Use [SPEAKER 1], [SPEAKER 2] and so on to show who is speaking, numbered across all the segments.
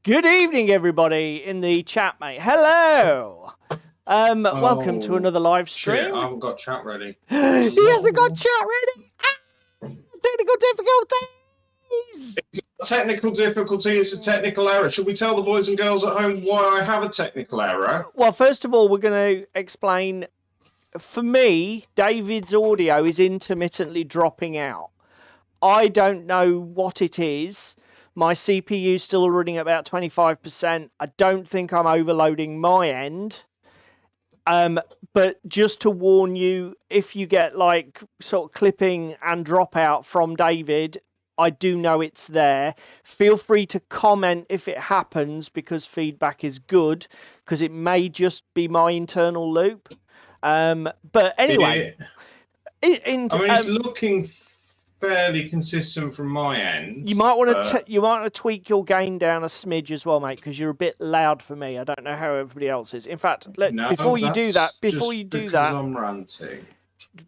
[SPEAKER 1] Good evening, everybody in the chat, mate. Hello. Welcome to another live stream.
[SPEAKER 2] Shit, I haven't got chat ready.
[SPEAKER 1] He hasn't got chat ready. Technical difficulties.
[SPEAKER 2] Technical difficulty is a technical error. Should we tell the boys and girls at home why I have a technical error?
[SPEAKER 1] Well, first of all, we're going to explain. For me, David's audio is intermittently dropping out. I don't know what it is. My CPU is still running at about 25%. I don't think I'm overloading my end. But just to warn you, if you get like sort of clipping and dropout from David, I do know it's there. Feel free to comment if it happens, because feedback is good, because it may just be my internal loop. But anyway,
[SPEAKER 2] it's looking fairly consistent from my end.
[SPEAKER 1] You might want to tweak your gain down a smidge as well, mate, because you're a bit loud for me. I don't know how everybody else is. In fact, before you do that,
[SPEAKER 2] I'm ranting.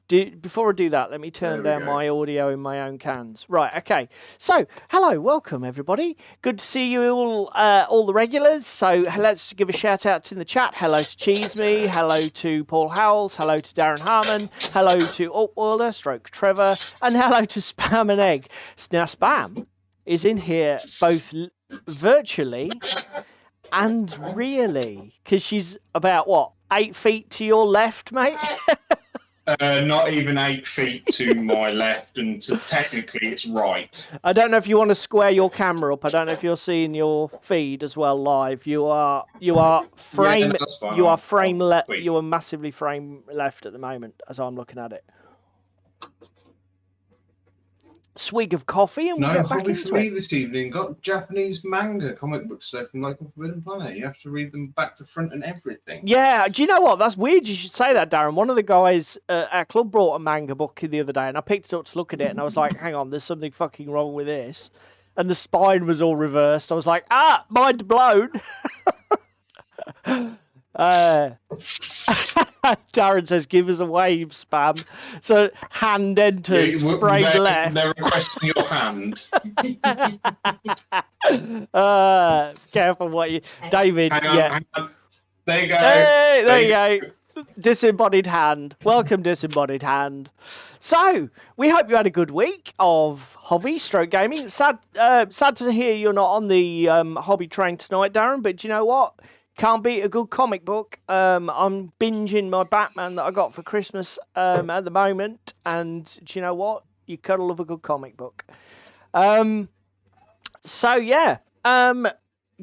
[SPEAKER 1] Before I do that, let me turn down my audio in my own cans. Right, okay. So, hello, welcome everybody. Good to see you all the regulars. So let's give a shout out in the chat. Hello to Cheeseme, hello to Paul Howells, hello to Darren Harmon, hello to Altwilder, stroke Trevor, and hello to Spam and Egg. Now, Spam is in here both virtually and really, because she's about, what, 8 feet to your left, mate?
[SPEAKER 2] Not even 8 feet to my left, and technically it's right.
[SPEAKER 1] I don't know if you want to square your camera up. I don't know if you're seeing your feed as well live. You are frame.
[SPEAKER 2] Yeah, that's fine.
[SPEAKER 1] You are frame left. You are massively frame left at the moment, as I'm looking at it. Swig of coffee, and we'll get back into
[SPEAKER 2] for me this evening. Got Japanese manga comic books there from like Forbidden Planet. You have to read them back to front and everything.
[SPEAKER 1] Yeah, do you know what? That's weird. You should say that, Darren. One of the guys at our club brought a manga book the other day, and I picked it up to look at it, and I was like, "Hang on, there's something fucking wrong with this." And the spine was all reversed. I was like, mind blown. Darren says, "Give us a wave, Spam." So hand enters, frame left.
[SPEAKER 2] They're requesting your hand.
[SPEAKER 1] Careful what you, David.
[SPEAKER 2] Hang on. There you go.
[SPEAKER 1] Hey, there you go. Disembodied hand. Welcome, disembodied hand. So we hope you had a good week of hobby stroke gaming. Sad to hear you're not on the hobby train tonight, Darren. But do you know what? Can't beat a good comic book. I'm binging my Batman that I got for Christmas at the moment. And do you know what? You gotta love a good comic book. So, yeah.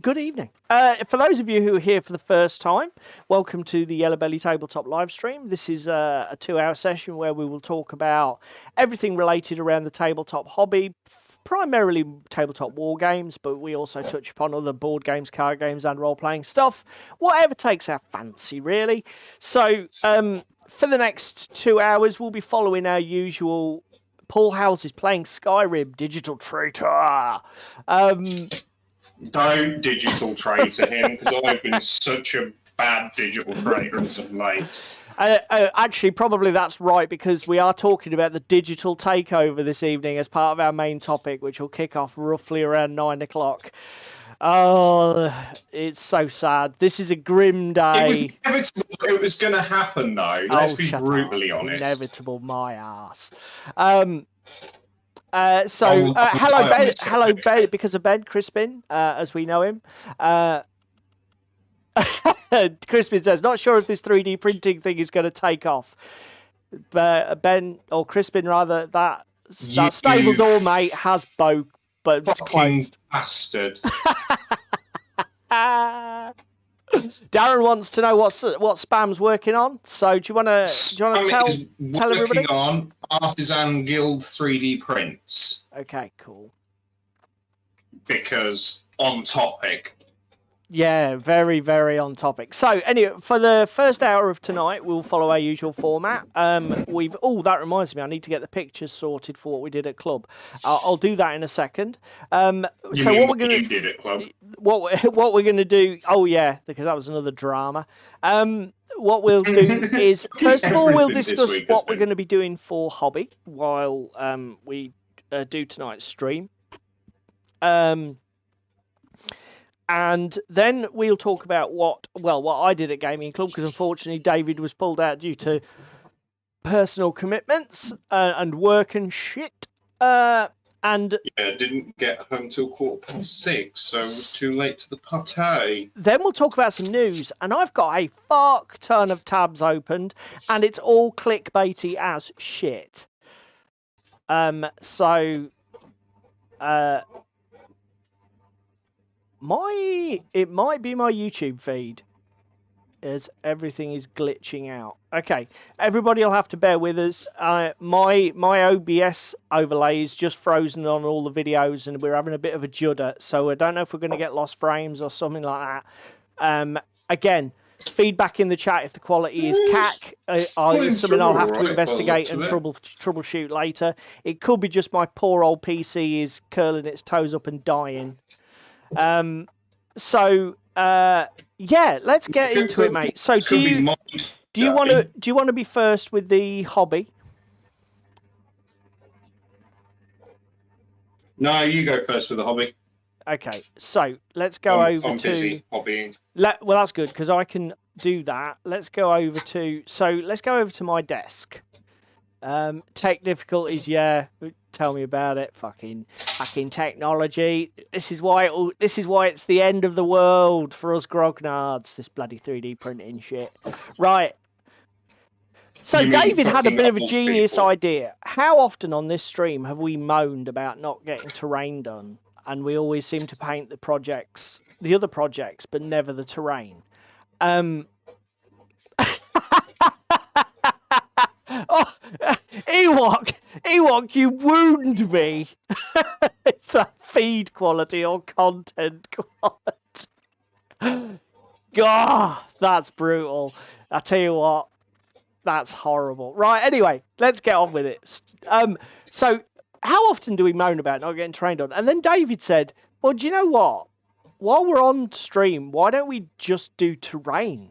[SPEAKER 1] Good evening. For those of you who are here for the first time, welcome to the Yellow Belly Tabletop live stream. This is a 2-hour session where we will talk about everything related around the tabletop hobby, primarily tabletop war games, but we also touch upon other board games, card games, and role-playing stuff. Whatever takes our fancy, really. So, for the next 2 hours, we'll be following our usual. Paul Howells is playing Skyrim, Digital Traitor.
[SPEAKER 2] Don't digital traitor him, because I've been such a bad digital traitor as of late.
[SPEAKER 1] Actually, probably that's right, because we are talking about the digital takeover this evening as part of our main topic, which will kick off roughly around 9 o'clock. Oh, it's so sad. This is a grim day.
[SPEAKER 2] It was going to happen, though. Let's be brutally honest.
[SPEAKER 1] Inevitable, my ass. Hello, Ben, because of Ben Crispin, as we know him. Crispin says, not sure if this 3D printing thing is going to take off. But Ben, or Crispin rather, that stable door, mate, has both, but it's closed.
[SPEAKER 2] Bastard.
[SPEAKER 1] Darren wants to know what Spam's working on. So do you want to tell everybody?
[SPEAKER 2] Working on Artisan Guild 3D prints.
[SPEAKER 1] Okay, cool.
[SPEAKER 2] Because on topic.
[SPEAKER 1] Yeah, very, very on topic. So, anyway, for the first hour of tonight, we'll follow our usual format. That reminds me, I need to get the pictures sorted for what we did at club. I'll do that in a second.
[SPEAKER 2] You did at club?
[SPEAKER 1] What we're gonna do? Oh yeah, because that was another drama. What we'll do is, first of all, we'll discuss what we're going to be doing for hobby while we do tonight's stream. And then we'll talk about what I did at Gaming Club, because unfortunately David was pulled out due to personal commitments and work and shit. And
[SPEAKER 2] yeah, didn't get home till 6:15, so it was too late to the party.
[SPEAKER 1] then we'll talk about some news, and I've got a fuck ton of tabs opened, and it's all clickbaity as shit. So it might be my YouTube feed, as everything is glitching out. Okay, everybody will have to bear with us. My OBS overlay is just frozen on all the videos, and we're having a bit of a judder, so I don't know if we're going to get lost frames or something like that. Again, feedback in the chat if the quality is cack. It's something I'll have to investigate and troubleshoot later. It could be just my poor old PC is curling its toes up and dying. Yeah, let's get into it, mate. So do you want to be first with the hobby?
[SPEAKER 2] No, you go first with the hobby.
[SPEAKER 1] Okay, so let's go over
[SPEAKER 2] I'm
[SPEAKER 1] to
[SPEAKER 2] busy hobbying.
[SPEAKER 1] well, that's good because I can do that. Let's go over to my desk. Tech difficulties, yeah. Tell me about it. Fucking technology. This is why it's the end of the world for us grognards. This bloody 3D printing shit. Right. So David had a bit of a genius idea. How often on this stream have we moaned about not getting terrain done, and we always seem to paint the other projects, but never the terrain? Oh, Ewok, you wound me. It's that feed quality or content quality. God, that's brutal. I tell you what, that's horrible. Right, anyway, let's get on with it. So how often do we moan about not getting trained on? And then David said, well, do you know what? While we're on stream, why don't we just do terrain?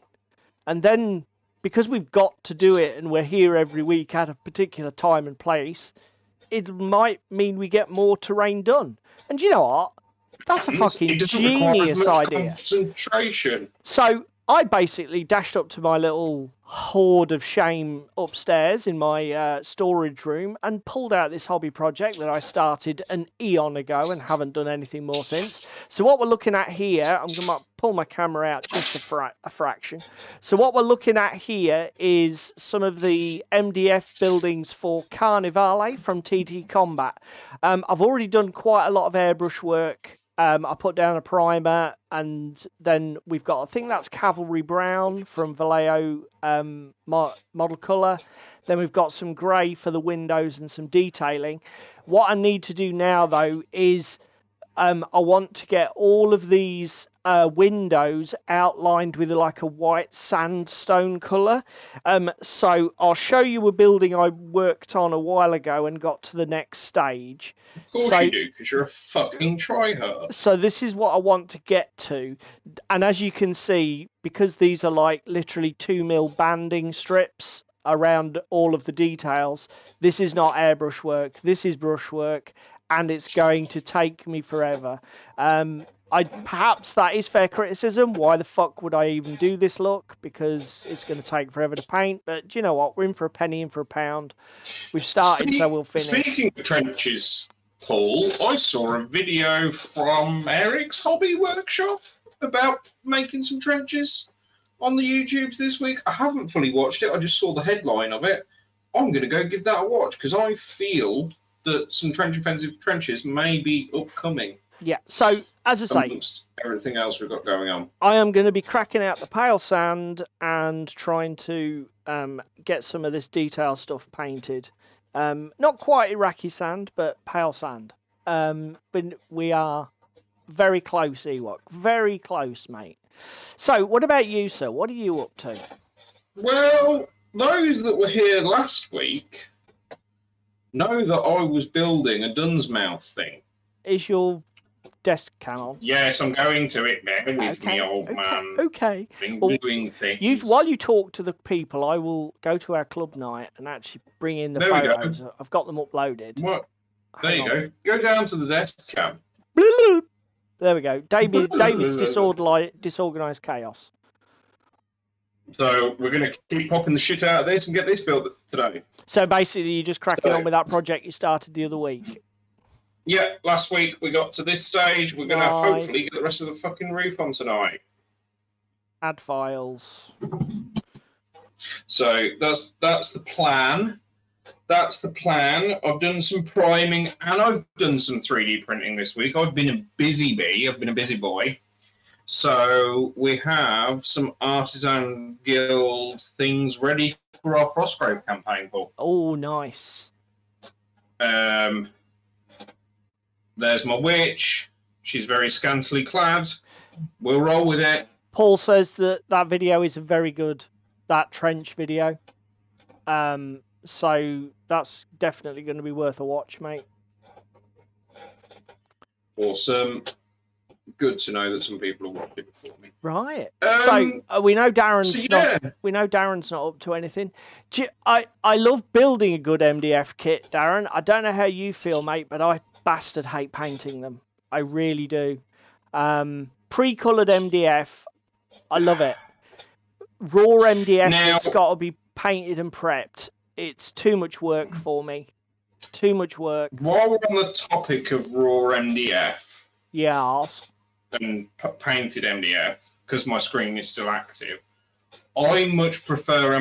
[SPEAKER 1] And then, because we've got to do it and we're here every week at a particular time and place, it might mean we get more terrain done. And you know what? That's a fucking genius idea.
[SPEAKER 2] Concentration.
[SPEAKER 1] So I basically dashed up to my little hoard of shame upstairs in my storage room and pulled out this hobby project that I started an eon ago and haven't done anything more since. So what we're looking at here, I'm going to pull my camera out just a fraction. So what we're looking at here is some of the MDF buildings for Carnivale from TT Combat. I've already done quite a lot of airbrush work. I put down a primer, and then we've got, I think that's Cavalry Brown from Vallejo Model Colour. Then we've got some grey for the windows and some detailing. What I need to do now, though, is I want to get all of these windows outlined with like a white sandstone colour. So I'll show you a building I worked on a while ago and got to the next stage.
[SPEAKER 2] Of course you do, because you're a fucking tryhard.
[SPEAKER 1] So this is what I want to get to. And as you can see, because these are like literally 2mm banding strips around all of the details, this is not airbrush work, this is brushwork, and it's going to take me forever. Perhaps that is fair criticism. Why the fuck would I even do this look? Because it's going to take forever to paint. But do you know what? We're in for a penny, in for a pound. We've started, so we'll finish.
[SPEAKER 2] Speaking of trenches, Paul, I saw a video from Eric's Hobby Workshop about making some trenches on the YouTubes this week. I haven't fully watched it. I just saw the headline of it. I'm going to go give that a watch because I feel that some trench offensive trenches may be upcoming.
[SPEAKER 1] Yeah, so as I say,
[SPEAKER 2] everything else we've got going on,
[SPEAKER 1] I am going to be cracking out the pale sand and trying to get some of this detail stuff painted. Not quite Iraqi sand, but pale sand. But we are very close, Ewok. Very close, mate. So what about you, sir? What are you up to?
[SPEAKER 2] Well, those that were here last week know that I was building a Dunsmouth thing.
[SPEAKER 1] Is your desk cam on?
[SPEAKER 2] Yes, I'm going to it now with me, old man.
[SPEAKER 1] Okay.
[SPEAKER 2] Doing things.
[SPEAKER 1] While you talk to the people, I will go to our club night and actually bring in the photos. I've got them uploaded.
[SPEAKER 2] What? There you go. Go down to the desk cam.
[SPEAKER 1] There we go. David's disorganized chaos.
[SPEAKER 2] So we're going to keep popping the shit out of this and get this built today.
[SPEAKER 1] So basically, you're just cracking on with that project you started the other week.
[SPEAKER 2] Yeah, last week we got to this stage. We're going to hopefully get the rest of the fucking roof on tonight.
[SPEAKER 1] Add files.
[SPEAKER 2] So that's the plan. That's the plan. I've done some priming and I've done some 3D printing this week. I've been a busy bee. I've been a busy boy. So we have some Artisan Guild things ready for our Frostgrave campaign, Paul.
[SPEAKER 1] Oh, nice.
[SPEAKER 2] There's my witch. She's very scantily clad. We'll roll with it.
[SPEAKER 1] Paul says that video is a very good, that trench video. So that's definitely going to be worth a watch, mate.
[SPEAKER 2] Awesome. Good to know that some people have watched it before me.
[SPEAKER 1] Right. So we know Darren's not up to anything. I love building a good MDF kit, Darren. I don't know how you feel, mate, but I bastard hate painting them. I really do. Pre-coloured MDF, I love it. Raw MDF, it's got to be painted and prepped. It's too much work for me. Too much work.
[SPEAKER 2] While we're on the topic of raw MDF, and painted MDF, because my screen is still active, I much prefer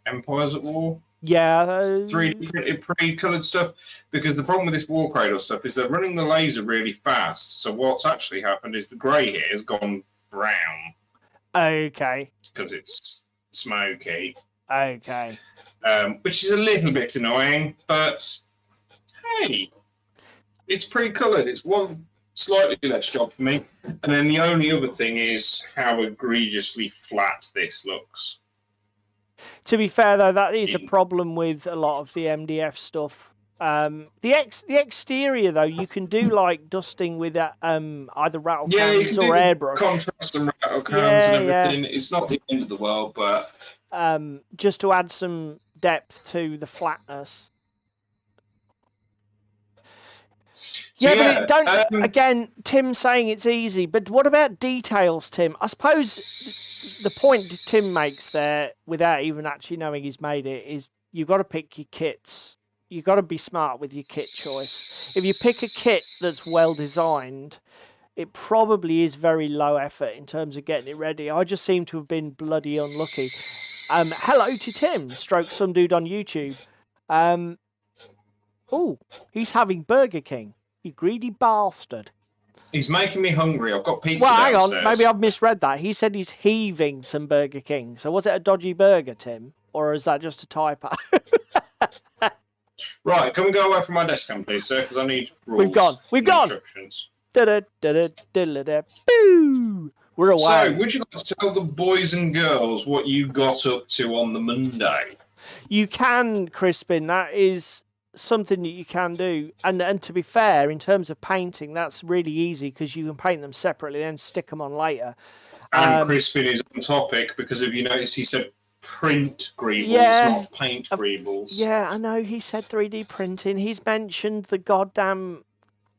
[SPEAKER 2] Empires at War.
[SPEAKER 1] Yeah.
[SPEAKER 2] 3D printed pre-coloured stuff, because the problem with this War Cradle stuff is they're running the laser really fast. So what's actually happened is the grey here has gone brown.
[SPEAKER 1] Okay.
[SPEAKER 2] Because it's smoky.
[SPEAKER 1] Okay.
[SPEAKER 2] Which is a little bit annoying, but hey, it's pre-coloured. It's one slightly less job for me. And then the only other thing is how egregiously flat this looks.
[SPEAKER 1] To be fair, though, that is a problem with a lot of the MDF stuff. The exterior, though, you can do like dusting with either rattle cans or airbrush.
[SPEAKER 2] Contrast and rattle cans and everything. It's not the end of the world, but
[SPEAKER 1] just to add some depth to the flatness. Yeah, but it don't. Again, Tim's saying it's easy, but what about details, Tim? I suppose the point Tim makes there, without even actually knowing he's made it, is you've got to pick your kits. You've got to be smart with your kit choice. If you pick a kit that's well designed, it probably is very low effort in terms of getting it ready. I just seem to have been bloody unlucky. Hello to Tim, stroke some dude on YouTube. Oh, he's having Burger King. You greedy bastard.
[SPEAKER 2] He's making me hungry. I've got pizza
[SPEAKER 1] downstairs.
[SPEAKER 2] Hang
[SPEAKER 1] on, maybe I've misread that. He said he's heaving some Burger King. So was it a dodgy burger, Tim? Or is that just a typo?
[SPEAKER 2] Right, can we go away from my desk, please, sir? Because I need rules.
[SPEAKER 1] We've gone.
[SPEAKER 2] Instructions.
[SPEAKER 1] Boo! We're away.
[SPEAKER 2] So, would you like to tell the boys and girls what you got up to on the Monday?
[SPEAKER 1] You can, Crispin. That is something that you can do. And to be fair, in terms of painting, that's really easy because you can paint them separately and stick them on later.
[SPEAKER 2] And Crispin is on topic because if you noticed, he said print greebles, not paint greebles.
[SPEAKER 1] Yeah, I know. He said 3D printing. He's mentioned the goddamn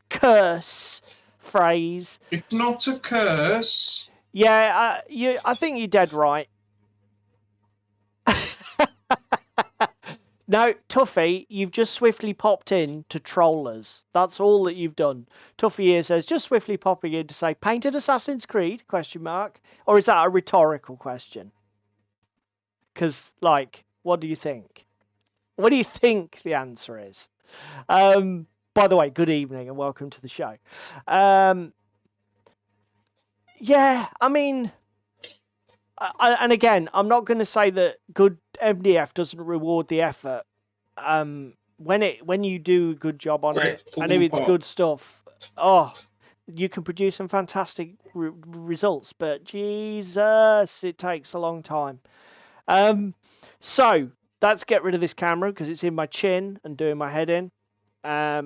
[SPEAKER 1] curse phrase.
[SPEAKER 2] It's not a curse.
[SPEAKER 1] Yeah, I think you're dead right. No, Tuffy, you've just swiftly popped in to troll us. That's all that you've done. Tuffy here says, just swiftly popping in to say, painted Assassin's Creed, question mark? Or is that a rhetorical question? Because, like, what do you think? What do you think the answer is? By the way, good evening and welcome to the show. Yeah, I mean, and again, I'm not going to say that good MDF doesn't reward the effort. When you do a good job on it, and if it's good stuff, you can produce some fantastic results. But Jesus, it takes a long time. So let's get rid of this camera because it's in my chin and doing my head in. I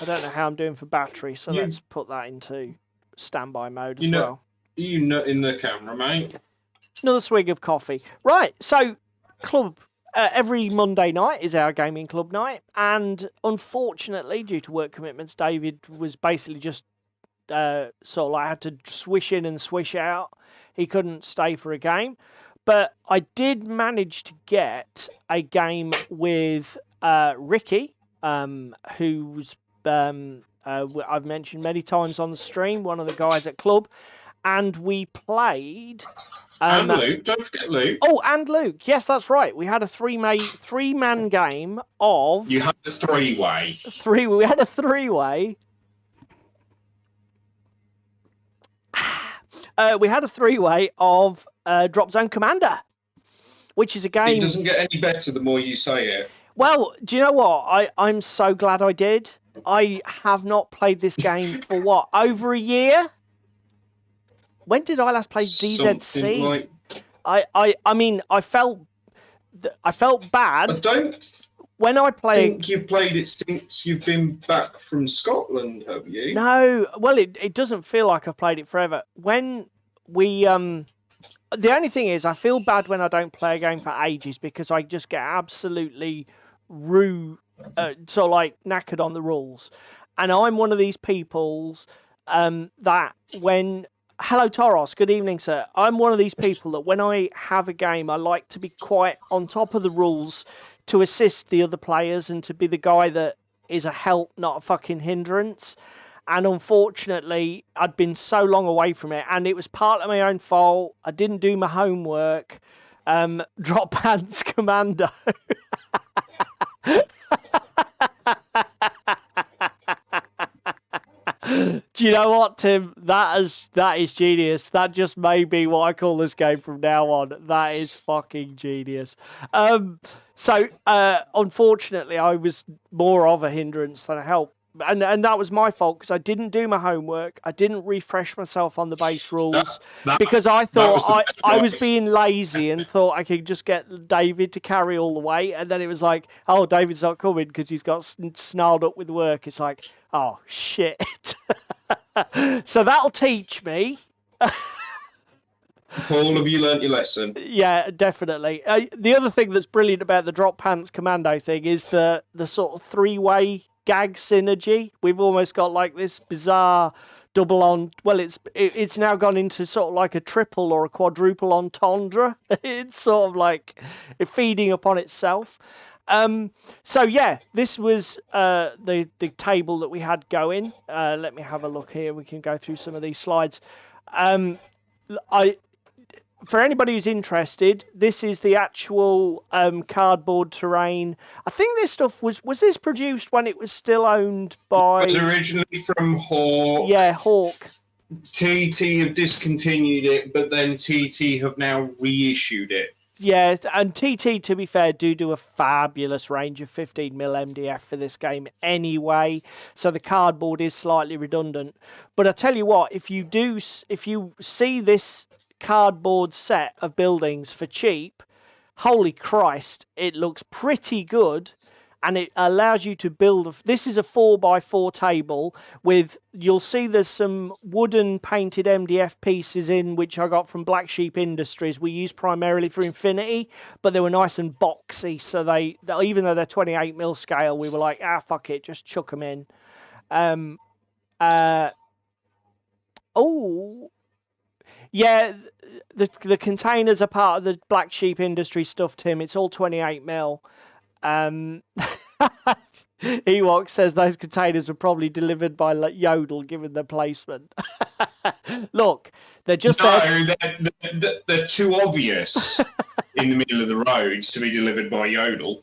[SPEAKER 1] don't know how I'm doing for battery, so let's put that into standby mode as well.
[SPEAKER 2] You nut in the camera, mate.
[SPEAKER 1] Another swig of coffee. Right, so club every Monday night is our gaming club night, and unfortunately, due to work commitments, David was basically just sort of like had to swish in and swish out. He couldn't stay for a game. But I did manage to get a game with Ricky, who's I've mentioned many times on the stream, one of the guys at club, and we played.
[SPEAKER 2] And Luke, don't forget Luke.
[SPEAKER 1] Oh, and Luke. Yes, that's right. We had a three-man game of.
[SPEAKER 2] You had the three-way.
[SPEAKER 1] We had a three-way. We had a three-way of Drop Zone Commander, which is a game.
[SPEAKER 2] It doesn't get any better the more you say it.
[SPEAKER 1] Well, do you know what? I'm so glad I did. I have not played this game for what, over a year? When did I last play DZC?
[SPEAKER 2] Like...
[SPEAKER 1] I mean, I felt bad.
[SPEAKER 2] I don't
[SPEAKER 1] when I
[SPEAKER 2] think you've played it since you've been back from Scotland, have you?
[SPEAKER 1] No, well, it doesn't feel like I've played it forever. When we the only thing is, I feel bad when I don't play a game for ages because I just get absolutely sort of like knackered on the rules. And I'm one of these people that when... Hello, Toros. Good evening, sir. I'm one of these people that when I have a game, I like to be quite on top of the rules to assist the other players and to be the guy that is a help, not a fucking hindrance. And unfortunately, I'd been so long away from it, and it was partly my own fault. I didn't do my homework. Drop Pants Commando. Do you know what, Tim? That is genius. That just may be what I call this game from now on. That is fucking genius. So unfortunately, I was more of a hindrance than a help. And that was my fault because I didn't do my homework. I didn't refresh myself on the base rules because I thought I was being lazy and thought I could just get David to carry all the way. And then it was like, oh, David's not coming because he's got snarled up with work. It's like, oh, shit. So that'll teach me.
[SPEAKER 2] Paul, have you learnt your lesson?
[SPEAKER 1] Yeah, definitely. The other thing that's brilliant about the Drop Pants Commando thing is the sort of three-way gag synergy. We've almost got like this bizarre double on. Well, it's now gone into sort of like a triple or a quadruple entendre. It's sort of like feeding upon itself. So yeah, this was the table that we had going. Let me have a look here. We can go through some of these slides. For anybody who's interested, this is the actual cardboard terrain. I think this stuff was this produced when it was still owned by...
[SPEAKER 2] It was originally from Hawk.
[SPEAKER 1] Yeah, Hawk.
[SPEAKER 2] TT have discontinued it, but then TT have now reissued it.
[SPEAKER 1] Yeah, and TT, to be fair, do a fabulous range of 15mm MDF for this game anyway, so the cardboard is slightly redundant. But I tell you what, if you see this cardboard set of buildings for cheap, holy Christ, it looks pretty good. And it allows you to build... This is a 4x4 table with... You'll see there's some wooden painted MDF pieces in, which I got from Black Sheep Industries. We use primarily for Infinity, but they were nice and boxy. So they even though they're 28mm scale, we were like, fuck it, just chuck them in. Yeah, the containers are part of the Black Sheep Industries stuff, Tim. It's all 28mm. Ewok says those containers were probably delivered by Yodel, given the placement. Look, they're just
[SPEAKER 2] they're too obvious in the middle of the roads to be delivered by Yodel.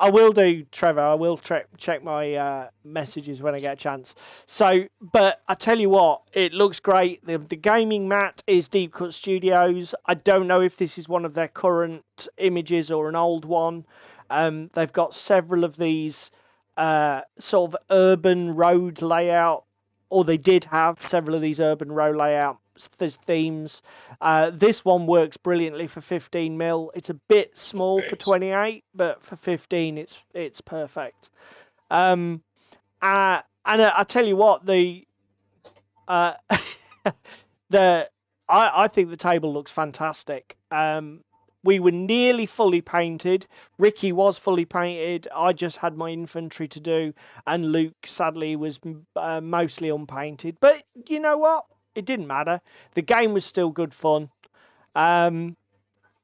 [SPEAKER 1] I will do, Trevor. I will check my messages when I get a chance. So, but I tell you what, it looks great. The gaming mat is Deep Cut Studios. I don't know if this is one of their current images or an old one. They've got several of these sort of urban road layout, or they did have several of these urban road layout themes. This one works brilliantly for 15mm. It's a bit small for 28, but for 15 it's perfect. And I tell you what, I think the table looks fantastic. We were nearly fully painted. Ricky was fully painted. I just had my infantry to do, and Luke sadly was mostly unpainted. But you know what? It didn't matter. The game was still good fun. In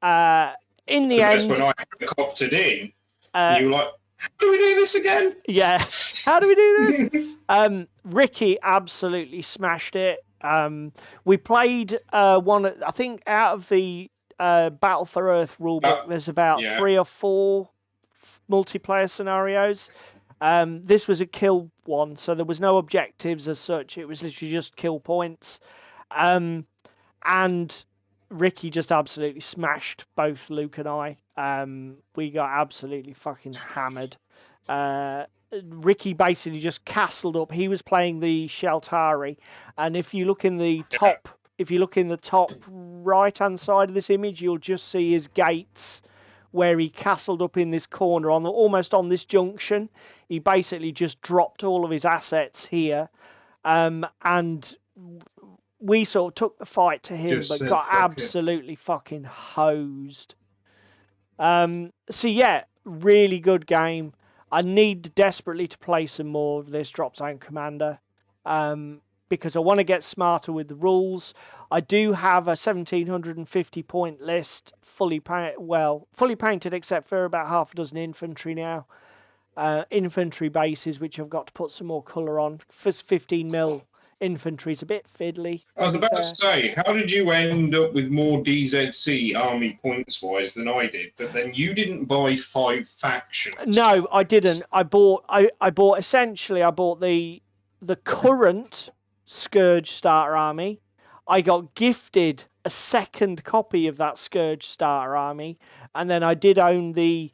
[SPEAKER 1] the
[SPEAKER 2] That's when
[SPEAKER 1] end,
[SPEAKER 2] I helicoptered in.
[SPEAKER 1] uh,
[SPEAKER 2] You were like, how do we do this again?
[SPEAKER 1] yeah. How do we do this? Ricky absolutely smashed it. We played one. I think out of the Battle for Earth rulebook, there's about 3 or 4 multiplayer scenarios. This was a kill one, so there was no objectives as such. It was literally just kill points. And Ricky just absolutely smashed both Luke and I. We got absolutely fucking hammered. Ricky basically just castled up. He was playing the Sheltari, and if you look in the top, right hand side of this image, you'll just see his gates where he castled up in this corner almost on this junction. He basically just dropped all of his assets here, and we sort of took the fight to him, but got absolutely fucking hosed. So yeah, really good game. I need desperately to play some more of this Drop Zone Commander, because I want to get smarter with the rules. I do have a 1750 point list, fully painted except for about half a dozen infantry now. Infantry bases, which I've got to put some more colour on. 15mm infantry is a bit fiddly.
[SPEAKER 2] I was about to say, how did you end up with more DZC army points wise than I did? But then you didn't buy 5 factions.
[SPEAKER 1] No, I didn't. I bought the current Scourge starter army. I got gifted a second copy of that Scourge starter army, and then I did own the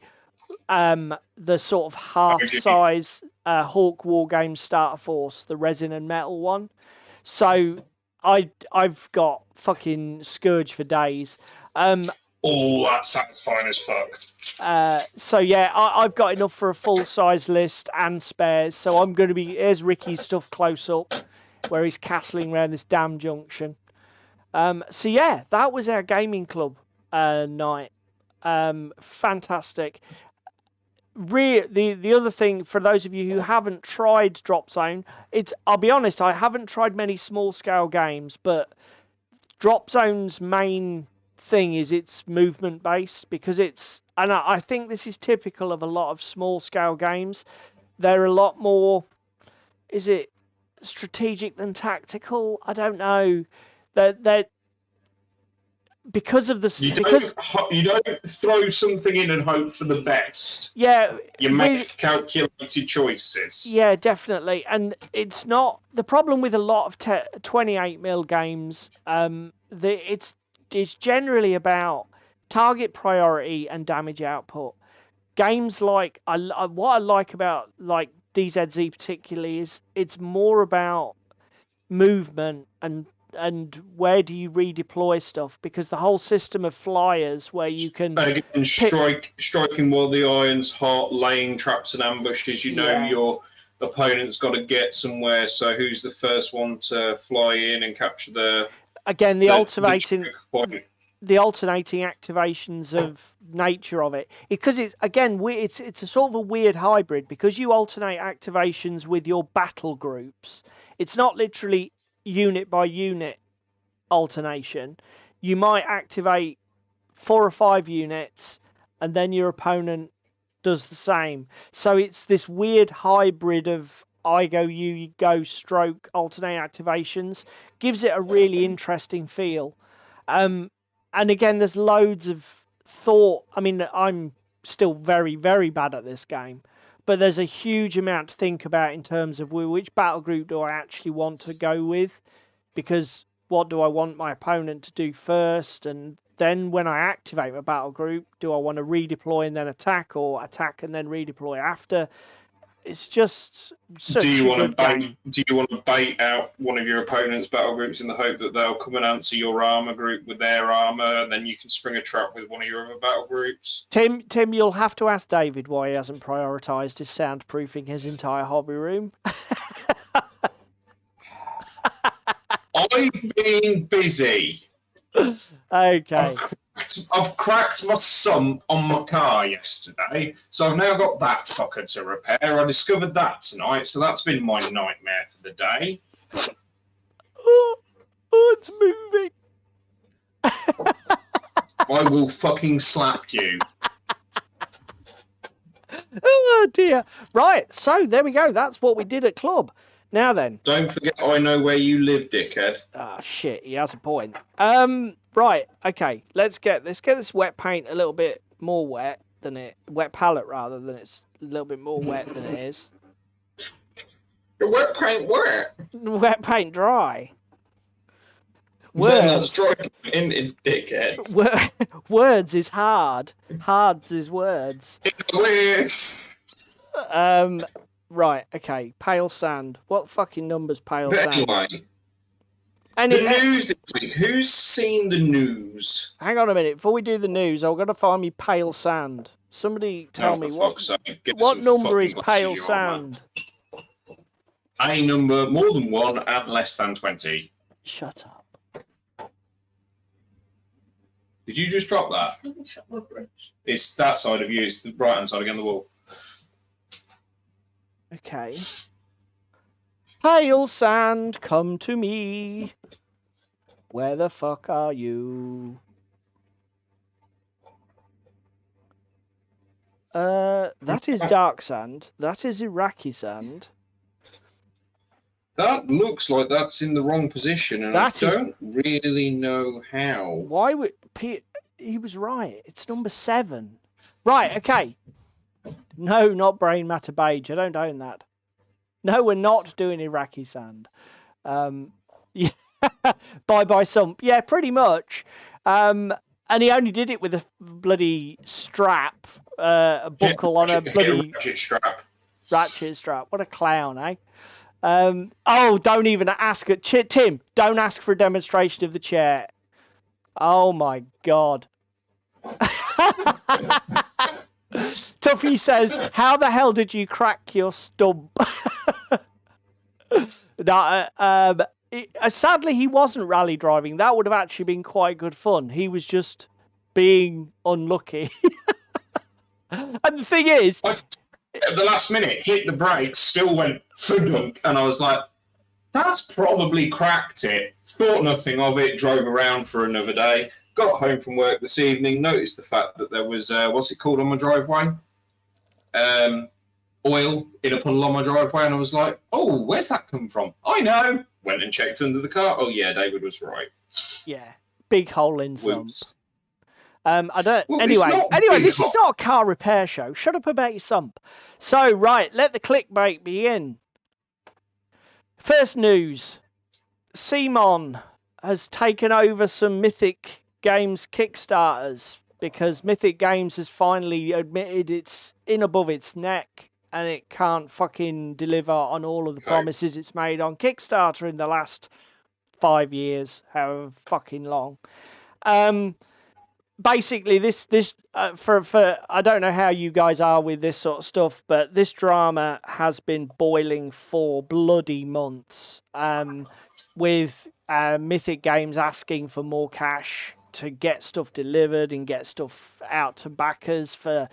[SPEAKER 1] sort of half size Hawk Wargames starter force, the resin and metal one. So I've got fucking Scourge for days.
[SPEAKER 2] Oh, that sounds fine as fuck.
[SPEAKER 1] So yeah, I've got enough for a full size list and spares. So I'm going to be, here's Ricky's stuff close up, where he's castling around this damn junction. So yeah, that was our gaming club night. Fantastic. The other thing, for those of you who haven't tried Drop Zone, I'll be honest, I haven't tried many small scale games, but Drop Zone's main thing is it's movement based, because and I think this is typical of a lot of small scale games. They're a lot more, is it strategic than tactical? I don't know. They're because of the
[SPEAKER 2] you don't throw something in and hope for the best.
[SPEAKER 1] Yeah,
[SPEAKER 2] you make calculated choices.
[SPEAKER 1] Yeah, definitely. And it's not the problem with a lot of 28mm games. It's generally about target priority and damage output. Games like what I like about like DZZ particularly is it's more about movement and where do you redeploy stuff, because the whole system of flyers where you can
[SPEAKER 2] striking while the iron's hot, laying traps and ambushes, your opponent's got to get somewhere, so who's the first one to fly in and capture the
[SPEAKER 1] alternating activations of nature of it, because it's a sort of a weird hybrid, because you alternate activations with your battle groups. It's not literally unit by unit alternation. You might activate 4 or 5 units and then your opponent does the same. So it's this weird hybrid of I go, you go, stroke, alternate activations. Gives it a really interesting feel. And again, there's loads of thought. I mean, I'm still very, very bad at this game, but there's a huge amount to think about in terms of which battle group do I actually want to go with, because what do I want my opponent to do first, and then when I activate my battle group, do I want to redeploy and then attack, or attack and then redeploy after? It's just such a good game.
[SPEAKER 2] Do you want to bait out one of your opponent's battle groups in the hope that they'll come and answer your armor group with their armor, and then you can spring a trap with one of your other battle groups?
[SPEAKER 1] Tim, you'll have to ask David why he hasn't prioritised his soundproofing his entire hobby room.
[SPEAKER 2] I've been busy.
[SPEAKER 1] Okay.
[SPEAKER 2] I've cracked cracked my sump on my car yesterday, so I've now got that fucker to repair. I discovered that tonight, so that's been my nightmare for the day.
[SPEAKER 1] Oh, it's moving.
[SPEAKER 2] I will fucking slap you.
[SPEAKER 1] Oh dear. Right, so there we go. That's what we did at club. Now then.
[SPEAKER 2] Don't forget I know where you live, dickhead.
[SPEAKER 1] Ah, shit, he has a point. Right, okay. Let's get this wet paint a little bit more wet than wet palette rather than it's a little bit more wet than it is.
[SPEAKER 2] The wet paint wet.
[SPEAKER 1] Wet paint dry.
[SPEAKER 2] Then that's dry in dickhead.
[SPEAKER 1] Words is hard. Hards is words. Right, okay. Pale sand. What fucking number's pale sand?
[SPEAKER 2] Anyway, the news this week. Who's seen the news?
[SPEAKER 1] Hang on a minute. Before we do the news, I've got to find me pale sand. Somebody tell me what number is pale sand?
[SPEAKER 2] A number more than 1 and less than 20.
[SPEAKER 1] Shut up.
[SPEAKER 2] Did you just drop that? It's that side of you. It's the right-hand side against the wall.
[SPEAKER 1] Okay. Pale sand, come to me. Where the fuck are you? That is dark sand. That is Iraqi sand.
[SPEAKER 2] That looks like that's in the wrong position, and I don't really know how.
[SPEAKER 1] Why would he was right? It's number 7. Right, okay. No, not brain matter beige. I don't own that. No, we're not doing Iraqi sand. Yeah, bye sump. Yeah, pretty much. And he only did it with a bloody strap, a buckle on a bloody ratchet strap. What a clown, eh? Oh, don't even ask it. Tim, don't ask for a demonstration of the chair. Oh my God. Tuffy says, how the hell did you crack your stub? Sadly, he wasn't rally driving. That would have actually been quite good fun. He was just being unlucky. And the thing is...
[SPEAKER 2] At the last minute, hit the brakes, still went thudunk, and I was like, that's probably cracked it. Thought nothing of it, drove around for another day, got home from work this evening, noticed the fact that there was, what's it called on my driveway? Oil in a puddle on my driveway, and I was like, oh, where's that come from? I know. Went and checked under the car. Oh, yeah, David was right.
[SPEAKER 1] Yeah, big hole in some.
[SPEAKER 2] Whoops.
[SPEAKER 1] I don't. Well, anyway, this is not a car repair show. Shut up about your sump. So, right, let the clickbait begin. First news: Simon has taken over some Mythic Games Kickstarters because Mythic Games has finally admitted it's in above its neck and it can't fucking deliver on all of the promises it's made on Kickstarter in the last 5 years, however fucking long. Basically, this for I don't know how you guys are with this sort of stuff, but this drama has been boiling for bloody months. With Mythic Games asking for more cash to get stuff delivered and get stuff out to backers for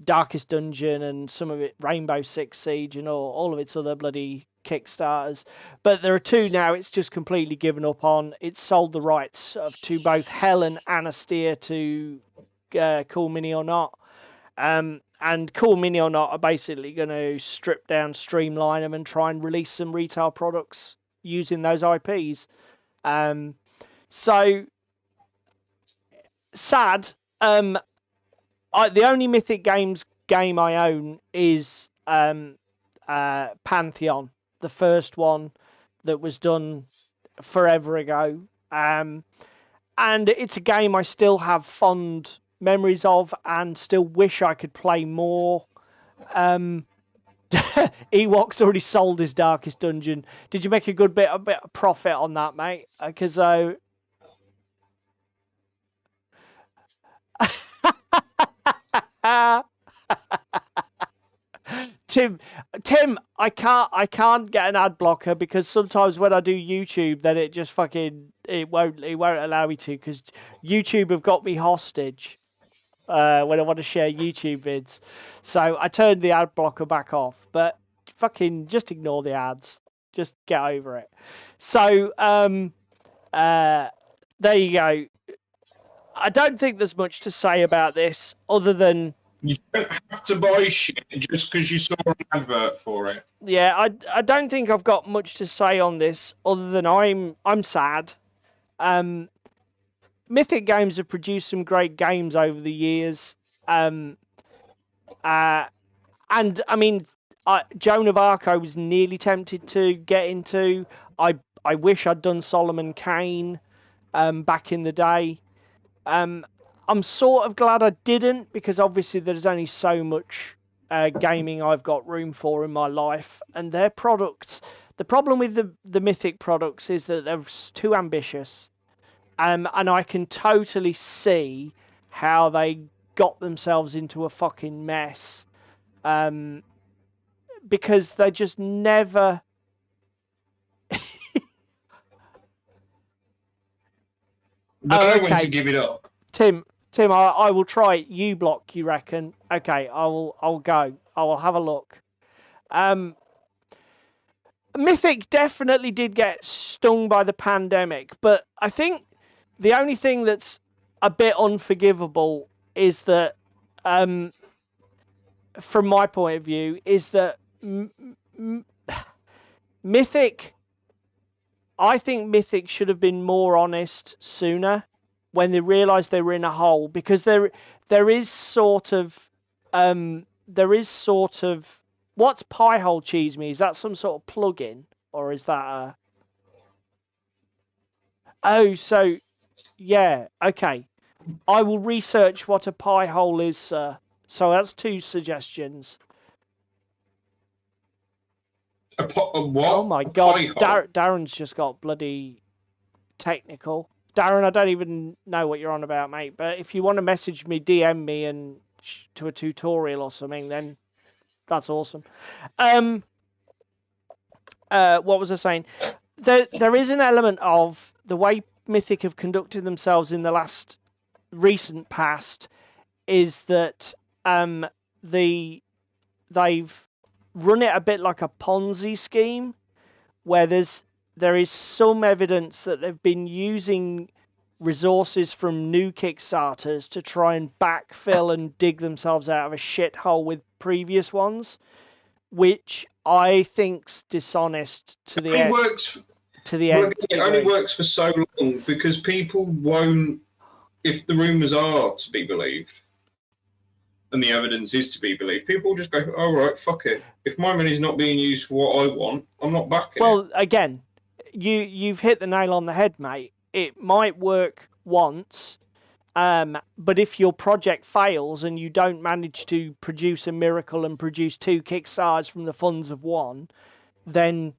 [SPEAKER 1] Darkest Dungeon and some of it Rainbow Six Siege and all of its other bloody Kickstarters. But there are 2 now it's just completely given up on. It's sold the rights to both Hell and Anastia to Cool Mini or Not. And Cool Mini or Not are basically going to strip down, streamline them and try and release some retail products using those IPs. So sad. The only Mythic Games game I own is Pantheon, the first one that was done forever ago. And it's a game I still have fond memories of and still wish I could play more. Ewok's already sold his Darkest Dungeon. Did you make a bit of profit on that, mate? Because Tim, I can't get an ad blocker because sometimes when I do YouTube, then it just it won't allow me to because YouTube have got me hostage when I want to share YouTube vids. So I turned the ad blocker back off, but fucking just ignore the ads. Just get over it. So there you go. I don't think there's much to say about this other than
[SPEAKER 2] you don't have to buy shit just because you saw an advert for it.
[SPEAKER 1] Yeah, I don't think I've got much to say on this other than I'm sad. Mythic Games have produced some great games over the years. And I mean, Joan of Arc I was nearly tempted to get into. I wish I'd done Solomon Kane back in the day. I'm sort of glad I didn't because obviously there's only so much gaming I've got room for in my life, and their products. The problem with the Mythic products is that they're too ambitious, and I can totally see how they got themselves into a fucking mess, because they just never.
[SPEAKER 2] Know when to give it up.
[SPEAKER 1] Tim, I will try it. You block, you reckon? Okay, I'll go. I will have a look. Mythic definitely did get stung by the pandemic, but I think the only thing that's a bit unforgivable is that, from my point of view, is that Mythic. I think Mythic should have been more honest sooner when they realised they were in a hole, because there is sort of what's Piehole Cheese Me? Is that some sort of plugin, or is that a... Oh, so yeah, okay. I will research what a piehole is, sir. So that's 2 suggestions.
[SPEAKER 2] A what?
[SPEAKER 1] Oh my god, Darren's just got bloody technical. Darren, I don't even know what you're on about, mate. But if you want to message me, DM me and to a tutorial or something, then that's awesome. What was I saying? There is an element of the way Mythic have conducted themselves in the recent past is that they've run it a bit like a Ponzi scheme, where there is some evidence that they've been using resources from new Kickstarters to try and backfill and dig themselves out of a shithole with previous ones, which I think's dishonest to the end.
[SPEAKER 2] It only works for so long because people won't, if the rumours are to be believed and the evidence is to be believed, people just go, "All right, fuck it. If my money's not being used for what I want, I'm not backing it."
[SPEAKER 1] Well, again, you've hit the nail on the head, mate. It might work once, but if your project fails and you don't manage to produce a miracle and produce 2 Kickstarters from the funds of one, then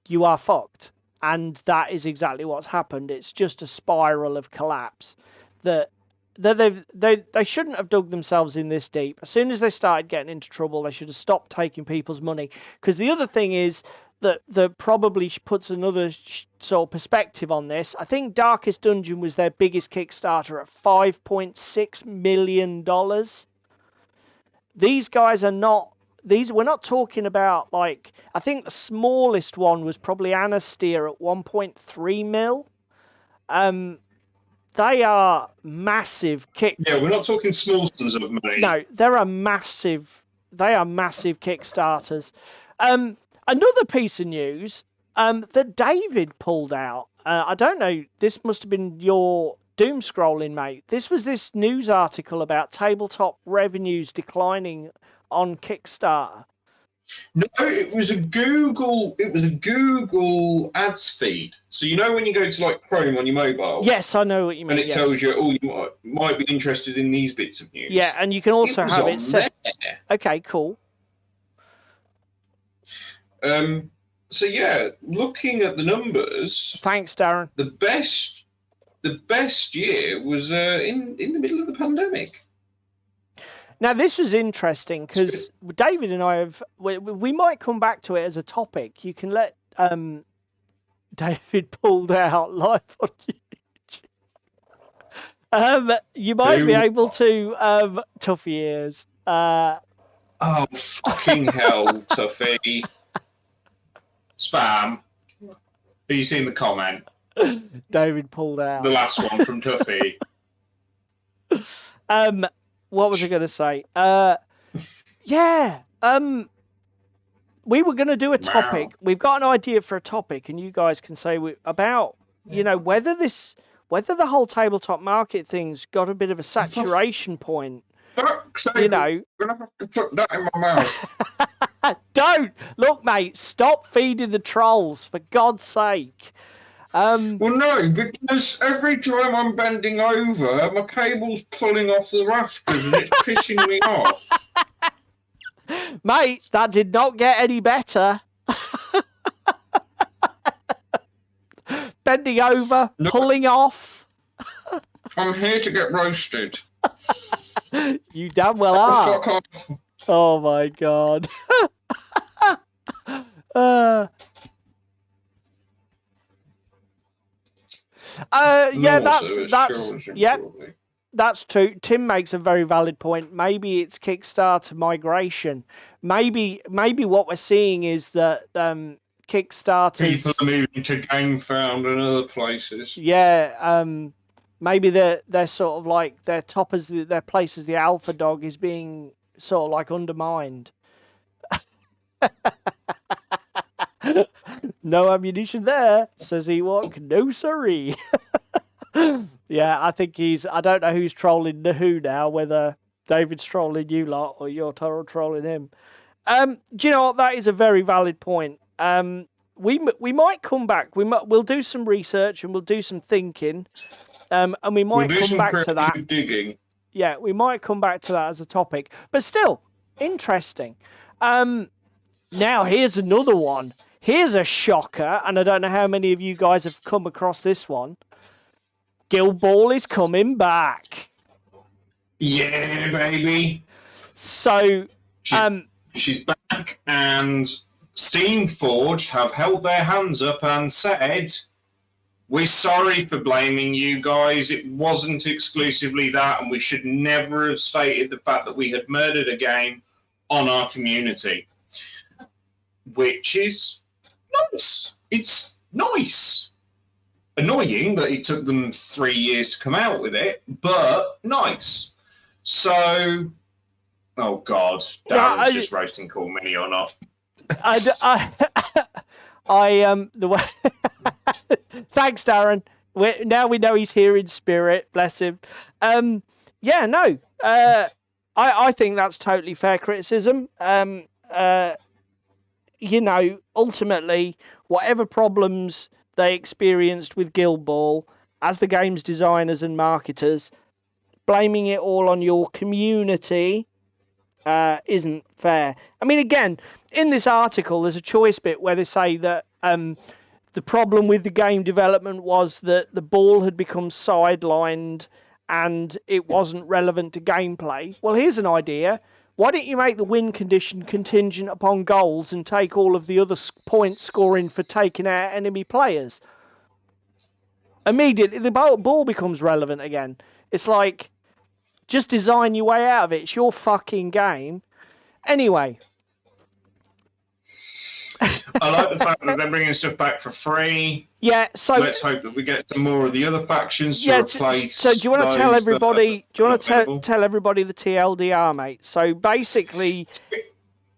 [SPEAKER 1] you are fucked. And that is exactly what's happened. It's just a spiral of collapse that they shouldn't have dug themselves in this deep. As soon as they started getting into trouble, they should have stopped taking people's money. Because the other thing is that probably puts another sort of perspective on this. I think Darkest Dungeon was their biggest Kickstarter at $5.6 million. These guys are not... we're not talking about, like... I think the smallest one was probably Anastasia at 1.3 mil. They are massive
[SPEAKER 2] Yeah, we're not talking small sums of money.
[SPEAKER 1] No, they are massive Kickstarters. Another piece of news that David pulled out. I don't know, this must have been your doom scrolling, mate. This was this news article about tabletop revenues declining on Kickstarter.
[SPEAKER 2] No, it was a Google ads feed. So you know when you go to like Chrome on your mobile?
[SPEAKER 1] Yes, I know what you mean.
[SPEAKER 2] And it tells you, oh, you might be interested in these bits of news.
[SPEAKER 1] Yeah, and you can also have it set.
[SPEAKER 2] There.
[SPEAKER 1] Okay, cool.
[SPEAKER 2] So yeah, looking at the numbers.
[SPEAKER 1] Thanks, Darren.
[SPEAKER 2] The best year was in the middle of the pandemic.
[SPEAKER 1] Now, this was interesting because David and I we might come back to it as a topic. You can let David pulled out live on YouTube. You might be able to tough years.
[SPEAKER 2] Oh, fucking hell, Tuffy. Spam. Have you seen the comment?
[SPEAKER 1] David pulled out.
[SPEAKER 2] The last one from Tuffy.
[SPEAKER 1] What was I going to say? We were going to do a topic. Wow. We've got an idea for a topic, and you guys can say about, whether the whole tabletop market thing's got a bit of a saturation point.
[SPEAKER 2] I'm gonna have to put that in my mouth.
[SPEAKER 1] Don't look, mate. Stop feeding the trolls, for God's sake.
[SPEAKER 2] Well, no, because every time I'm bending over, my cable's pulling off the rafters and it's pissing me off.
[SPEAKER 1] Mate, that did not get any better. Bending over, pulling off.
[SPEAKER 2] I'm here to get roasted.
[SPEAKER 1] You damn well are.
[SPEAKER 2] Fuck off.
[SPEAKER 1] Oh my God. That's true. Tim makes a very valid point. Maybe it's Kickstarter migration. Maybe what we're seeing is that Kickstarter
[SPEAKER 2] people are moving to GameFound and other places.
[SPEAKER 1] Yeah, maybe they're sort of like their place as the alpha dog is being sort of like undermined. No ammunition there, says Ewok. No siree. Yeah, I think I don't know who's trolling who now, whether David's trolling you lot or you're trolling him. Do you know what? That is a very valid point. We might come back. We'll do some research and we'll do some thinking. And we might come back to that.
[SPEAKER 2] Digging.
[SPEAKER 1] Yeah, we might come back to that as a topic. But still, interesting. Now, here's another one. Here's a shocker, and I don't know how many of you guys have come across this one. Guild Ball is coming back.
[SPEAKER 2] Yeah, baby.
[SPEAKER 1] So,
[SPEAKER 2] she's back, and Steamforged have held their hands up and said, "We're sorry for blaming you guys. It wasn't exclusively that, and we should never have stated the fact that we had murdered a game on our community." Which is nice. It's nice. Annoying that it took them 3 years to come out with it, but nice. So, oh God, Darren's just roasting Cool Mini or not?
[SPEAKER 1] The way. Thanks, Darren. Now we know he's here in spirit. Bless him. I think that's totally fair criticism. Ultimately, whatever problems they experienced with Guild Ball, as the game's designers and marketers, blaming it all on your community isn't fair. I mean, again, in this article, there's a choice bit where they say that the problem with the game development was that the ball had become sidelined and it wasn't relevant to gameplay. Well, here's an idea. Why don't you make the win condition contingent upon goals and take all of the other point scoring for taking out enemy players? Immediately, the ball becomes relevant again. It's like, just design your way out of it. It's your fucking game. Anyway.
[SPEAKER 2] I like the fact that they're bringing stuff back for free.
[SPEAKER 1] Yeah, so
[SPEAKER 2] let's hope that we get some more of the other factions to replace.
[SPEAKER 1] So do you want to tell everybody? Do you want to tell everybody the TLDR, mate? So basically,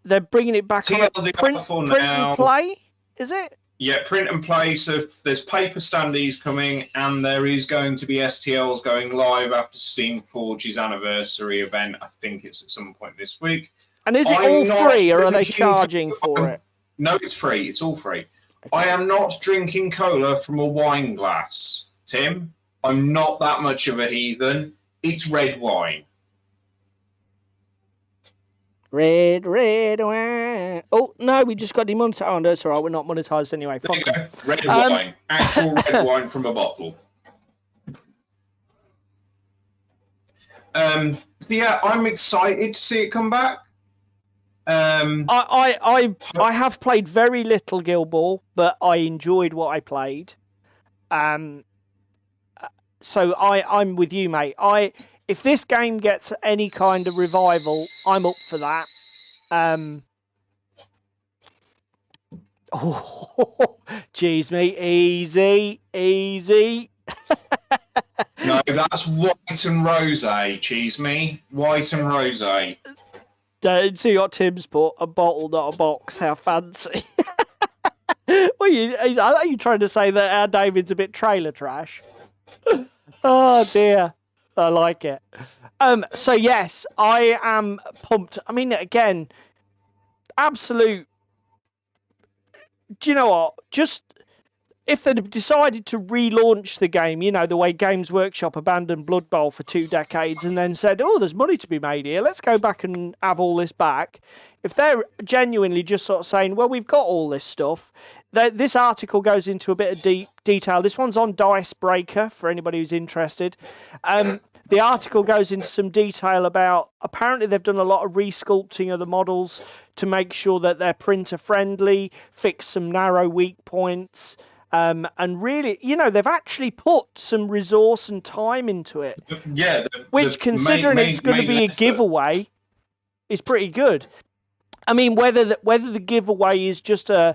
[SPEAKER 1] they're bringing it back on print and play. Is it?
[SPEAKER 2] Yeah, print and play. So there's paper standees coming, and there is going to be STLs going live after Steamforge's anniversary event. I think it's at some point this week.
[SPEAKER 1] And is it all free, or are they charging for it?
[SPEAKER 2] No, it's free. It's all free. Okay. I am not drinking cola from a wine glass, Tim. I'm not that much of a heathen. It's red wine.
[SPEAKER 1] Red wine. Oh, no, we just got demonetized. Oh, no, it's all right. We're not monetized anyway.
[SPEAKER 2] There you go. Red wine. Actual red wine from a bottle. Yeah, I'm excited to see it come back.
[SPEAKER 1] I have played very little Guild Ball, but I enjoyed what I played. So I'm with you, mate. If this game gets any kind of revival, I'm up for that. Oh, geez, me, easy.
[SPEAKER 2] No, that's white and rose, cheese me. White and rose.
[SPEAKER 1] So you got Tim's put a bottle, not a box. How fancy. Are you trying to say that our David's a bit trailer trash? Oh dear, I like it. So yes, I am pumped. I mean, again, absolute. Do you know what? Just if they'd decided to relaunch the game, you know, the way Games Workshop abandoned Blood Bowl for 2 decades and then said, oh, there's money to be made here, let's go back and have all this back. If they're genuinely just sort of saying, well, we've got all this stuff, this article goes into a bit of deep detail. This one's on Dicebreaker for anybody who's interested. The article goes into some detail about, apparently they've done a lot of resculpting of the models to make sure that they're printer friendly, fix some narrow weak points, and really, you know, they've actually put some resource and time into it.
[SPEAKER 2] Yeah.
[SPEAKER 1] Which, considering it's going to be a giveaway, is pretty good. I mean, whether the giveaway is just a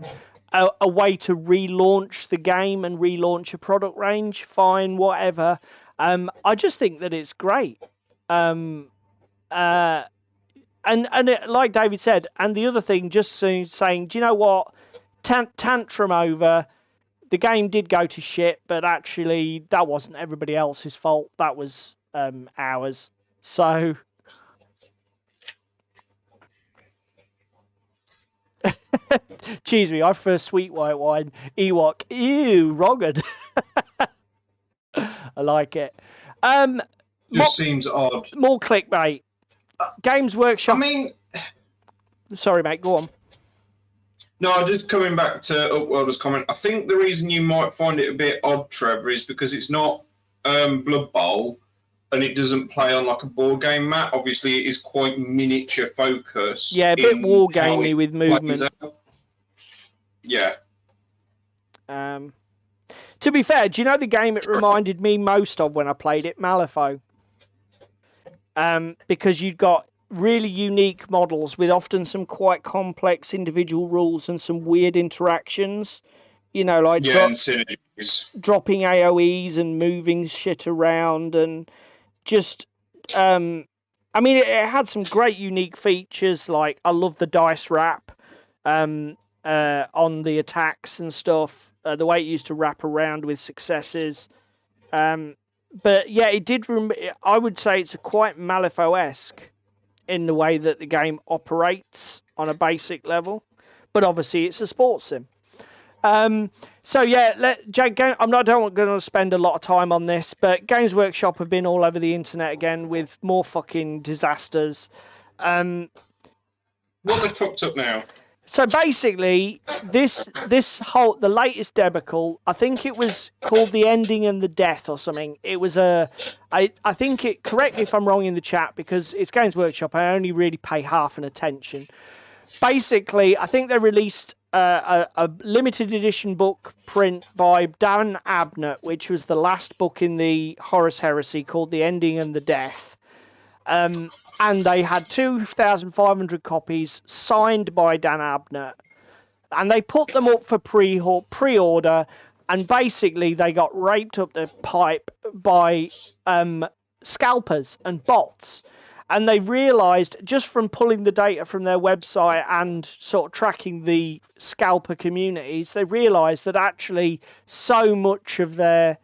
[SPEAKER 1] way to relaunch the game and relaunch a product range, fine, whatever. I just think that it's great. And it, like David said, and the other thing, just saying, do you know what? Tantrum over. The game did go to shit, but actually that wasn't everybody else's fault. That was ours. So. Cheese me, I prefer sweet white wine. Ewok. Ew, wronged. I like it.
[SPEAKER 2] Just seems odd.
[SPEAKER 1] More clickbait. Games Workshop.
[SPEAKER 2] I mean,
[SPEAKER 1] sorry, mate. Go on.
[SPEAKER 2] No, just coming back to Upworlder's comment. I think the reason you might find it a bit odd, Trevor, is because it's not Blood Bowl and it doesn't play on like a board game map. Obviously, it is quite miniature focus.
[SPEAKER 1] Yeah, a bit war gamey with movement.
[SPEAKER 2] Yeah.
[SPEAKER 1] To be fair, do you know the game it reminded me most of when I played it? Malifaux. Because you've got really unique models with often some quite complex individual rules and some weird interactions. You know, like
[SPEAKER 2] and synergies.
[SPEAKER 1] Dropping AoEs and moving shit around and just... I mean, it had some great unique features, like I love the dice wrap on the attacks and stuff. The way it used to wrap around with successes. But yeah, it did. I would say it's a quite Malifaux-esque in the way that the game operates on a basic level. But obviously, it's a sports sim. So yeah, I'm not going to spend a lot of time on this, but Games Workshop have been all over the internet again with more fucking disasters.
[SPEAKER 2] What they fucked up now?
[SPEAKER 1] So basically, the latest debacle, I think it was called The Ending and the Death or something. It was I think it, correct me if I'm wrong in the chat, because it's Games Workshop, I only really pay half an attention. Basically, I think they released a limited edition book print by Dan Abnett, which was the last book in the Horus Heresy, called The Ending and the Death. And they had 2,500 copies signed by Dan Abnett, and they put them up for pre-order, and basically they got raped up the pipe by scalpers and bots, and they realised just from pulling the data from their website and sort of tracking the scalper communities, they realised that actually so much of their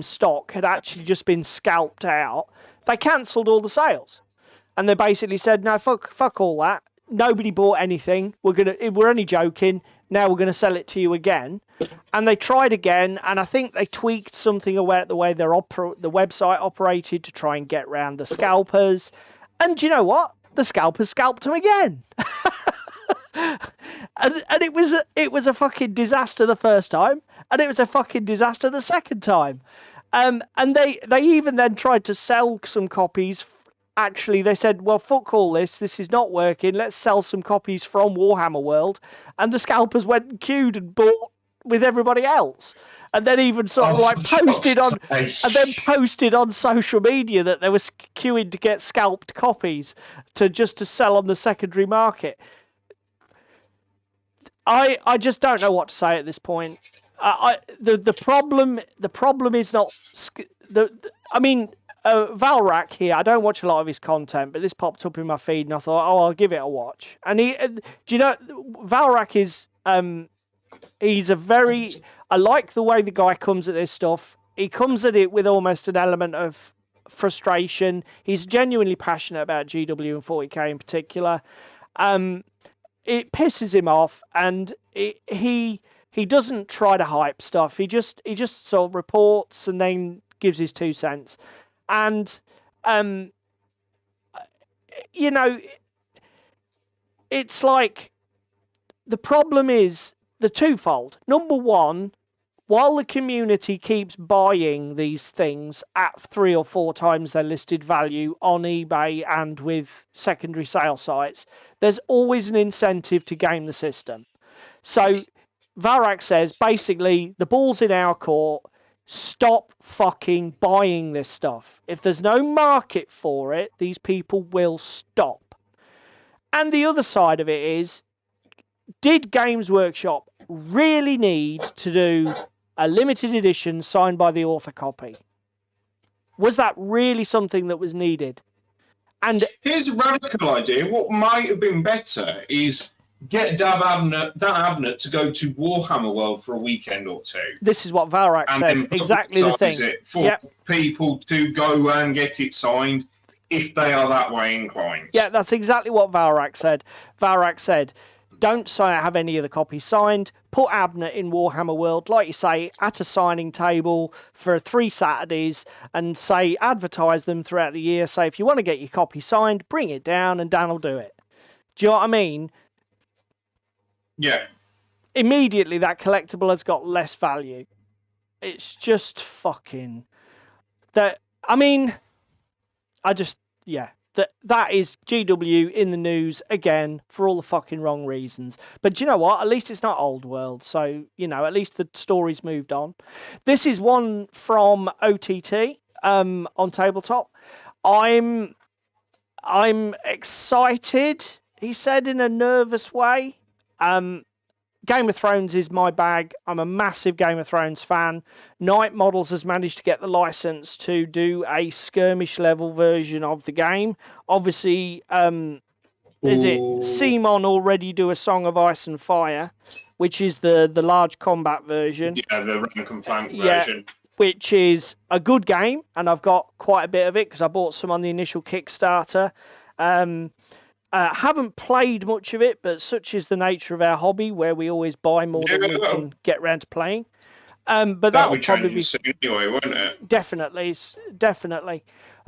[SPEAKER 1] stock had actually just been scalped out. They cancelled all the sales, and they basically said, "No, fuck all that. Nobody bought anything. We're only joking. Now we're gonna sell it to you again." And they tried again, and I think they tweaked something about the way the website operated to try and get around the scalpers. And do you know what? The scalpers scalped them again. and it was a fucking disaster the first time, and it was a fucking disaster the second time. And they even then tried to sell some copies actually they said, well, fuck all this. This is not working. Let's sell some copies from Warhammer World. And the scalpers went and queued and bought with everybody else. And then even sort of like posted on social media that they were queuing to get scalped copies to sell on the secondary market. I just don't know what to say at this point. The problem is not Valrak here. I don't watch a lot of his content, but this popped up in my feed, and I thought, oh, I'll give it a watch. And do you know, Valrak is he's a very. I like the way the guy comes at this stuff. He comes at it with almost an element of frustration. He's genuinely passionate about GW and 40k in particular. It pisses him off, and he doesn't try to hype stuff. He just sort of reports and then gives his 2 cents. And you know, it's like the problem is the twofold. Number one, while the community keeps buying these things at 3 or 4 times their listed value on eBay and with secondary sale sites, there's always an incentive to game the system. So Valrak says, basically, the ball's in our court. Stop fucking buying this stuff. If there's no market for it, these people will stop. And the other side of it is, did Games Workshop really need to do a limited edition signed by the author copy? Was that really something that was needed? And
[SPEAKER 2] here's a radical idea. What might have been better is get Dan Abnett to go to Warhammer World for a weekend or 2.
[SPEAKER 1] This is what Valrak said. Exactly the thing.
[SPEAKER 2] It for people to go and get it signed if they are that way inclined.
[SPEAKER 1] Yeah, that's exactly what Valrak said. Valrak said, don't have any of the copies signed. Put Abnett in Warhammer World, like you say, at a signing table for 3 Saturdays, and say, advertise them throughout the year. Say, if you want to get your copy signed, bring it down, and Dan will do it. Do you know what I mean?
[SPEAKER 2] Yeah.
[SPEAKER 1] Immediately, that collectible has got less value. It's just fucking that. I mean, that is GW in the news again for all the fucking wrong reasons. But do you know what? At least it's not Old World, so you know, at least the story's moved on. This is one from OTT on Tabletop. I'm excited, he said in a nervous way. Game of Thrones is my bag. I'm a massive Game of Thrones fan. Night Models has managed to get the license to do a skirmish level version of the game. Obviously, is it Simon already do a Song of Ice and Fire, which is the large combat version.
[SPEAKER 2] Yeah, the rank and flank version.
[SPEAKER 1] Which is a good game, and I've got quite a bit of it because I bought some on the initial Kickstarter. Haven't played much of it, but such is the nature of our hobby, where we always buy more than we can get around to playing. But that will probably be
[SPEAKER 2] soon anyway, won't it?
[SPEAKER 1] Definitely.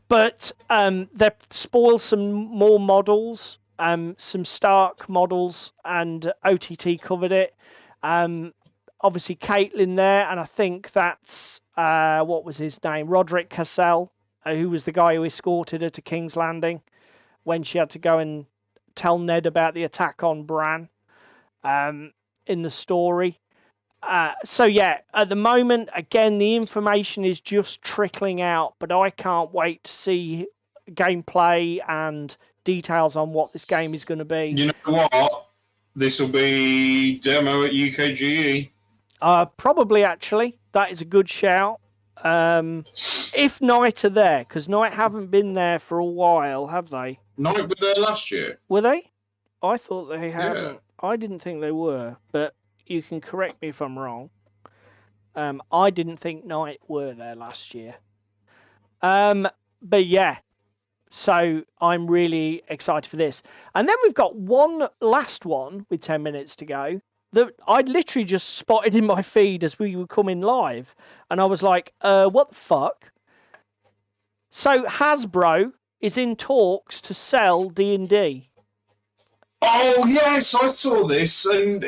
[SPEAKER 1] But they've spoiled some more models, some Stark models, and OTT covered it. Obviously, Caitlin there, and I think that's what was his name, Roderick Cassell, who was the guy who escorted her to King's Landing when she had to go and tell Ned about the attack on Bran in the story. So yeah, at the moment, again, the information is just trickling out, but I can't wait to see gameplay and details on what this game is going to be.
[SPEAKER 2] You know what? This will be demo at UKGE.
[SPEAKER 1] Probably, actually. That is a good shout. If Knight are there, because Knight haven't been there for a while, have they?
[SPEAKER 2] Knight were there last year.
[SPEAKER 1] Were they? I thought they hadn't.
[SPEAKER 2] Yeah.
[SPEAKER 1] I didn't think they were, but you can correct me if I'm wrong. I didn't think Knight were there last year. But yeah, so I'm really excited for this. And then we've got one last one with 10 minutes to go that I literally just spotted in my feed as we were coming live. And I was like, what the fuck? So Hasbro is in talks to sell D&D.
[SPEAKER 2] Oh, yes, I saw this. And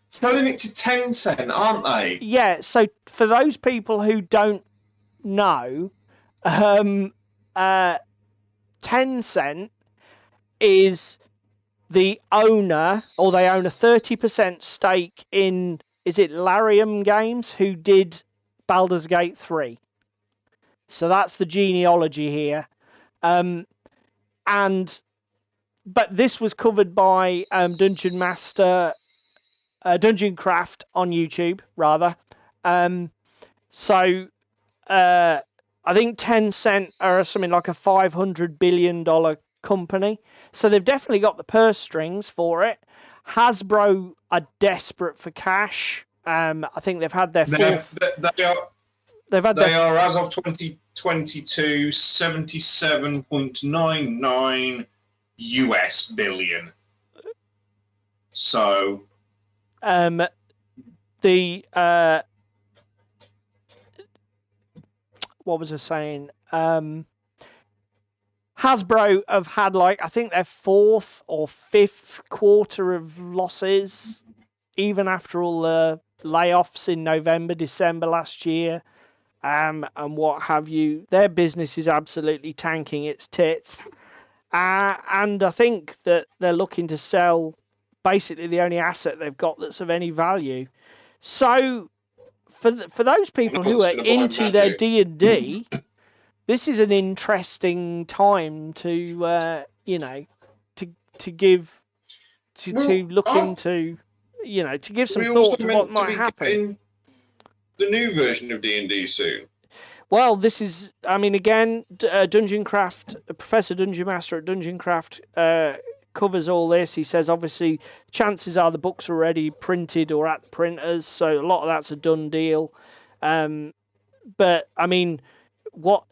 [SPEAKER 2] selling it to Tencent, aren't they?
[SPEAKER 1] Yeah, so for those people who don't know, Tencent Tencent is the owner, or they own a 30% stake in, is it Larium Games, who did Baldur's Gate 3. So that's the genealogy here. But this was covered by Dungeon Craft on YouTube, rather. So I think Tencent are something like a $500 billion company. So they've definitely got the purse strings for it. Hasbro are desperate for cash. I think they've had their fourth.
[SPEAKER 2] They are, as of 2022, 77.99 US billion. So,
[SPEAKER 1] what was I saying? Hasbro have had, like, I think their fourth or fifth quarter of losses, even after all the layoffs in November, December last year, and what have you. Their business is absolutely tanking its tits. And I think that they're looking to sell basically the only asset they've got that's of any value. So for those people who are into their D&D, this is an interesting time to look into, to give some thought to what might happen.
[SPEAKER 2] The new version of D&D soon.
[SPEAKER 1] Well, this is, I mean, again, Dungeon Craft, Professor Dungeon Master at Dungeon Craft covers all this. He says, obviously, chances are the books are already printed or at printers, so a lot of that's a done deal. But, I mean, what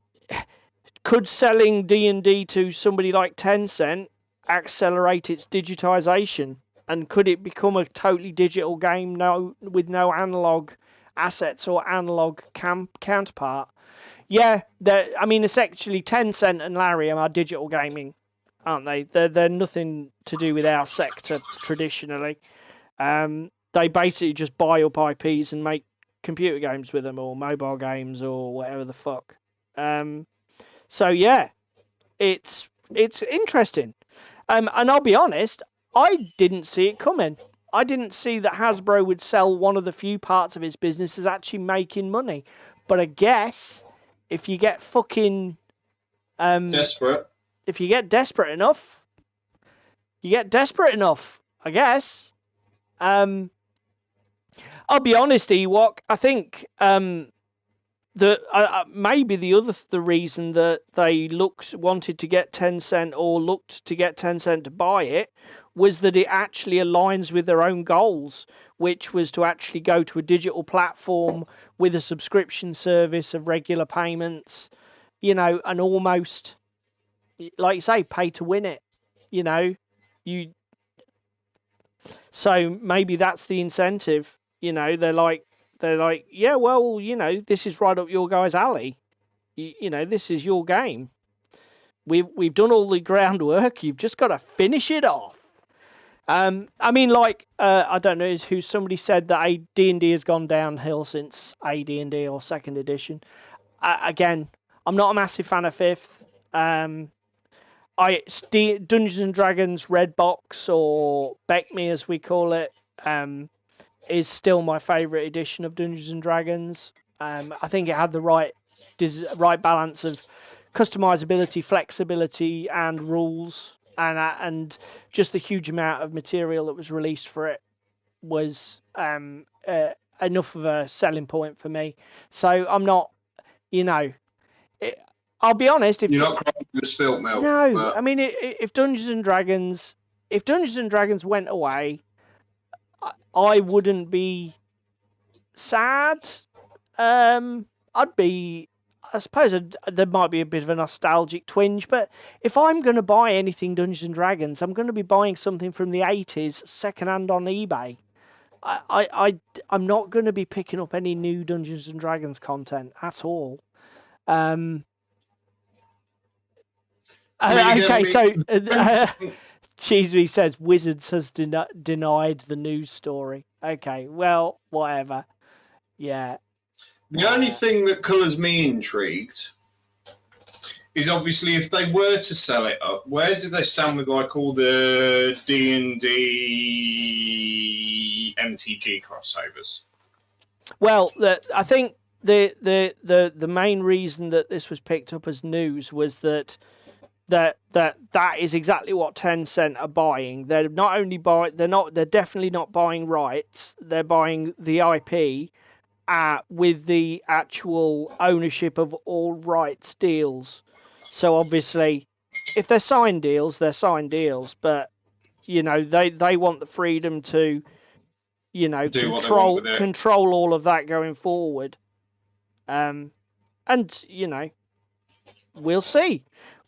[SPEAKER 1] could selling D&D to somebody like Tencent accelerate its digitization? And could it become a totally digital game with no analog assets or analog counterpart? Yeah, I mean, it's actually Tencent and Larium are digital gaming, aren't they? They're nothing to do with our sector traditionally. They basically just buy up IPs and make computer games with them, or mobile games, or whatever the fuck. So yeah, it's interesting. And I'll be honest, I didn't see it coming. I didn't see that Hasbro would sell one of the few parts of its business as actually making money. But I guess if you get fucking
[SPEAKER 2] desperate,
[SPEAKER 1] if you get desperate enough, I guess. I'll be honest, Ewok. I think maybe the reason that they wanted to get Tencent, or looked to get Tencent to buy it, was that it actually aligns with their own goals, which was to actually go to a digital platform with a subscription service of regular payments, and almost, like you say, pay to win it, so maybe that's the incentive. They're like, yeah, well, this is right up your guys' alley. This is your game. We've done all the groundwork. You've just got to finish it off. I mean, like, I don't know who, somebody said that D&D has gone downhill since AD&D or 2nd edition. Again, I'm not a massive fan of 5th. Dungeons and Dragons Red Box, or BECMI as we call it, is still my favourite edition of Dungeons and Dragons. I think it had the right balance of customizability, flexibility, and rules, and just the huge amount of material that was released for it was enough of a selling point for me. So I'm not, I'll be honest. If
[SPEAKER 2] you're not crying with spilt milk.
[SPEAKER 1] No, but I mean, if Dungeons and Dragons went away, I wouldn't be sad. I suppose there might be a bit of a nostalgic twinge, but if I'm going to buy anything Dungeons and Dragons, I'm going to be buying something from the 80s secondhand on eBay. I'm not going to be picking up any new Dungeons and Dragons content at all. Okay, so Cheesy says Wizards has denied the news story. Okay, well, whatever. Yeah.
[SPEAKER 2] The only thing that colours me intrigued is obviously if they were to sell it up, where do they stand with like all the D&D MTG crossovers?
[SPEAKER 1] Well, I think the main reason that this was picked up as news was that is exactly what Tencent are buying. They're not only they're definitely not buying rights. They're buying the IP with the actual ownership of all rights deals. So obviously, if they're signed deals, they're signed deals. But they want the freedom to control all of that going forward. And we'll see.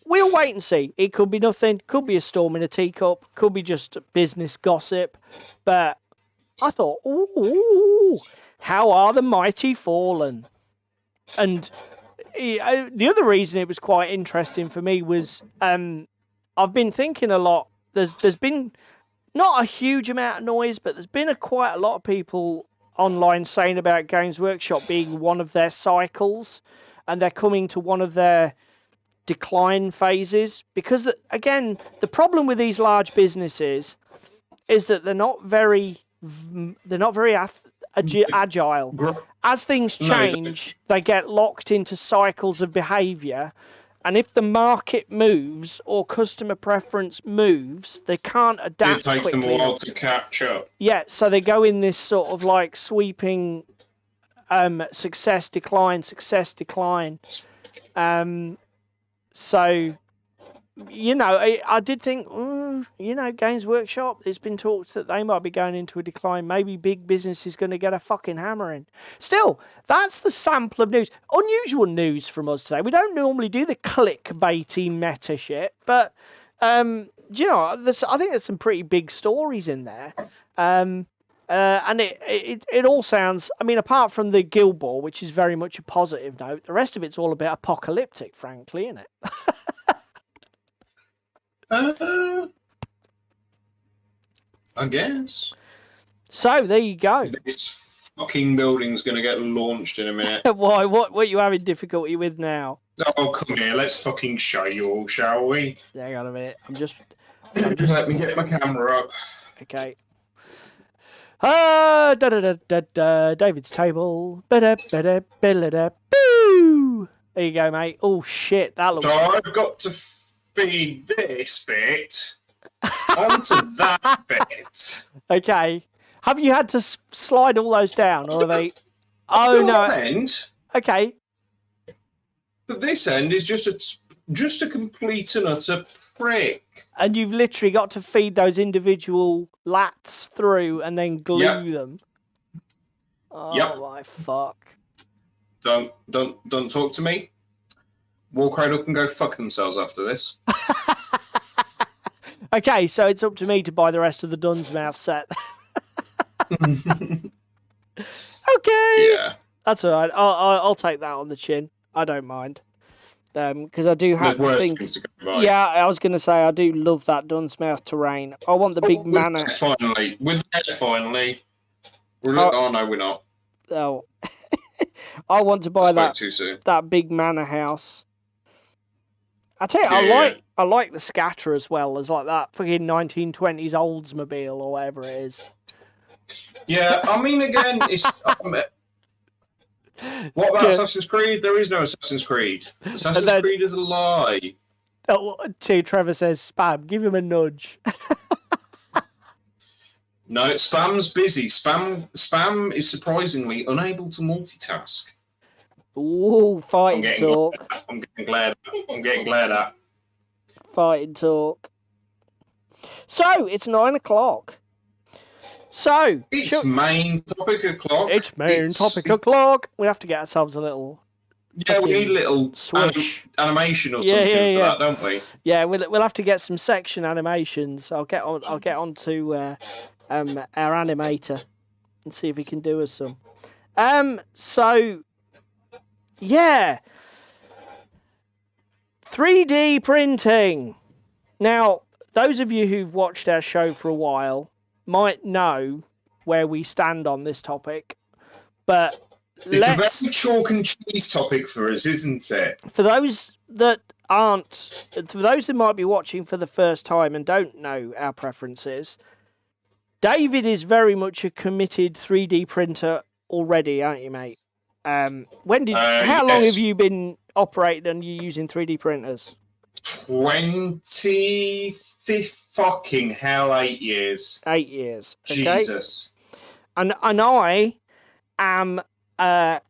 [SPEAKER 1] We'll wait and see. It could be nothing. Could be a storm in a teacup. Could be just business gossip. But I thought, ooh, how are the mighty fallen? And the other reason it was quite interesting for me was I've been thinking a lot. There's been not a huge amount of noise, but there's been quite a lot of people online saying about Games Workshop being one of their cycles, and they're coming to one of their decline phases. Because again, the problem with these large businesses is that they're not very agile. As things change, they get locked into cycles of behavior. And if the market moves or customer preference moves, they can't adapt quickly.
[SPEAKER 2] It takes them a while to catch up.
[SPEAKER 1] Yeah, so they go in this sort of like sweeping success decline. So, I did think, Games Workshop, there's been talks that they might be going into a decline. Maybe big business is going to get a fucking hammering. Still, that's the sample of news. Unusual news from us today. We don't normally do the clickbaity meta shit, but, I think there's some pretty big stories in there. And it all sounds, apart from the Guild Ball, which is very much a positive note, the rest of it's all a bit apocalyptic, frankly, isn't it?
[SPEAKER 2] I guess.
[SPEAKER 1] So there you go.
[SPEAKER 2] This fucking building's going to get launched in a minute.
[SPEAKER 1] Why? What are you having difficulty with now?
[SPEAKER 2] Oh, come here. Let's fucking show you all, shall we?
[SPEAKER 1] Hang on a minute. I'm just
[SPEAKER 2] Let me get my camera up.
[SPEAKER 1] Okay. David's table. Boo! There you go, mate. Oh shit, that looks.
[SPEAKER 2] So I've got to feed this bit onto that bit.
[SPEAKER 1] Okay. Have you had to slide all those down, or are they? Oh no.
[SPEAKER 2] End,
[SPEAKER 1] okay.
[SPEAKER 2] But this end is just a complete and utter prick.
[SPEAKER 1] And you've literally got to feed those individual lats through and then glue them. Oh my fuck.
[SPEAKER 2] Don't talk to me. Warcradle can go fuck themselves after this.
[SPEAKER 1] Okay, so it's up to me to buy the rest of the Dun's Mouth set. Okay.
[SPEAKER 2] Yeah.
[SPEAKER 1] That's all right. I'll take that on the chin. I don't mind. Because I do have
[SPEAKER 2] things to go by.
[SPEAKER 1] Yeah, I was going to say I do love that Dun's Mouth terrain. I want the big manor.
[SPEAKER 2] Finally. Oh no, we're not.
[SPEAKER 1] Oh. I want to buy
[SPEAKER 2] too soon.
[SPEAKER 1] that big manor house. I tell you, I like the scatter as well as like that fucking 1920s Oldsmobile or whatever it is.
[SPEAKER 2] Yeah, again, it's. What about Assassin's Creed? There is no Assassin's Creed. Assassin's Creed is a lie.
[SPEAKER 1] Oh, Trevor says spam. Give him a nudge.
[SPEAKER 2] No, spam's busy. Spam is surprisingly unable to multitask.
[SPEAKER 1] Ooh, fighting talk.
[SPEAKER 2] I'm getting glad at.
[SPEAKER 1] Fighting talk. So, it's 9 o'clock. So,
[SPEAKER 2] it's main topic o'clock.
[SPEAKER 1] It's main topic o'clock. We have to get ourselves a little.
[SPEAKER 2] Yeah, we need a little animation or something for that, don't we? Yeah,
[SPEAKER 1] we'll have to get some section animations. I'll get on to our animator and see if he can do us some. So yeah, 3D printing. Now, those of you who've watched our show for a while might know where we stand on this topic, but
[SPEAKER 2] it's a very chalk and cheese topic for us, isn't it?
[SPEAKER 1] For those that aren't, for those that might be watching for the first time and don't know our preferences, David is very much a committed 3D printer already, aren't you, mate? How long have
[SPEAKER 2] Yes.
[SPEAKER 1] you been operating and you using 3D printers?
[SPEAKER 2] 20 fucking hell, 8 years.
[SPEAKER 1] 8 years. Okay.
[SPEAKER 2] Jesus.
[SPEAKER 1] And I am I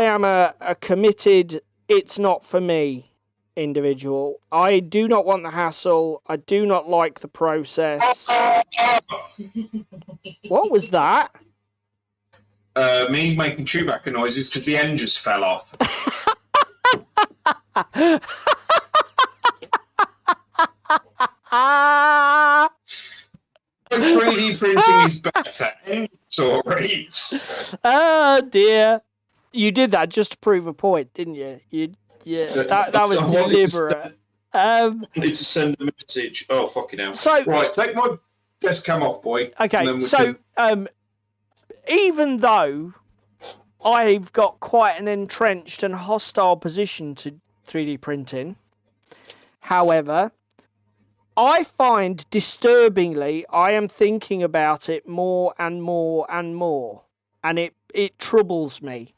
[SPEAKER 1] am a committed, it's not for me individual. I do not want the hassle. I do not like the process. What was that?
[SPEAKER 2] Me making Chewbacca noises because the end just fell off. 3D printing is better. End story.
[SPEAKER 1] Oh dear. You did that just to prove a point, didn't you? That was deliberate.
[SPEAKER 2] I wanted to send a message. Oh, fucking hell.
[SPEAKER 1] So,
[SPEAKER 2] right, take my desk cam off, boy.
[SPEAKER 1] Okay, so even though I've got quite an entrenched and hostile position to 3D printing, however, I find disturbingly I am thinking about it more and more and more, and it troubles me.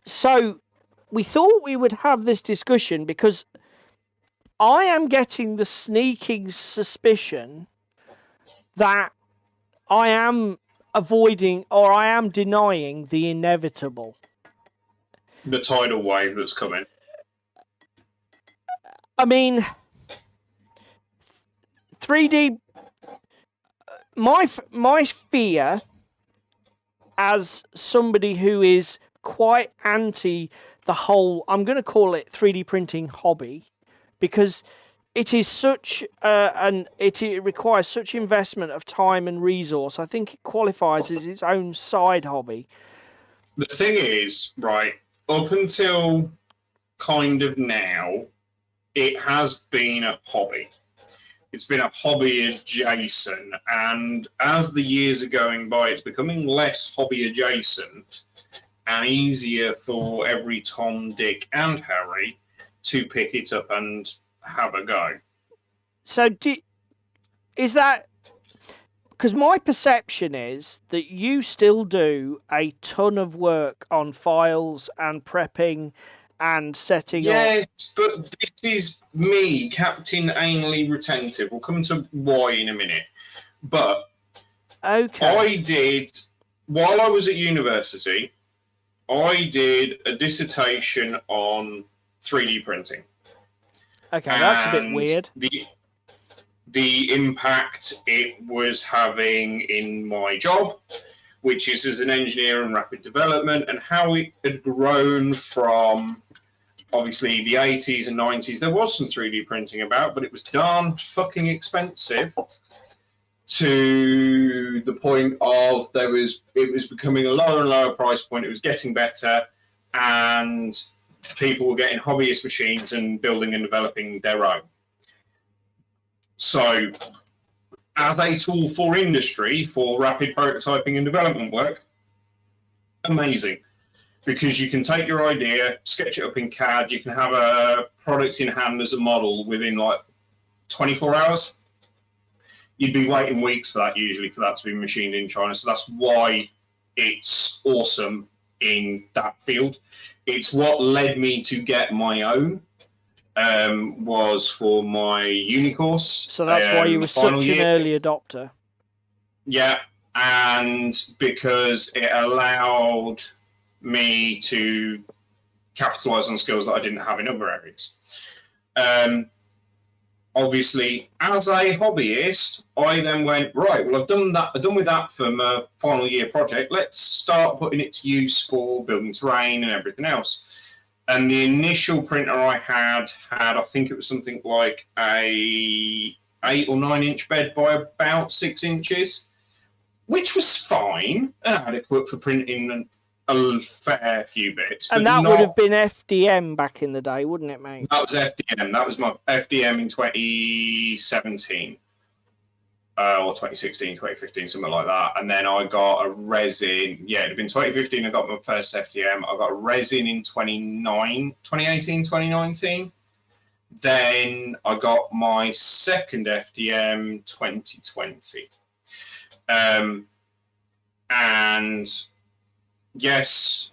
[SPEAKER 1] So we thought we would have this discussion because I am getting the sneaking suspicion that I am avoiding or I am denying the inevitable.
[SPEAKER 2] The tidal wave that's coming.
[SPEAKER 1] I mean, 3D. My fear, as somebody who is quite anti the whole, I'm going to call it 3D printing hobby, because it is such it requires such investment of time and resource. I think it qualifies as its own side hobby.
[SPEAKER 2] The thing is, right, up until kind of now, it has been a hobby. It's been a hobby adjacent, and as the years are going by, it's becoming less hobby adjacent and easier for every Tom, Dick, and Harry to pick it up and have a go.
[SPEAKER 1] So, is that because my perception is that you still do a ton of work on files and prepping and setting up?
[SPEAKER 2] Yes, but this is me, Captain Anally Retentive. We'll come to why in a minute. But
[SPEAKER 1] okay,
[SPEAKER 2] while I was at university, I did a dissertation on 3D printing.
[SPEAKER 1] Okay, that's a bit weird.
[SPEAKER 2] The impact it was having in my job, which is as an engineer in rapid development, and how it had grown from, obviously, the 80s and 90s. There was some 3D printing about, but it was darn fucking expensive, to the point of it was becoming a lower and lower price point. It was getting better, and people were getting hobbyist machines and building and developing their own. So, as a tool for industry, for rapid prototyping and development work, amazing. Because you can take your idea, sketch it up in CAD, you can have a product in hand as a model within like 24 hours. You'd be waiting weeks for that, usually, for that to be machined in China. So that's why it's awesome in that field. It's what led me to get my own. Was for my uni course.
[SPEAKER 1] So that's why you were such an early adopter.
[SPEAKER 2] Yeah, and because it allowed me to capitalize on skills that I didn't have in other areas. Obviously, as a hobbyist, I then went, right, well, I've done with that for my final year project. Let's start putting it to use for building terrain and everything else. And the initial printer I had, I think it was something like a 8 or 9 inch bed by about 6 inches, which was fine, adequate for printing a fair few bits.
[SPEAKER 1] And that would have been FDM back in the day, wouldn't it, mate?
[SPEAKER 2] That was FDM. That was my FDM in 2017. or 2016, 2015, something like that. And then I got a resin. Yeah, it had been 2015. I got my first FDM. I got a resin in 2018, 2019. Then I got my second FDM 2020. And yes,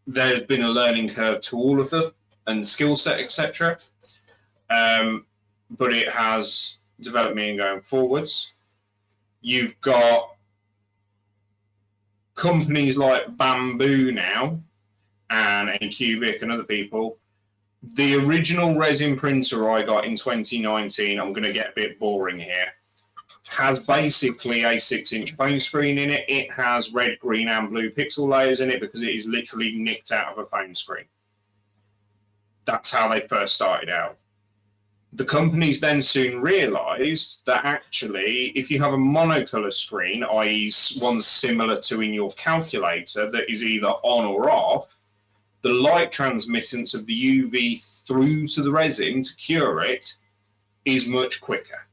[SPEAKER 2] there's been a learning curve to all of them and skill set, etc. But it has developed me in going forwards. You've got companies like Bamboo now and Cubic and other people. The original resin printer I got in 2019, I'm going to get a bit boring here, has basically a 6-inch phone screen in it. It has red, green, and blue pixel layers in it because it is literally nicked out of a phone screen. That's how they first started out. The companies then soon realised that actually, if you have a monocolour screen, i.e. one similar to in your calculator that is either on or off, the light transmittance of the UV through to the resin to cure it is much quicker.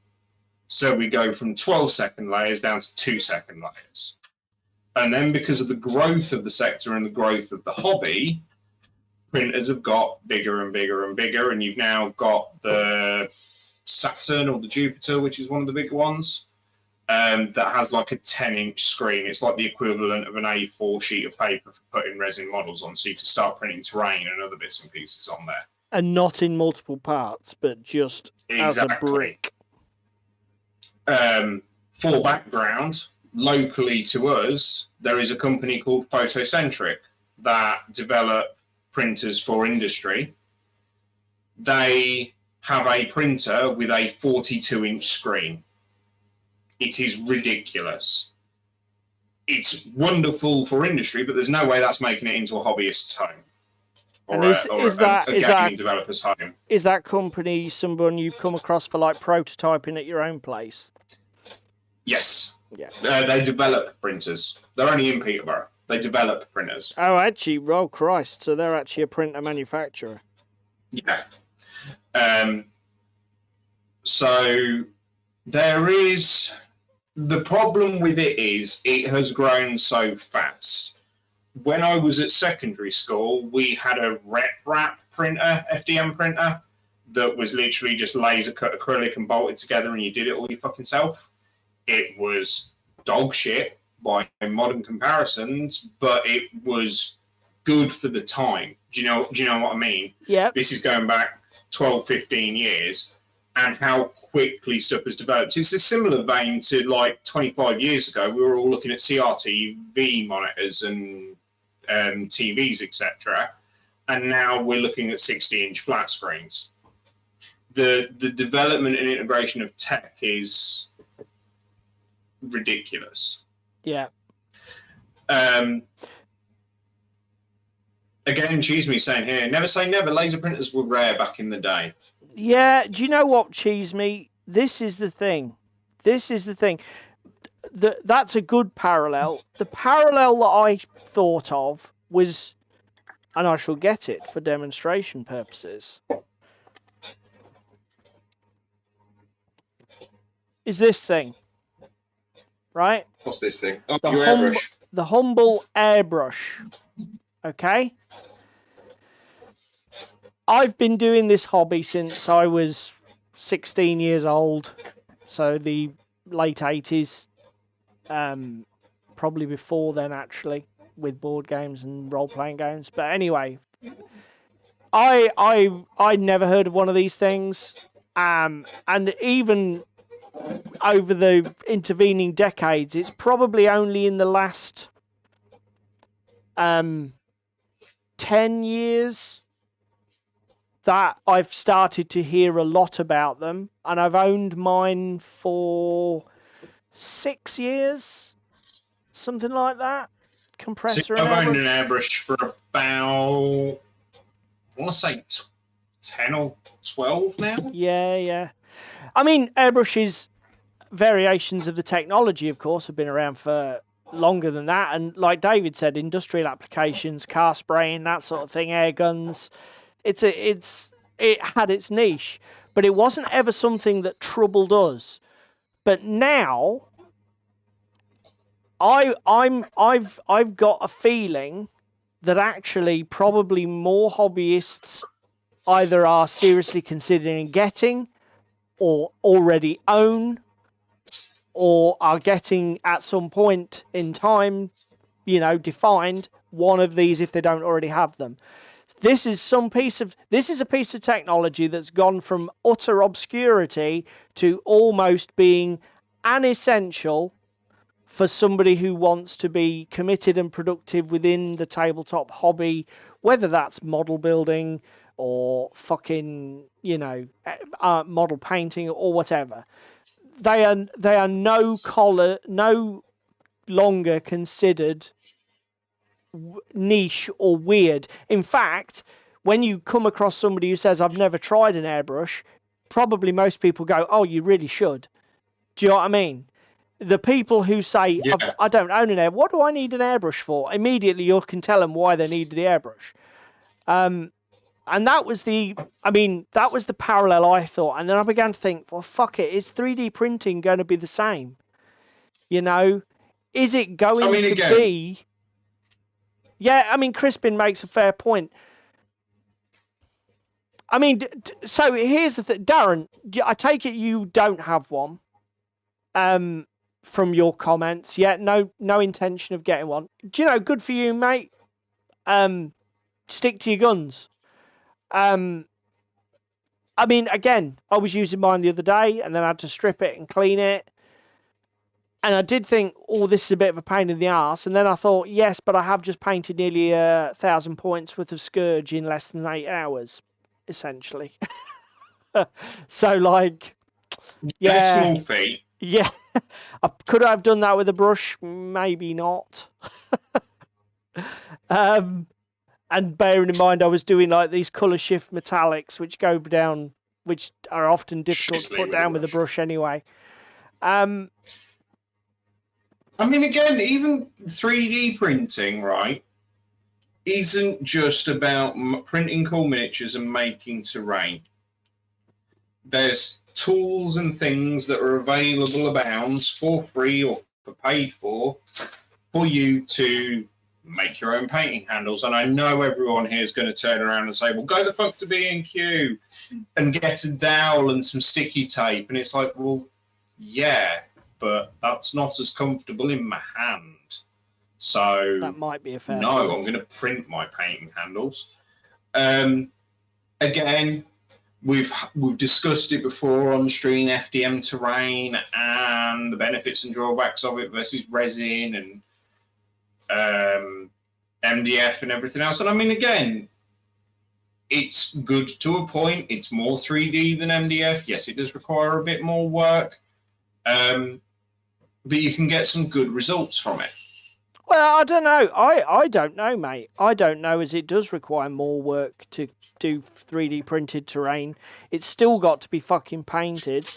[SPEAKER 2] So we go from 12-second layers down to 2-second layers. And then because of the growth of the sector and the growth of the hobby, printers have got bigger and bigger and bigger, and you've now got the Saturn or the Jupiter, which is one of the big ones, that has like a 10-inch screen. It's like the equivalent of an A4 sheet of paper for putting resin models on, so you can start printing terrain and other bits and pieces on there.
[SPEAKER 1] And not in multiple parts, but just as a brick.
[SPEAKER 2] For background, locally to us, there is a company called Photocentric that develop printers for industry. They have a printer with a 42-inch screen. It is ridiculous. It's wonderful for industry, but there's no way that's making it into a hobbyist's home. Or a gaming developer's home.
[SPEAKER 1] Is that company someone you've come across for like prototyping at your own place?
[SPEAKER 2] Yes.
[SPEAKER 1] Yeah.
[SPEAKER 2] They develop printers. They're only in Peterborough. They develop printers.
[SPEAKER 1] Oh, actually, oh Christ! So they're actually a printer manufacturer.
[SPEAKER 2] Yeah. So there is the problem with it is it has grown so fast. When I was at secondary school, we had a rep wrap printer, FDM printer, that was literally just laser cut acrylic and bolted together, and you did it all your fucking self. It was dog shit by modern comparisons, but it was good for the time. Do you know what I mean?
[SPEAKER 1] Yeah.
[SPEAKER 2] This is going back 12, 15 years, and how quickly stuff has developed. It's a similar vein to like 25 years ago. We were all looking at CRT-V monitors and TVs, etc. And now we're looking at 60-inch flat screens. The development and integration of tech is ridiculous.
[SPEAKER 1] Yeah.
[SPEAKER 2] Again, Cheese Me saying here, never say never. Laser printers were rare back in the day.
[SPEAKER 1] Yeah. Do you know what, Cheese Me? This is the thing. That's a good parallel. The parallel that I thought of was, and I shall get it for demonstration purposes, is this thing. Right?
[SPEAKER 2] What's this thing? Oh, your airbrush.
[SPEAKER 1] The humble airbrush. Okay? I've been doing this hobby since I was 16 years old. So the late 80s. Probably before then, actually, with board games and role-playing games. But anyway, I'd never heard of one of these things. And even over the intervening decades, it's probably only in the last 10 years that I've started to hear a lot about them, and I've owned mine for 6 years, something like that. Compressor.
[SPEAKER 2] So I've owned an airbrush for about, I want to say 10 or 12 now.
[SPEAKER 1] Yeah. I mean, airbrushes, variations of the technology, of course, have been around for longer than that. And like David said, industrial applications, car spraying, that sort of thing, air guns. It had its niche, but it wasn't ever something that troubled us But now I've got a feeling that actually probably more hobbyists either are seriously considering getting, or already own, or are getting at some point in time, defined one of these if they don't already have them. This is a piece of technology that's gone from utter obscurity to almost being an essential for somebody who wants to be committed and productive within the tabletop hobby, whether that's model building or fucking, model painting or whatever. They are no longer considered niche or weird. In fact, when you come across somebody who says, I've never tried an airbrush, probably most people go, oh, you really should. Do you know what I mean? The people who say,
[SPEAKER 2] Yeah.
[SPEAKER 1] I don't own an airbrush, what do I need an airbrush for? Immediately you can tell them why they need the airbrush. And that was the parallel I thought. And then I began to think, well, fuck it, is 3D printing going to be the same? Is it going to be... Yeah, Crispin makes a fair point. So here's the thing, Darren, I take it you don't have one. From your comments, no intention of getting one. Do you know? Good for you, mate. Stick to your guns. Again, I was using mine the other day, and then I had to strip it and clean it. And I did think, oh, this is a bit of a pain in the arse. And then I thought, yes, but I have just painted nearly 1,000 points worth of Scourge in less than 8 hours, essentially. So, yeah.
[SPEAKER 2] Small feat.
[SPEAKER 1] Yeah. Could I have done that with a brush? Maybe not. And bearing in mind, I was doing these color shift metallics, which go down, which are often difficult to put down with a brush anyway.
[SPEAKER 2] Again, even 3D printing, right, isn't just about printing cool miniatures and making terrain. There's tools and things that are available abounds for free or for paid for you to make your own painting handles. And I know everyone here is going to turn around and say, well, go the fuck to B&Q and get a dowel and some sticky tape. And it's like, well, yeah, but that's not as comfortable in my hand. So
[SPEAKER 1] that might be a fair
[SPEAKER 2] no,
[SPEAKER 1] point.
[SPEAKER 2] I'm going to print my painting handles. Again, we've discussed it before on stream, FDM terrain and the benefits and drawbacks of it versus resin and MDF and everything else. And again, it's good to a point. It's more 3D than MDF. Yes, it does require a bit more work, but you can get some good results from it.
[SPEAKER 1] Well, I don't know. I don't know, mate. I don't know, as it does require more work to do 3D printed terrain. It's still got to be fucking painted.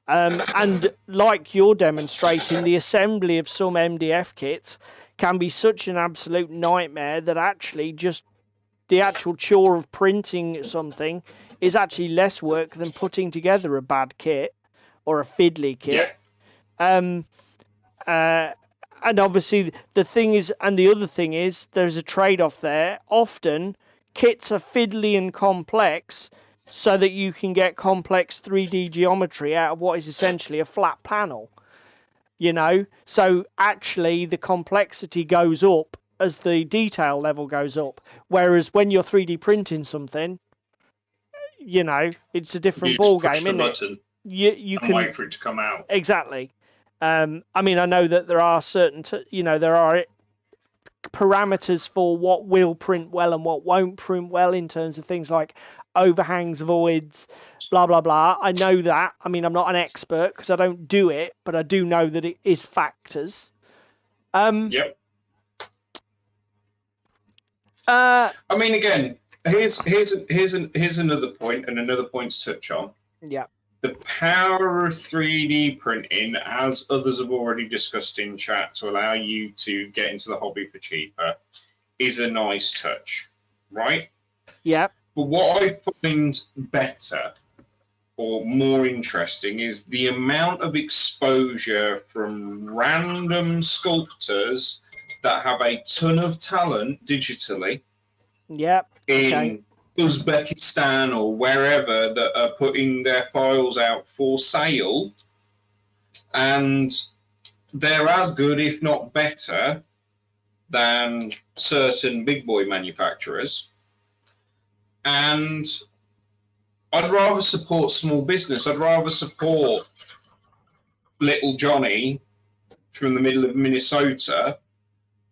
[SPEAKER 1] And like you're demonstrating, the assembly of some MDF kits can be such an absolute nightmare that actually just the actual chore of printing something is actually less work than putting together a bad kit or a fiddly kit. Yeah. And obviously the thing is, and the other thing is, there's a trade-off there. Often kits are fiddly and complex so that you can get complex 3D geometry out of what is essentially a flat panel. So actually the complexity goes up as the detail level goes up. Whereas when you're 3D printing something, it's a different ball game, isn't it? You can
[SPEAKER 2] wait for it to come out.
[SPEAKER 1] Exactly. I know that there are certain, there are parameters for what will print well and what won't print well in terms of things like overhangs, voids, blah, blah, blah. I know that. I'm not an expert because I don't do it, but I do know that it is factors.
[SPEAKER 2] Yep. Again, here's another point and another point to touch on.
[SPEAKER 1] Yeah.
[SPEAKER 2] The power of 3D printing, as others have already discussed in chat, to allow you to get into the hobby for cheaper, is a nice touch, right?
[SPEAKER 1] Yeah.
[SPEAKER 2] But what I find better or more interesting is the amount of exposure from random sculptors that have a ton of talent digitally
[SPEAKER 1] Yep. Okay.
[SPEAKER 2] in Uzbekistan or wherever that are putting their files out for sale, and they're as good, if not better, than certain big boy manufacturers. And I'd rather support small business. I'd rather support little Johnny from the middle of Minnesota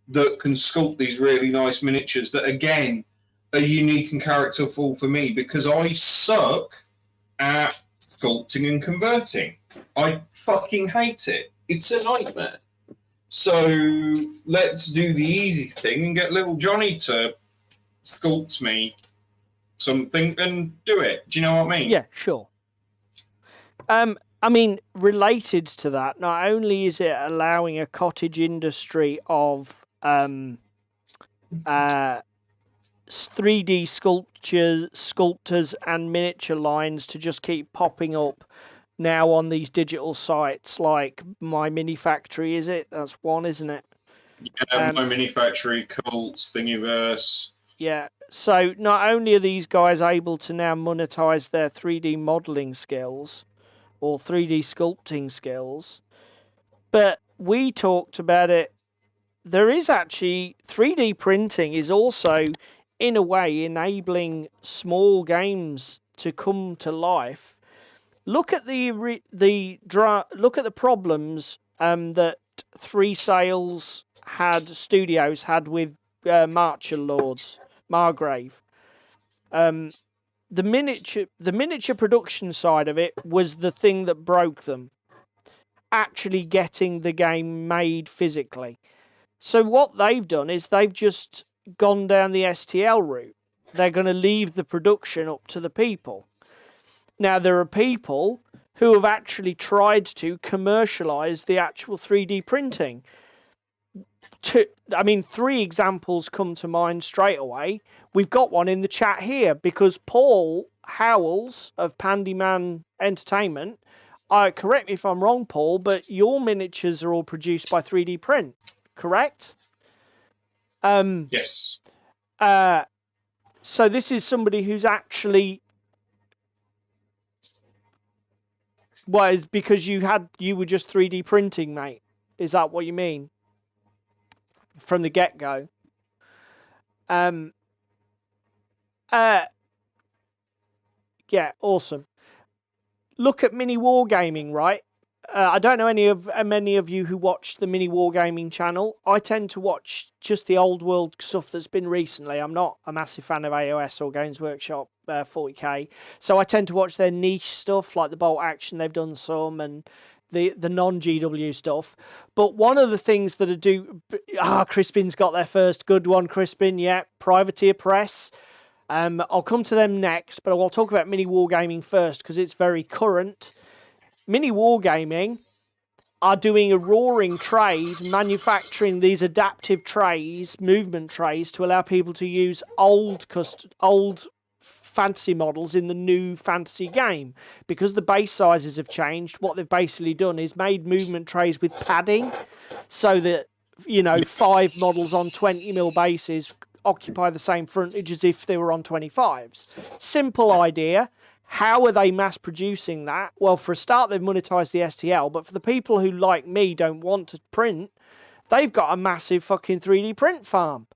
[SPEAKER 2] that can sculpt these really nice miniatures that, again, are unique and characterful for me, because I suck at sculpting and converting. I fucking hate it. It's a nightmare. So let's do the easy thing and get little Johnny to sculpt me something and do it. Do you know what I mean?
[SPEAKER 1] Yeah, sure. I mean, related to that, not only is it allowing a cottage industry of 3D sculptors and miniature lines to just keep popping up now on these digital sites like My Mini Factory, is it? That's one, isn't it?
[SPEAKER 2] Yeah, My Mini Factory, Cults, Thingiverse.
[SPEAKER 1] Yeah. So not only are these guys able to now monetize their 3D modeling skills or 3D sculpting skills, but we talked about it. There is actually 3D printing is also, in a way, enabling small games to come to life. Look at the problems that Three Sales Studios had with Marcher Lords, Margrave. The miniature production side of it was the thing that broke them. Actually getting the game made physically. So what they've done is they've just gone down the STL route. They're going to leave the production up to the people. Now, there are people who have actually tried to commercialize the actual 3D printing. Three examples come to mind straight away. We've got one in the chat here because Paul Howells of Pandyman Entertainment, correct me if I'm wrong, Paul, but your miniatures are all produced by 3D print, correct?
[SPEAKER 2] Yes.
[SPEAKER 1] So this is somebody who's actually... Well, it's because you were just 3D printing, mate. Is that what you mean? From the get-go. Yeah, awesome. Look at Mini Wargaming, right? I don't know many of you who watch the Mini Wargaming channel. I tend to watch just the old world stuff that's been recently. I'm not a massive fan of AOS or Games Workshop 40k, so I tend to watch their niche stuff like the Bolt Action. They've done some, and the non-GW stuff. But one of the things that I do... Crispin's got their first good one, Crispin. Yeah, Privateer Press. I'll come to them next, but I'll talk about Mini Wargaming first because it's very current. Mini Wargaming are doing a roaring trade, manufacturing these adaptive trays, movement trays, to allow people to use old fantasy models in the new fantasy game. Because the base sizes have changed, what they've basically done is made movement trays with padding, so that 5 models on 20mm bases occupy the same frontage as if they were on 25s. Simple idea. How are they mass producing that? Well, for a start, they've monetized the STL, but for the people who, like me, don't want to print, they've got a massive fucking 3D print farm.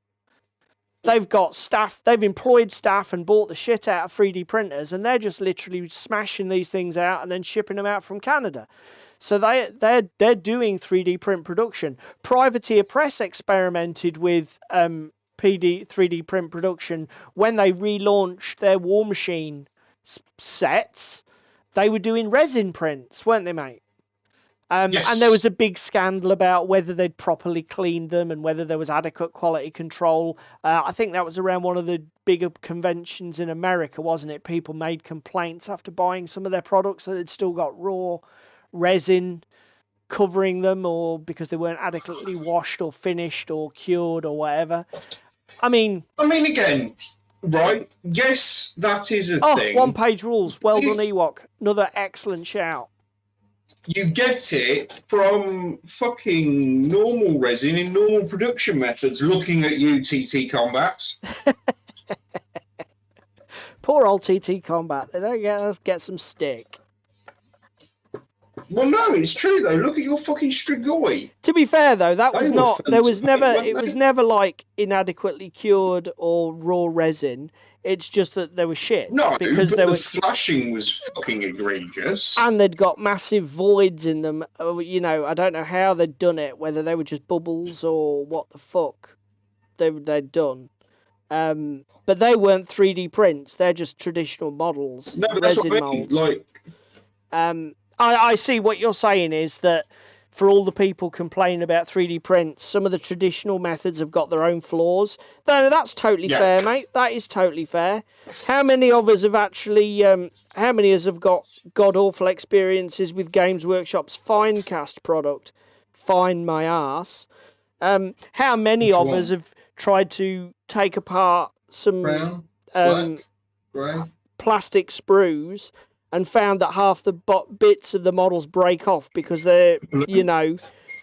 [SPEAKER 1] They've got staff, they've employed staff and bought the shit out of 3D printers, and they're just literally smashing these things out and then shipping them out from Canada. So they're doing 3D print production. Privateer Press experimented with 3D print production when they relaunched their War Machine sets. They were doing resin prints, weren't they, mate?
[SPEAKER 2] Yes.
[SPEAKER 1] And there was a big scandal about whether they'd properly cleaned them and whether there was adequate quality control. I think that was around one of the bigger conventions in America, wasn't it? People made complaints after buying some of their products that they'd still got raw resin covering them, or because they weren't adequately washed or finished or cured or whatever. I mean,
[SPEAKER 2] again, Right? Yes, that is a
[SPEAKER 1] Oh,
[SPEAKER 2] thing.
[SPEAKER 1] one-page rules. Well done, Ewok. Another excellent shout.
[SPEAKER 2] You get it from fucking normal resin in normal production methods. Looking at you, TT Combat.
[SPEAKER 1] Poor old TT Combat. They don't get some stick.
[SPEAKER 2] Well, no, it's true though. Look at your fucking Strigoi.
[SPEAKER 1] To be fair though, that was not. There was never. It was
[SPEAKER 2] they?
[SPEAKER 1] never like inadequately cured or raw resin. It's just that they were shit.
[SPEAKER 2] No,
[SPEAKER 1] because
[SPEAKER 2] but
[SPEAKER 1] there
[SPEAKER 2] the
[SPEAKER 1] was
[SPEAKER 2] flashing was fucking egregious.
[SPEAKER 1] and they'd got massive voids in them. You know, I don't know how they'd done it. Whether they were just bubbles or what the fuck they'd done. But they weren't 3D prints. They're just traditional models.
[SPEAKER 2] No, but that's
[SPEAKER 1] resin
[SPEAKER 2] what I mean.
[SPEAKER 1] molds.
[SPEAKER 2] Like,
[SPEAKER 1] I see what you're saying is that for all the people complaining about 3D prints, some of the traditional methods have got their own flaws. No, that's totally fair, mate. That is totally fair. How many of us have actually, how many of us have got god-awful experiences with Games Workshop's Finecast product? Find my arse. How many of us have tried to take apart some
[SPEAKER 2] brown, black, grey,
[SPEAKER 1] plastic sprues and found that half the bits of the models break off because they're, you know,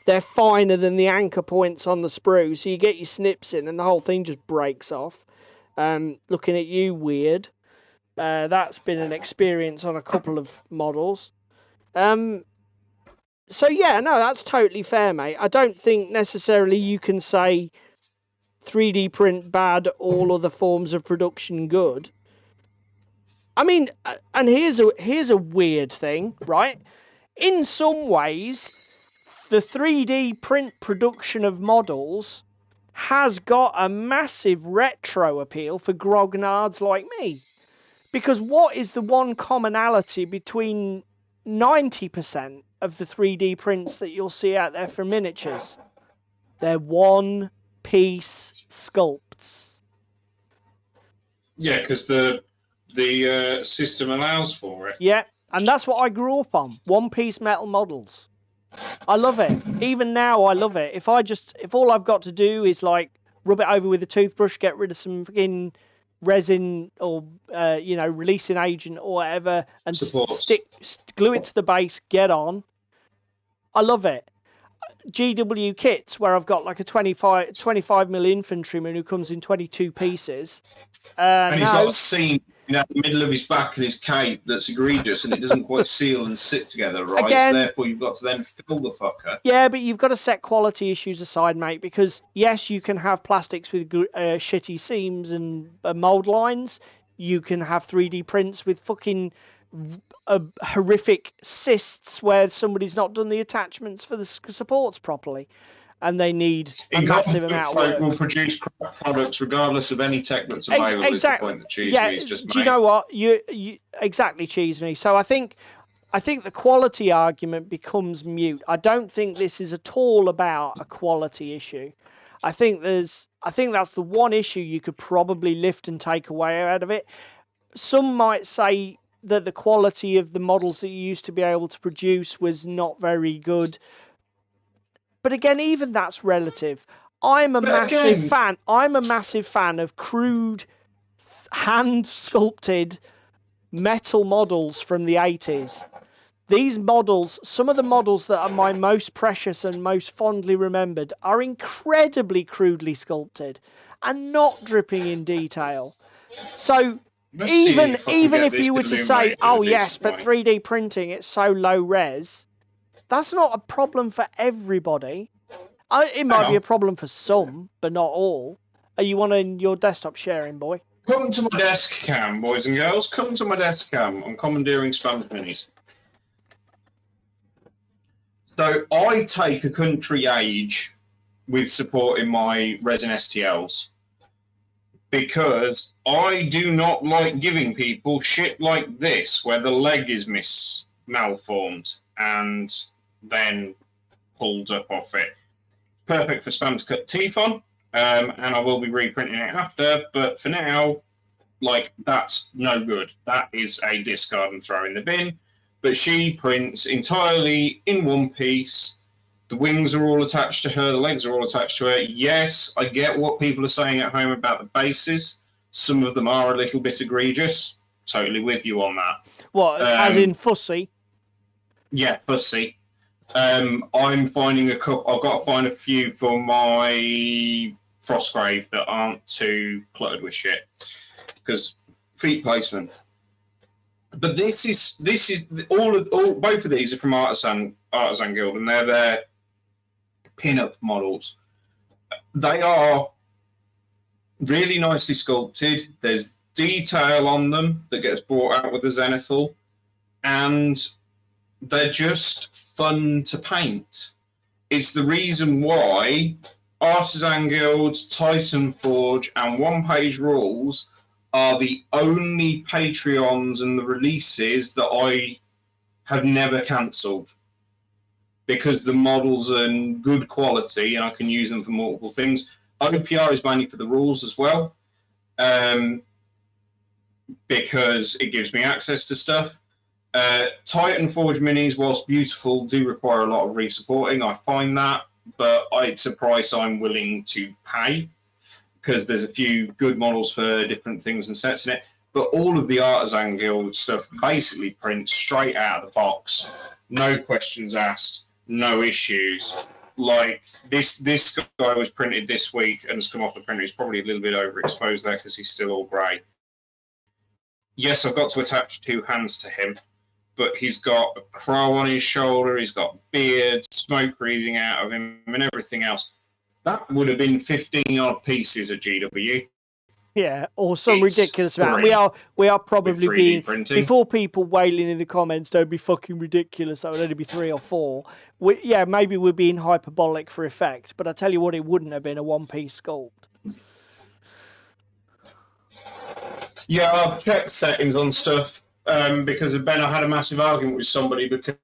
[SPEAKER 1] they're finer than the anchor points on the sprue. So you get your snips in and the whole thing just breaks off. Looking at you, weird. That's been an experience on a couple of models. So yeah, no, that's totally fair, mate. I don't think necessarily you can say 3D print bad, all other forms of production good. I mean, and here's a weird thing, right? In some ways, the 3D print production of models has got a massive retro appeal for grognards like me. Because what is the one commonality between 90% of the 3D prints that you'll see out there for miniatures? They're one-piece sculpts.
[SPEAKER 2] Yeah, because the system allows for it.
[SPEAKER 1] Yeah, and that's what I grew up on. One-piece metal models. I love it. Even now, I love it. If all I've got to do is like rub it over with a toothbrush, get rid of some fucking resin or releasing agent or whatever, and glue it to the base, get on. I love it. GW kits where I've got like a 25mm infantryman who comes in 22 pieces.
[SPEAKER 2] And he's got a seam in the middle of his back and his cape that's egregious and it doesn't quite seal and sit together, right?
[SPEAKER 1] Again,
[SPEAKER 2] so therefore you've got to then fill the fucker.
[SPEAKER 1] Yeah, but you've got to set quality issues aside, mate, because yes, you can have plastics with shitty seams and mold lines. You can have 3D prints with fucking horrific cysts where somebody's not done the attachments for the supports properly. And they need a massive amount of work.
[SPEAKER 2] Will produce crap products regardless of any tech that's available.
[SPEAKER 1] Exactly.
[SPEAKER 2] Is the point that Cheese Me's just made.
[SPEAKER 1] Do you know what? You exactly, Cheese Me. So I think the quality argument becomes mute. I don't think this is at all about a quality issue. I think that's the one issue you could probably lift and take away out of it. Some might say that the quality of the models that you used to be able to produce was not very good. But again, even that's relative. I'm a massive fan of crude, hand-sculpted metal models from the 80s. These models, some of the models that are my most precious and most fondly remembered, are incredibly crudely sculpted and not dripping in detail. So even if you were to say, oh yes, but 3D printing, it's so low res, that's not a problem for everybody. It might be a problem for some, but not all. Are you on your desktop sharing, boy?
[SPEAKER 2] Come to my desk cam, boys and girls. Come to my desk cam. I'm commandeering Spam Minis. So I take a country age with supporting my resin STLs because I do not like giving people shit like this where the leg is malformed and then pulled up off it. Perfect for Spam to cut teeth on, and I will be reprinting it after, but for now, like, that's no good. That is a discard and throw in the bin. But she prints entirely in one piece. The wings are all attached to her, the legs are all attached to her. Yes, I get what people are saying at home about the bases. Some of them are a little bit egregious. Totally with you on that.
[SPEAKER 1] What, as in fussy?
[SPEAKER 2] Yeah, fussy. I'm finding a couple. I've got to find a few for my Frostgrave that aren't too cluttered with shit. Because feet placement. But this is both of these are from Artisan Guild, and they're their pin-up models. They are really nicely sculpted. There's detail on them that gets brought out with the Zenithal, and they're just fun to paint. It's the reason why Artisan Guilds, Titan Forge, and one-page rules are the only Patreons and the releases that I have never cancelled, because the models are in good quality and I can use them for multiple things. OPR is mainly for the rules as well, because it gives me access to stuff. Titan Forge minis, whilst beautiful, do require a lot of resupporting. I find that, but it's a price I'm willing to pay, because there's a few good models for different things and sets in it. But all of the Artisan Guild stuff basically prints straight out of the box, no questions asked, no issues. Like this guy was printed this week and has come off the printer. He's probably a little bit overexposed there because he's still all grey. Yes, I've got to attach 2 hands to him, but he's got a crow on his shoulder, he's got beard, smoke breathing out of him, and everything else. That would have been 15 odd pieces of GW.
[SPEAKER 1] Yeah, or some ridiculous amount. We are probably being printing. Before people wailing in the comments, don't be fucking ridiculous. That would only be 3 or 4. Maybe we're being hyperbolic for effect, but I tell you what, it wouldn't have been a one-piece sculpt.
[SPEAKER 2] Yeah, I've checked settings on stuff because of Ben. I had a massive argument with somebody because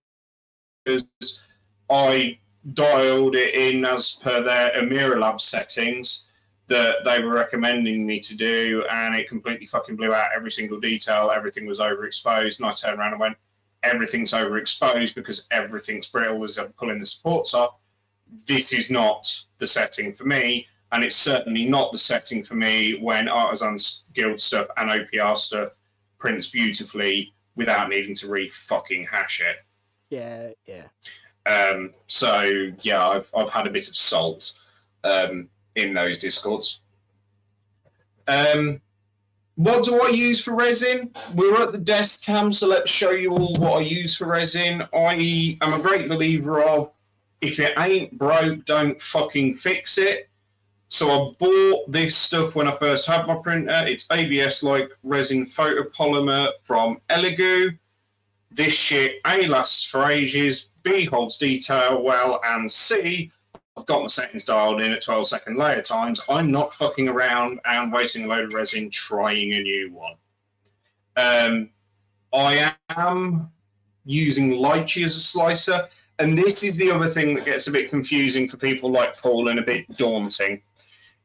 [SPEAKER 2] I dialed it in as per their Amira Lab settings that they were recommending me to do, and it completely fucking blew out every single detail. Everything was overexposed, and I turned around and went, everything's overexposed because everything's brittle as I'm pulling the supports off. This is not the setting for me, and it's certainly not the setting for me when Artisan Guild stuff and OPR stuff prints beautifully without needing to re-fucking hash it.
[SPEAKER 1] Yeah.
[SPEAKER 2] So yeah, I've had a bit of salt in those discords. What do I use for resin? We're at the desk cam, so let's show you all what I use for resin. I am a great believer of, if it ain't broke, don't fucking fix it. So I bought this stuff when I first had my printer. It's ABS-like resin photopolymer from Elegoo. This shit, A, lasts for ages, B, holds detail well, and C, I've got my settings dialed in at 12-second layer times. I'm not fucking around and wasting a load of resin trying a new one. I am using lychee as a slicer, and this is the other thing that gets a bit confusing for people like Paul and a bit daunting,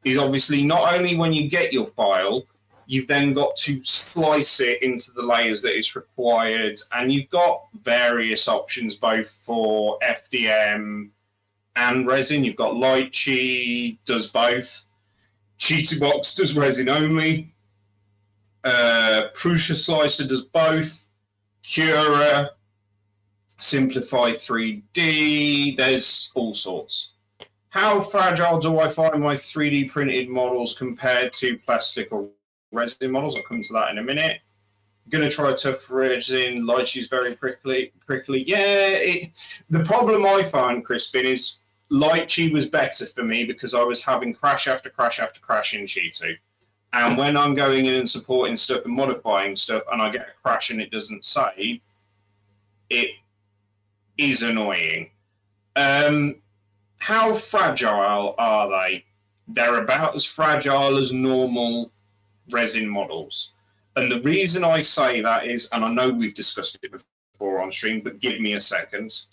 [SPEAKER 2] is obviously not only when you get your file, you've then got to slice it into the layers that is required, and you've got various options both for FDM and resin. You've got lychee, does both. Cheetah Box does resin only. Prusa Slicer does both. Cura, Simplify 3D, there's all sorts. How fragile do I find my 3D printed models compared to plastic or resin models? I'll come to that in a minute. Going to try tough resin. Lychee's very prickly. Yeah, the problem I found, Crispin, is lychee was better for me because I was having crash after crash after crash in Cheeto. And when I'm going in and supporting stuff and modifying stuff and I get a crash and it doesn't save, it is annoying. How fragile are they? They're about as fragile as normal resin models. And the reason I say that is, and I know we've discussed it before on stream, but give me a second.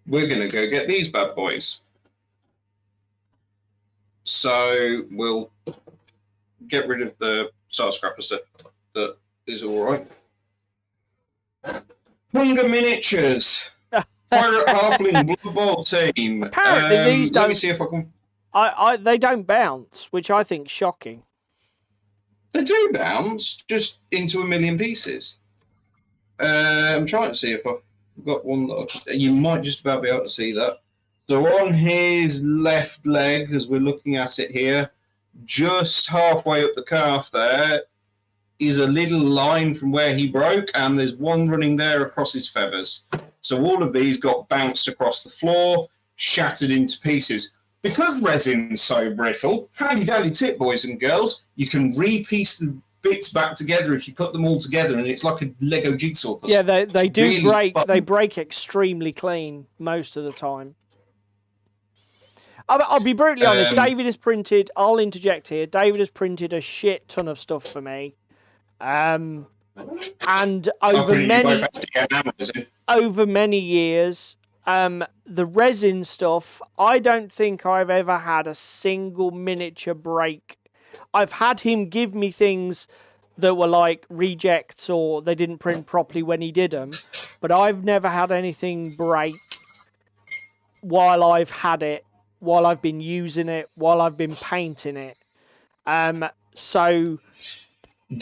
[SPEAKER 2] We're going to go get these bad boys. So we'll get rid of the star scrapper stuff that is all right. Hunger Miniatures. Pirate Halfling Blood Bowl team.
[SPEAKER 1] Apparently these don't.
[SPEAKER 2] Let me see if I can.
[SPEAKER 1] They don't bounce, which I think is shocking.
[SPEAKER 2] They do bounce, just into a million pieces. I'm trying to see if I've got one that you might just about be able to see that. So on his left leg, as we're looking at it here, just halfway up the calf there is a little line from where he broke, and there's one running there across his feathers. So all of these got bounced across the floor, shattered into pieces. Because resin's so brittle, handy-dandy tip, boys and girls, you can re-piece the bits back together if you put them all together, and it's like a Lego jigsaw puzzle.
[SPEAKER 1] Yeah, they do
[SPEAKER 2] really
[SPEAKER 1] break.
[SPEAKER 2] fun.
[SPEAKER 1] They break extremely clean most of the time. I'll be brutally honest. David has printed. I'll interject here. David has printed a shit ton of stuff for me, and over many years, the resin stuff. I don't think I've ever had a single miniature break. I've had him give me things that were like rejects or they didn't print properly when he did them, but I've never had anything break while I've had it, while I've been using it, while I've been painting it. So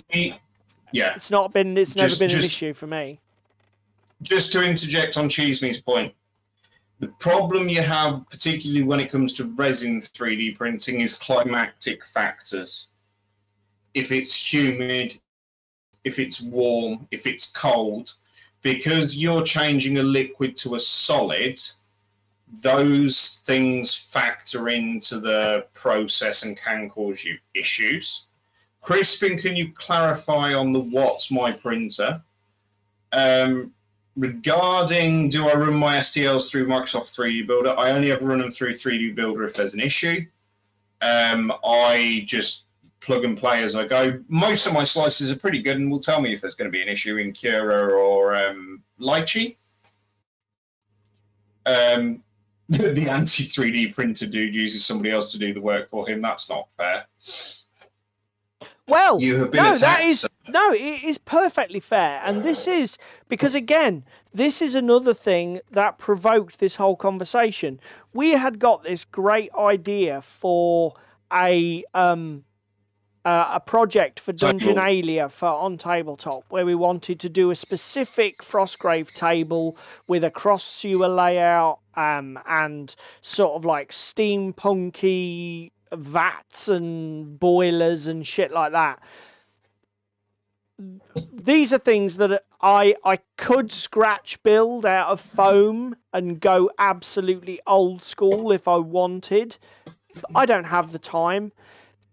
[SPEAKER 1] it's never been an issue for me.
[SPEAKER 2] Just to interject on Cheeseme's point, the problem you have, particularly when it comes to resin 3D printing, is climatic factors. If it's humid, if it's warm, if it's cold, because you're changing a liquid to a solid, those things factor into the process and can cause you issues. Crispin, can you clarify on the what's my printer? Regarding do I run my STLs through Microsoft 3D Builder, I only ever run them through 3D Builder if there's an issue. I just plug and play as I go. Most of my slices are pretty good and will tell me if there's going to be an issue in Cura or Lychee. The anti-3D printer dude uses somebody else to do the work for him. That's not fair.
[SPEAKER 1] Well,
[SPEAKER 2] you have been attacked.
[SPEAKER 1] No, it is perfectly fair. And this is, because again, this is another thing that provoked this whole conversation. We had got this great idea for a project for Dungeon Alia on Tabletop, where we wanted to do a specific Frostgrave table with a cross sewer layout and sort of like steampunky vats and boilers and shit like that. These are things that I could scratch build out of foam and go absolutely old school if I wanted. I don't have the time.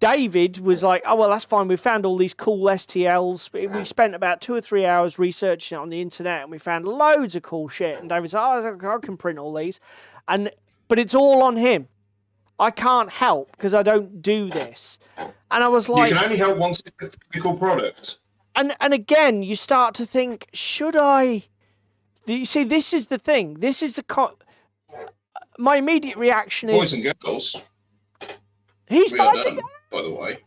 [SPEAKER 1] David was like, oh, well, that's fine. We found all these cool STLs. We spent about 2 or 3 hours researching it on the internet, and we found loads of cool shit. And David's like, oh, I can print all these. But it's all on him. I can't help because I don't do this. And I was like...
[SPEAKER 2] You can only help once it's a physical product.
[SPEAKER 1] And again, you start to think, should I... You see, this is the thing. This is the... My immediate reaction is...
[SPEAKER 2] Boys and girls.
[SPEAKER 1] He's
[SPEAKER 2] done, by the way.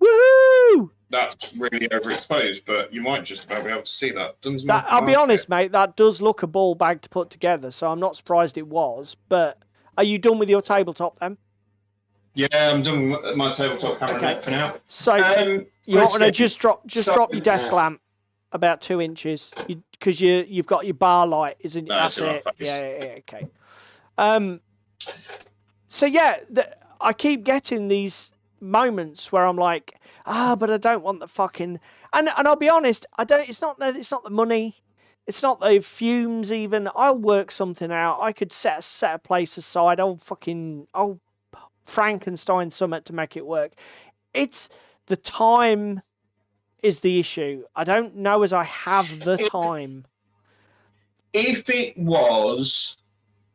[SPEAKER 1] Woohoo!
[SPEAKER 2] That's really overexposed, but you might just about be able to see that.
[SPEAKER 1] I'll be honest, mate, that does look a ball bag to put together, so I'm not surprised it was. But are you done with your tabletop then?
[SPEAKER 2] Yeah, I'm done with my tabletop camera for now.
[SPEAKER 1] So you want to just drop your desk lamp about 2 inches because you've got your bar light, isn't it?
[SPEAKER 2] No,
[SPEAKER 1] that's it. Yeah, okay. So yeah, I keep getting these moments where I'm like, but I don't want the fucking... And I'll be honest, I don't. It's not the money. It's not the fumes even. I'll work something out. I could set a place aside. I'll Frankenstein summit to make it work. It's the time is the issue. I don't know as I have the time.
[SPEAKER 2] If it was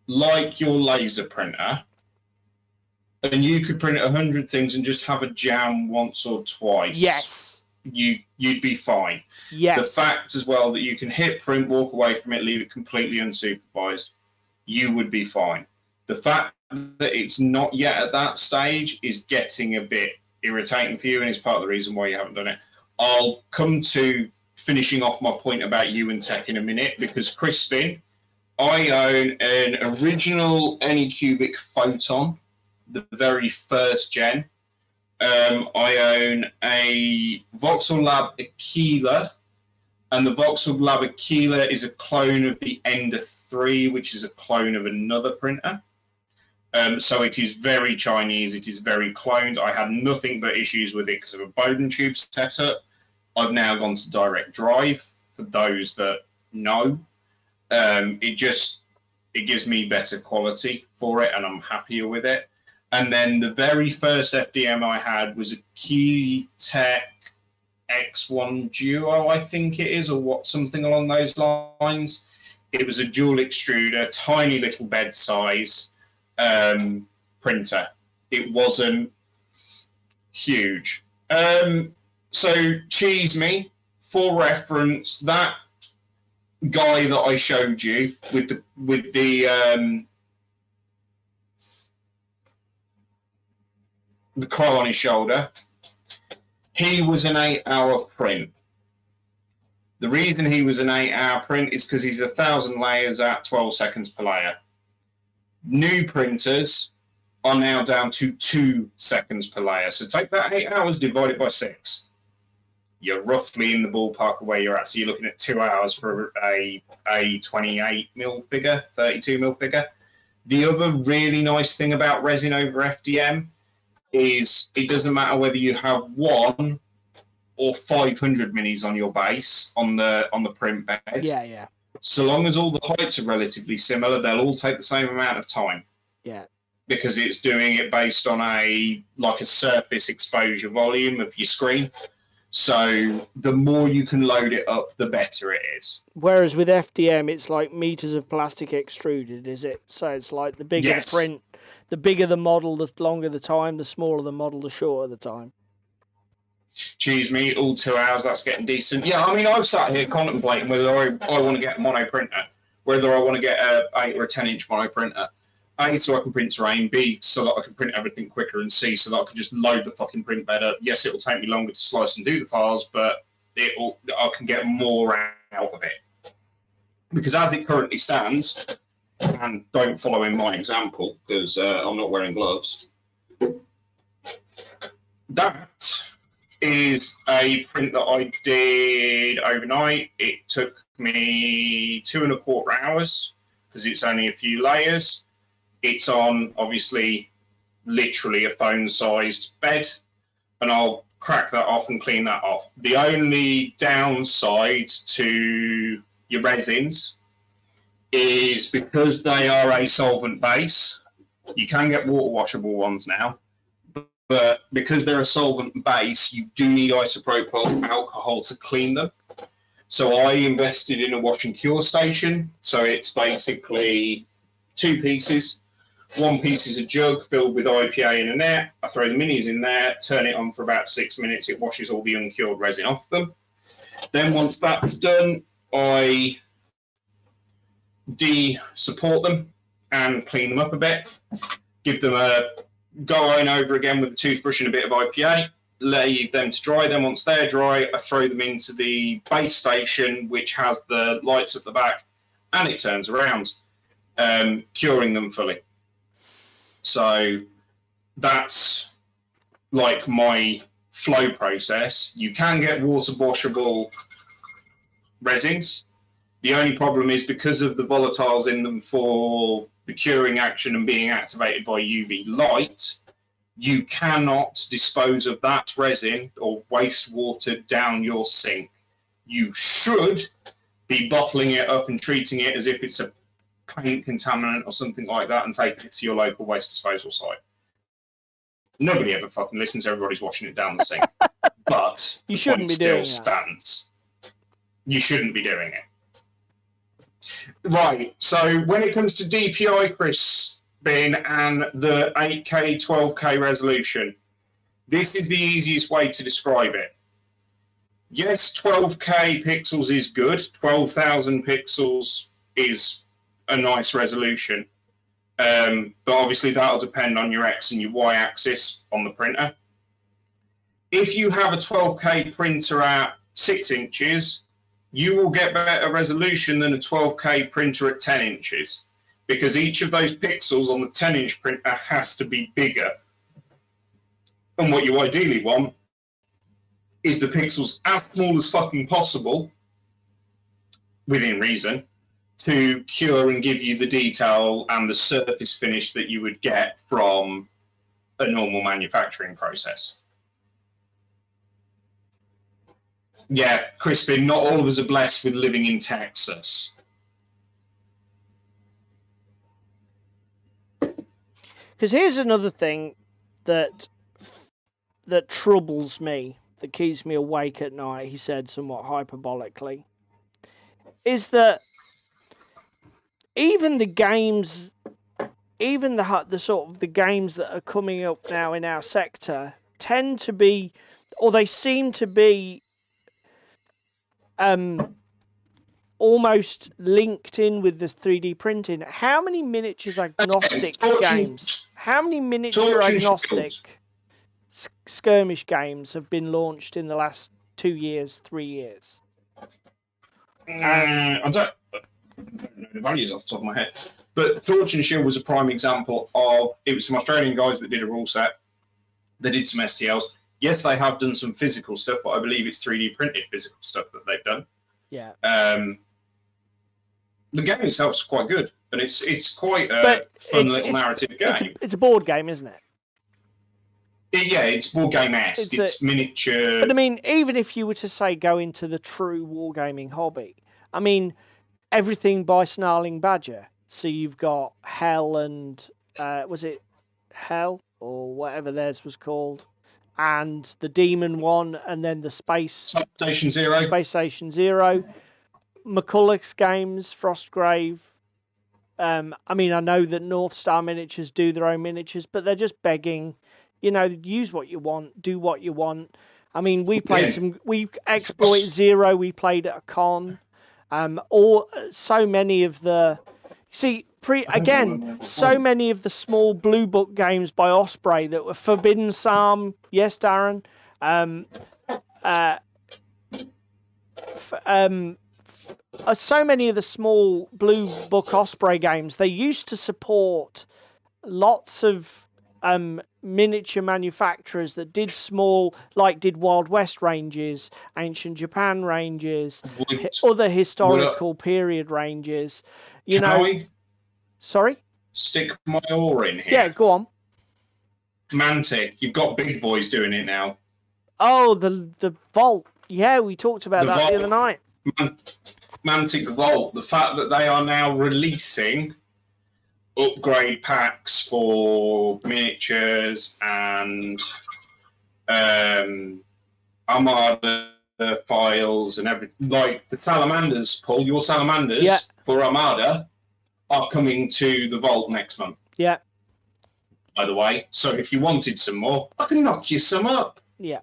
[SPEAKER 2] like your laser printer, and you could print 100 things and just have a jam once or twice.
[SPEAKER 1] Yes.
[SPEAKER 2] You'd be fine.
[SPEAKER 1] Yes.
[SPEAKER 2] The fact as well that you can hit print, walk away from it, leave it completely unsupervised, you would be fine. The fact that it's not yet at that stage is getting a bit irritating for you, and it's part of the reason why you haven't done it. I'll come to finishing off my point about you and tech in a minute, because Crispin, I own an original Anycubic Photon, the very first gen. I own a Vauxhall Lab Aquila, and the Vauxhall Lab Aquila is a clone of the Ender 3, which is a clone of another printer. So it is very Chinese, it is very cloned. I had nothing but issues with it because of a Bowden tube setup. I've now gone to direct drive, for those that know. It gives me better quality for it, and I'm happier with it. And then the very first FDM I had was a Keytech X1 Duo, I think it is, or something along those lines. It was a dual extruder, tiny little bed size printer. It wasn't huge. So cheese me, for reference, that guy that I showed you with the crow on his shoulder, he was an 8-hour print. The reason he was an 8-hour print is because he's 1,000 layers at 12 seconds per layer. New printers are now down to 2 seconds per layer. So take that 8 hours, divide it by 6. You're roughly in the ballpark of where you're at. So you're looking at 2 hours for a 28mm figure, 32mm figure. The other really nice thing about resin over FDM is it doesn't matter whether you have 1 or 500 minis on your base on the print bed.
[SPEAKER 1] Yeah.
[SPEAKER 2] So long as all the heights are relatively similar, they'll all take the same amount of time.
[SPEAKER 1] Yeah.
[SPEAKER 2] Because it's doing it based on a surface exposure volume of your screen. So the more you can load it up, the better it is.
[SPEAKER 1] Whereas with FDM, it's like meters of plastic extruded, is it? So it's like the bigger the print, the bigger the model, the longer the time, the smaller the model, the shorter the time.
[SPEAKER 2] Cheese me, all 2 hours, that's getting decent. Yeah, I mean, I've sat here contemplating whether I want to get a mono printer, whether I want to get a 8 or a 10-inch mono printer. A, so I can print terrain. B, so that I can print everything quicker. And C, so that I can just load the fucking print bed up. Yes, it'll take me longer to slice and do the files, but I can get more out of it. Because as it currently stands, and don't follow in my example, because I'm not wearing gloves, that is a print that I did overnight. It took me 2.25 hours because it's only a few layers. It's on, obviously, literally a phone-sized bed, and I'll crack that off and clean that off. The only downside to your resins is because they are a solvent base, you can get water washable ones now, but because they're a solvent base, you do need isopropyl alcohol to clean them. So I invested in a wash and cure station. So it's basically 2 pieces. 1 piece is a jug filled with IPA in a net. I throw the minis in there, turn it on for about 6 minutes. It washes all the uncured resin off them. Then once that's done, I de-support them and clean them up a bit. Give them a go on over again with a toothbrush and a bit of IPA. Leave them to dry. Then once they're dry, I throw them into the base station, which has the lights at the back, and it turns around, curing them fully. So that's like my flow process. You can get water washable resins. The only problem is because of the volatiles in them for the curing action and being activated by UV light, you cannot dispose of that resin or wastewater down your sink. You should be bottling it up and treating it as if it's a paint contaminant or something like that and taking it to your local waste disposal site. Nobody ever fucking listens. Everybody's washing it down the sink. But
[SPEAKER 1] you shouldn't be doing
[SPEAKER 2] that. You shouldn't be doing it. Right, so when it comes to DPI, Crispin, and the 8K, 12K resolution, this is the easiest way to describe it. Yes, 12K pixels is good. 12,000 pixels is a nice resolution. But obviously that'll depend on your X and your Y axis on the printer. If you have a 12K printer at 6 inches, you will get better resolution than a 12K printer at 10 inches, because each of those pixels on the 10-inch printer has to be bigger. And what you ideally want is the pixels as small as fucking possible, within reason, to cure and give you the detail and the surface finish that you would get from a normal manufacturing process. Yeah, Crispin, not all of us are blessed with living in Texas.
[SPEAKER 1] Because here's another thing that troubles me, that keeps me awake at night, he said somewhat hyperbolically, is that even the games, even the sort of the games that are coming up now in our sector tend to be, or they seem to be, almost linked in with the 3D printing. How many miniatures agnostic games? How many miniature agnostic skirmish games have been launched in the last 2 years, 3 years?
[SPEAKER 2] I don't know the values off the top of my head, but Torch and Shield was a prime example of, it was some Australian guys that did a rule set. They did some STLs. Yes, they have done some physical stuff, but I believe it's 3D printed physical stuff that they've done.
[SPEAKER 1] Yeah.
[SPEAKER 2] The game itself is quite good, and it's quite a fun little narrative game.
[SPEAKER 1] It's a board game, isn't it?
[SPEAKER 2] Yeah, it's board game-esque. It's miniature.
[SPEAKER 1] But I mean, even if you were to say go into the true wargaming hobby, I mean, everything by Snarling Badger. So you've got Hell and was it Hell or whatever theirs was called, and the Demon one, and then the Space
[SPEAKER 2] Station Zero.
[SPEAKER 1] McCulloch's games, Frostgrave. I mean, I know that North Star Miniatures do their own miniatures, but they're just begging, use what you want, do what you want. I mean, we played Exploit Zero, we played at a con. So many of the, so many of the small Blue Book games by Osprey that were Forbidden Psalm, yes, Darren, so many of the small Blue Book Osprey games, they used to support lots of miniature manufacturers that did small, like did Wild West ranges, Ancient Japan ranges, other historical period ranges. Sorry?
[SPEAKER 2] Stick my oar in here.
[SPEAKER 1] Yeah, go on.
[SPEAKER 2] Mantic, you've got big boys doing it now.
[SPEAKER 1] Oh, the Vault. Yeah, we talked about that the other night.
[SPEAKER 2] Mantic Vault, the fact that they are now releasing upgrade packs for miniatures and Armada files and everything, like the Salamanders, Paul, your Salamanders for Armada are coming to the Vault next month.
[SPEAKER 1] Yeah.
[SPEAKER 2] By the way, so if you wanted some more, I can knock you some up.
[SPEAKER 1] Yeah.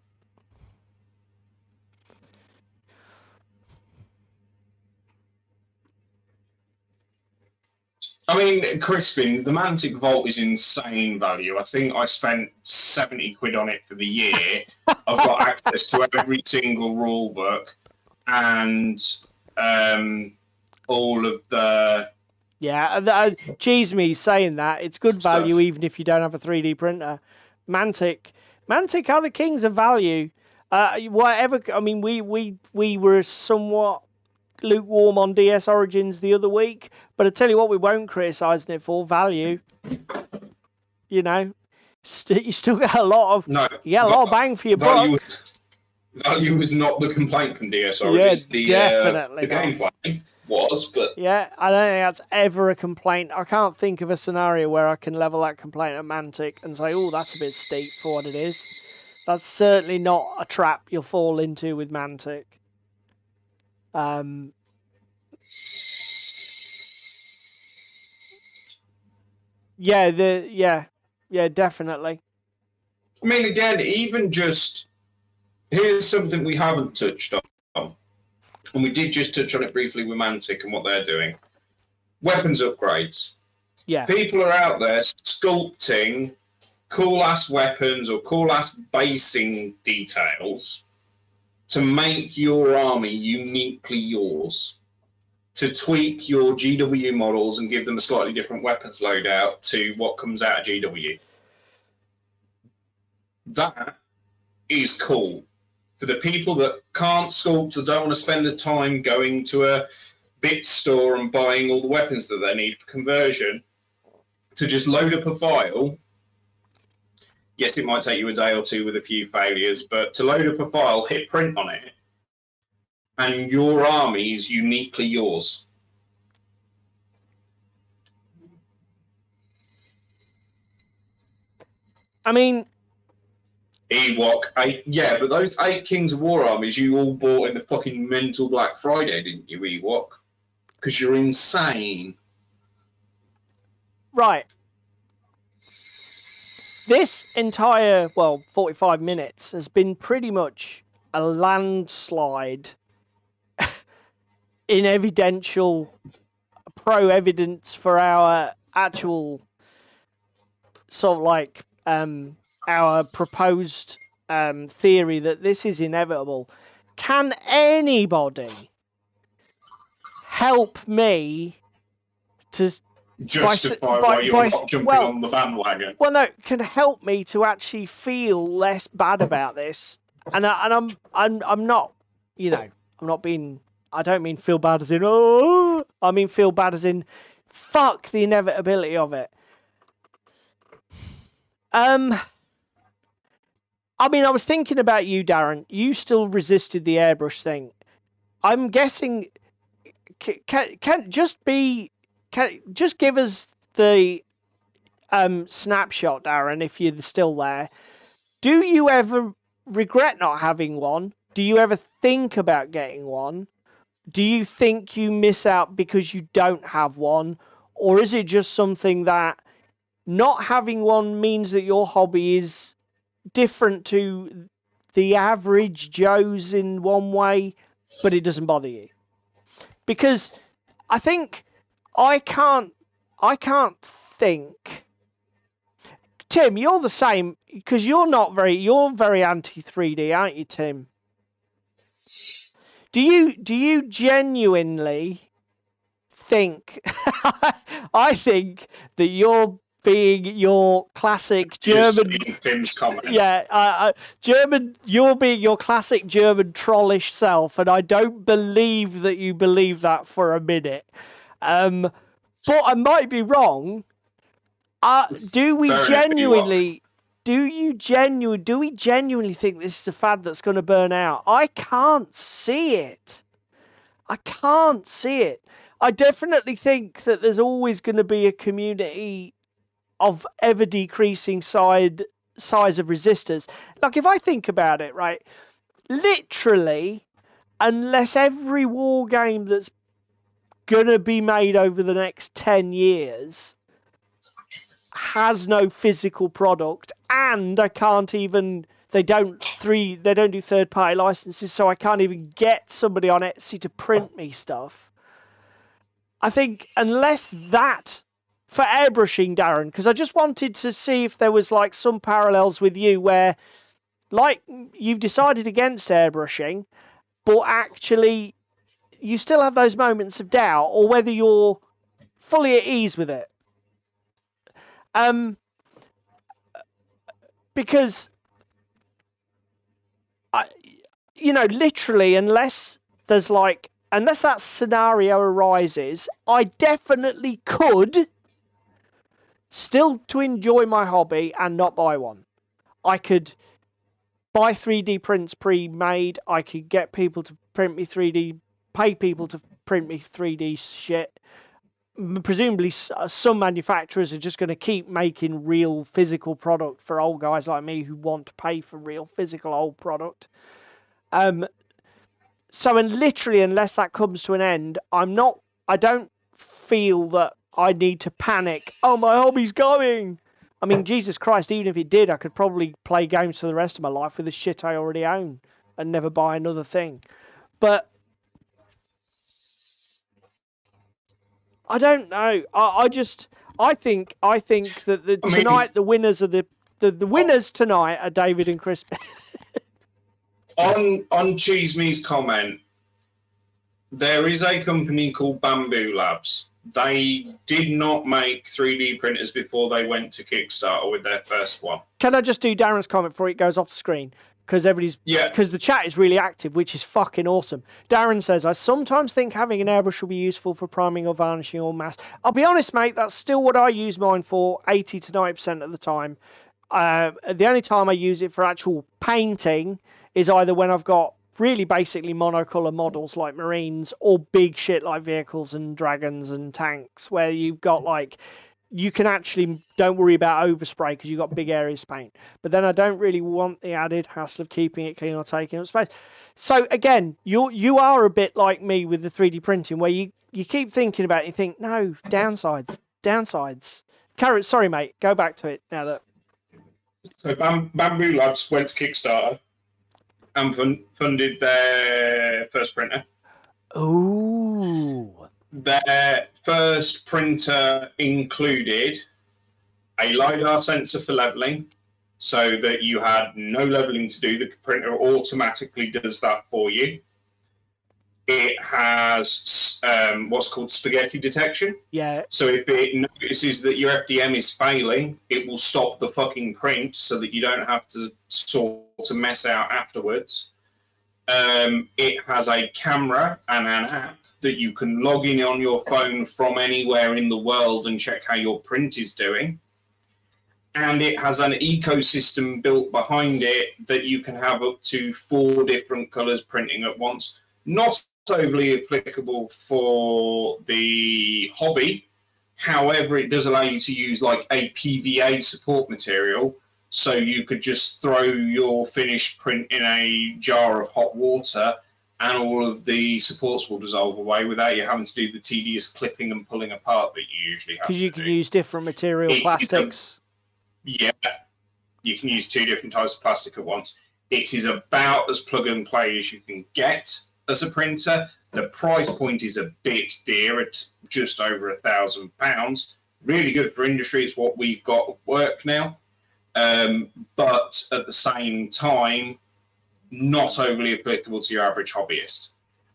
[SPEAKER 2] I mean, Crispin, the Mantic Vault is insane value. I think I spent 70 quid on it for the year. I've got access to every single rule book and all of the...
[SPEAKER 1] Yeah, cheese me saying that. It's good value even if you don't have a 3D printer. Mantic are the kings of value. Whatever. I mean, we were somewhat lukewarm on DS Origins the other week, but I tell you what, we won't criticise it for value. You still get a lot of bang for your buck.
[SPEAKER 2] Value was not the complaint from DS Origins.
[SPEAKER 1] Yeah, definitely.
[SPEAKER 2] The gameplay was, but
[SPEAKER 1] yeah, I don't think that's ever a complaint. I can't think of a scenario where I can level that complaint at Mantic and say, "Oh, that's a bit steep for what it is." That's certainly not a trap you'll fall into with Mantic. Yeah, definitely.
[SPEAKER 2] I mean, again, even just here's something we haven't touched on, and we did just touch on it briefly with Mantic and what they're doing. Weapons upgrades.
[SPEAKER 1] Yeah.
[SPEAKER 2] People are out there sculpting cool-ass weapons or cool-ass basing details to make your army uniquely yours, to tweak your GW models and give them a slightly different weapons loadout to what comes out of GW. That is cool. For the people that can't sculpt or don't want to spend the time going to a bit store and buying all the weapons that they need for conversion, to just load up a file. Yes, it might take you a day or two with a few failures, but to load up a file, hit print on it, and your army is uniquely yours.
[SPEAKER 1] I mean,
[SPEAKER 2] Ewok, yeah, but those 8 Kings of War armies you all bought in the fucking mental Black Friday, didn't you, Ewok? Because you're insane.
[SPEAKER 1] Right. This entire, 45 minutes has been pretty much a landslide in evidential pro-evidence for our actual sort of like our proposed theory that this is inevitable. Can anybody help me to
[SPEAKER 2] justify why you're not jumping on the bandwagon?
[SPEAKER 1] Well, no, can help me to actually feel less bad about this, and I'm not, I'm not being. I don't mean feel bad as in I mean feel bad as in fuck the inevitability of it. I mean, I was thinking about you, Darren. You still resisted the airbrush thing. I'm guessing. Can just give us the snapshot, Darren, if you're still there. Do you ever regret not having one? Do you ever think about getting one? Do you think you miss out because you don't have one? Or is it just something that not having one means that your hobby is different to the average Joe's in one way, but it doesn't bother you? Because I think I can't think. Tim, you're the same, because you're very anti 3D, aren't you, Tim? Do you genuinely think? I think that you're being your classic German.
[SPEAKER 2] Tim's comment.
[SPEAKER 1] Yeah, German. You're being your classic German trollish self, and I don't believe that you believe that for a minute. But I might be wrong. Do we genuinely think this is a fad that's going to burn out? I can't see it. I definitely think that there's always going to be a community of ever decreasing size of resistors. Like, if I think about it, right, literally, unless every war game that's going to be made over the next 10 years has no physical product, and I can't even they don't do third party licenses, so I can't even get somebody on Etsy to print me stuff. I think unless that for airbrushing, Darren, because I just wanted to see if there was like some parallels with you where like you've decided against airbrushing, but actually you still have those moments of doubt, or whether you're fully at ease with it. Because literally, unless that scenario arises, I definitely could still to enjoy my hobby and not buy one. I could buy 3D prints pre-made. I could get people to print me 3D, pay people to print me 3D shit. Presumably some manufacturers are just going to keep making real physical product for old guys like me who want to pay for real physical old product. So, and literally, unless that comes to an end, I don't feel that I need to panic. Oh, my hobby's going. I mean, Jesus Christ, even if it did, I could probably play games for the rest of my life with the shit I already own and never buy another thing. But I don't know. I think that tonight the winners are the winners tonight are David and Chris.
[SPEAKER 2] On Cheese Me's comment, there is a company called Bamboo Labs. They did not make 3D printers before they went to Kickstarter with their first one.
[SPEAKER 1] Can I just do Darren's comment before it goes off the screen? Because the chat is really active, which is fucking awesome. Darren says, I sometimes think having an airbrush will be useful for priming or varnishing or mask. I'll be honest, mate, that's still what I use mine for 80 to 90% of the time. The only time I use it for actual painting is either when I've got really basically monocolor models like marines, or big shit like vehicles and dragons and tanks, where you've got like, you can actually don't worry about overspray because you've got big areas to paint. But then I don't really want the added hassle of keeping it clean or taking up space. So again, you are a bit like me with the 3D printing, where you keep thinking about it, you think, no, downsides. Carrot, sorry mate, go back to it now that.
[SPEAKER 2] So Bamboo Labs went to Kickstarter and funded their first printer.
[SPEAKER 1] Ooh.
[SPEAKER 2] Their first printer included a LiDAR sensor for leveling, so that you had no leveling to do. The printer automatically does that for you. It has what's called spaghetti detection.
[SPEAKER 1] Yeah.
[SPEAKER 2] So if it notices that your FDM is failing, it will stop the fucking print so that you don't have to sort of mess out afterwards. It has a camera and an app that you can log in on your phone from anywhere in the world and check how your print is doing. And it has an ecosystem built behind it that you can have up to 4 different colors printing at once. Not overly applicable for the hobby. However, it does allow you to use like a PVA support material. So you could just throw your finished print in a jar of hot water and all of the supports will dissolve away without you having to do the tedious clipping and pulling apart that you usually have to do.
[SPEAKER 1] Because you can use different material plastics.
[SPEAKER 2] Yeah, you can use 2 different types of plastic at once. It is about as plug and play as you can get as a printer. The price point is a bit dear at just over £1,000. Really good for industry. It's what we've got at work now. But at the same time, not overly applicable to your average hobbyist.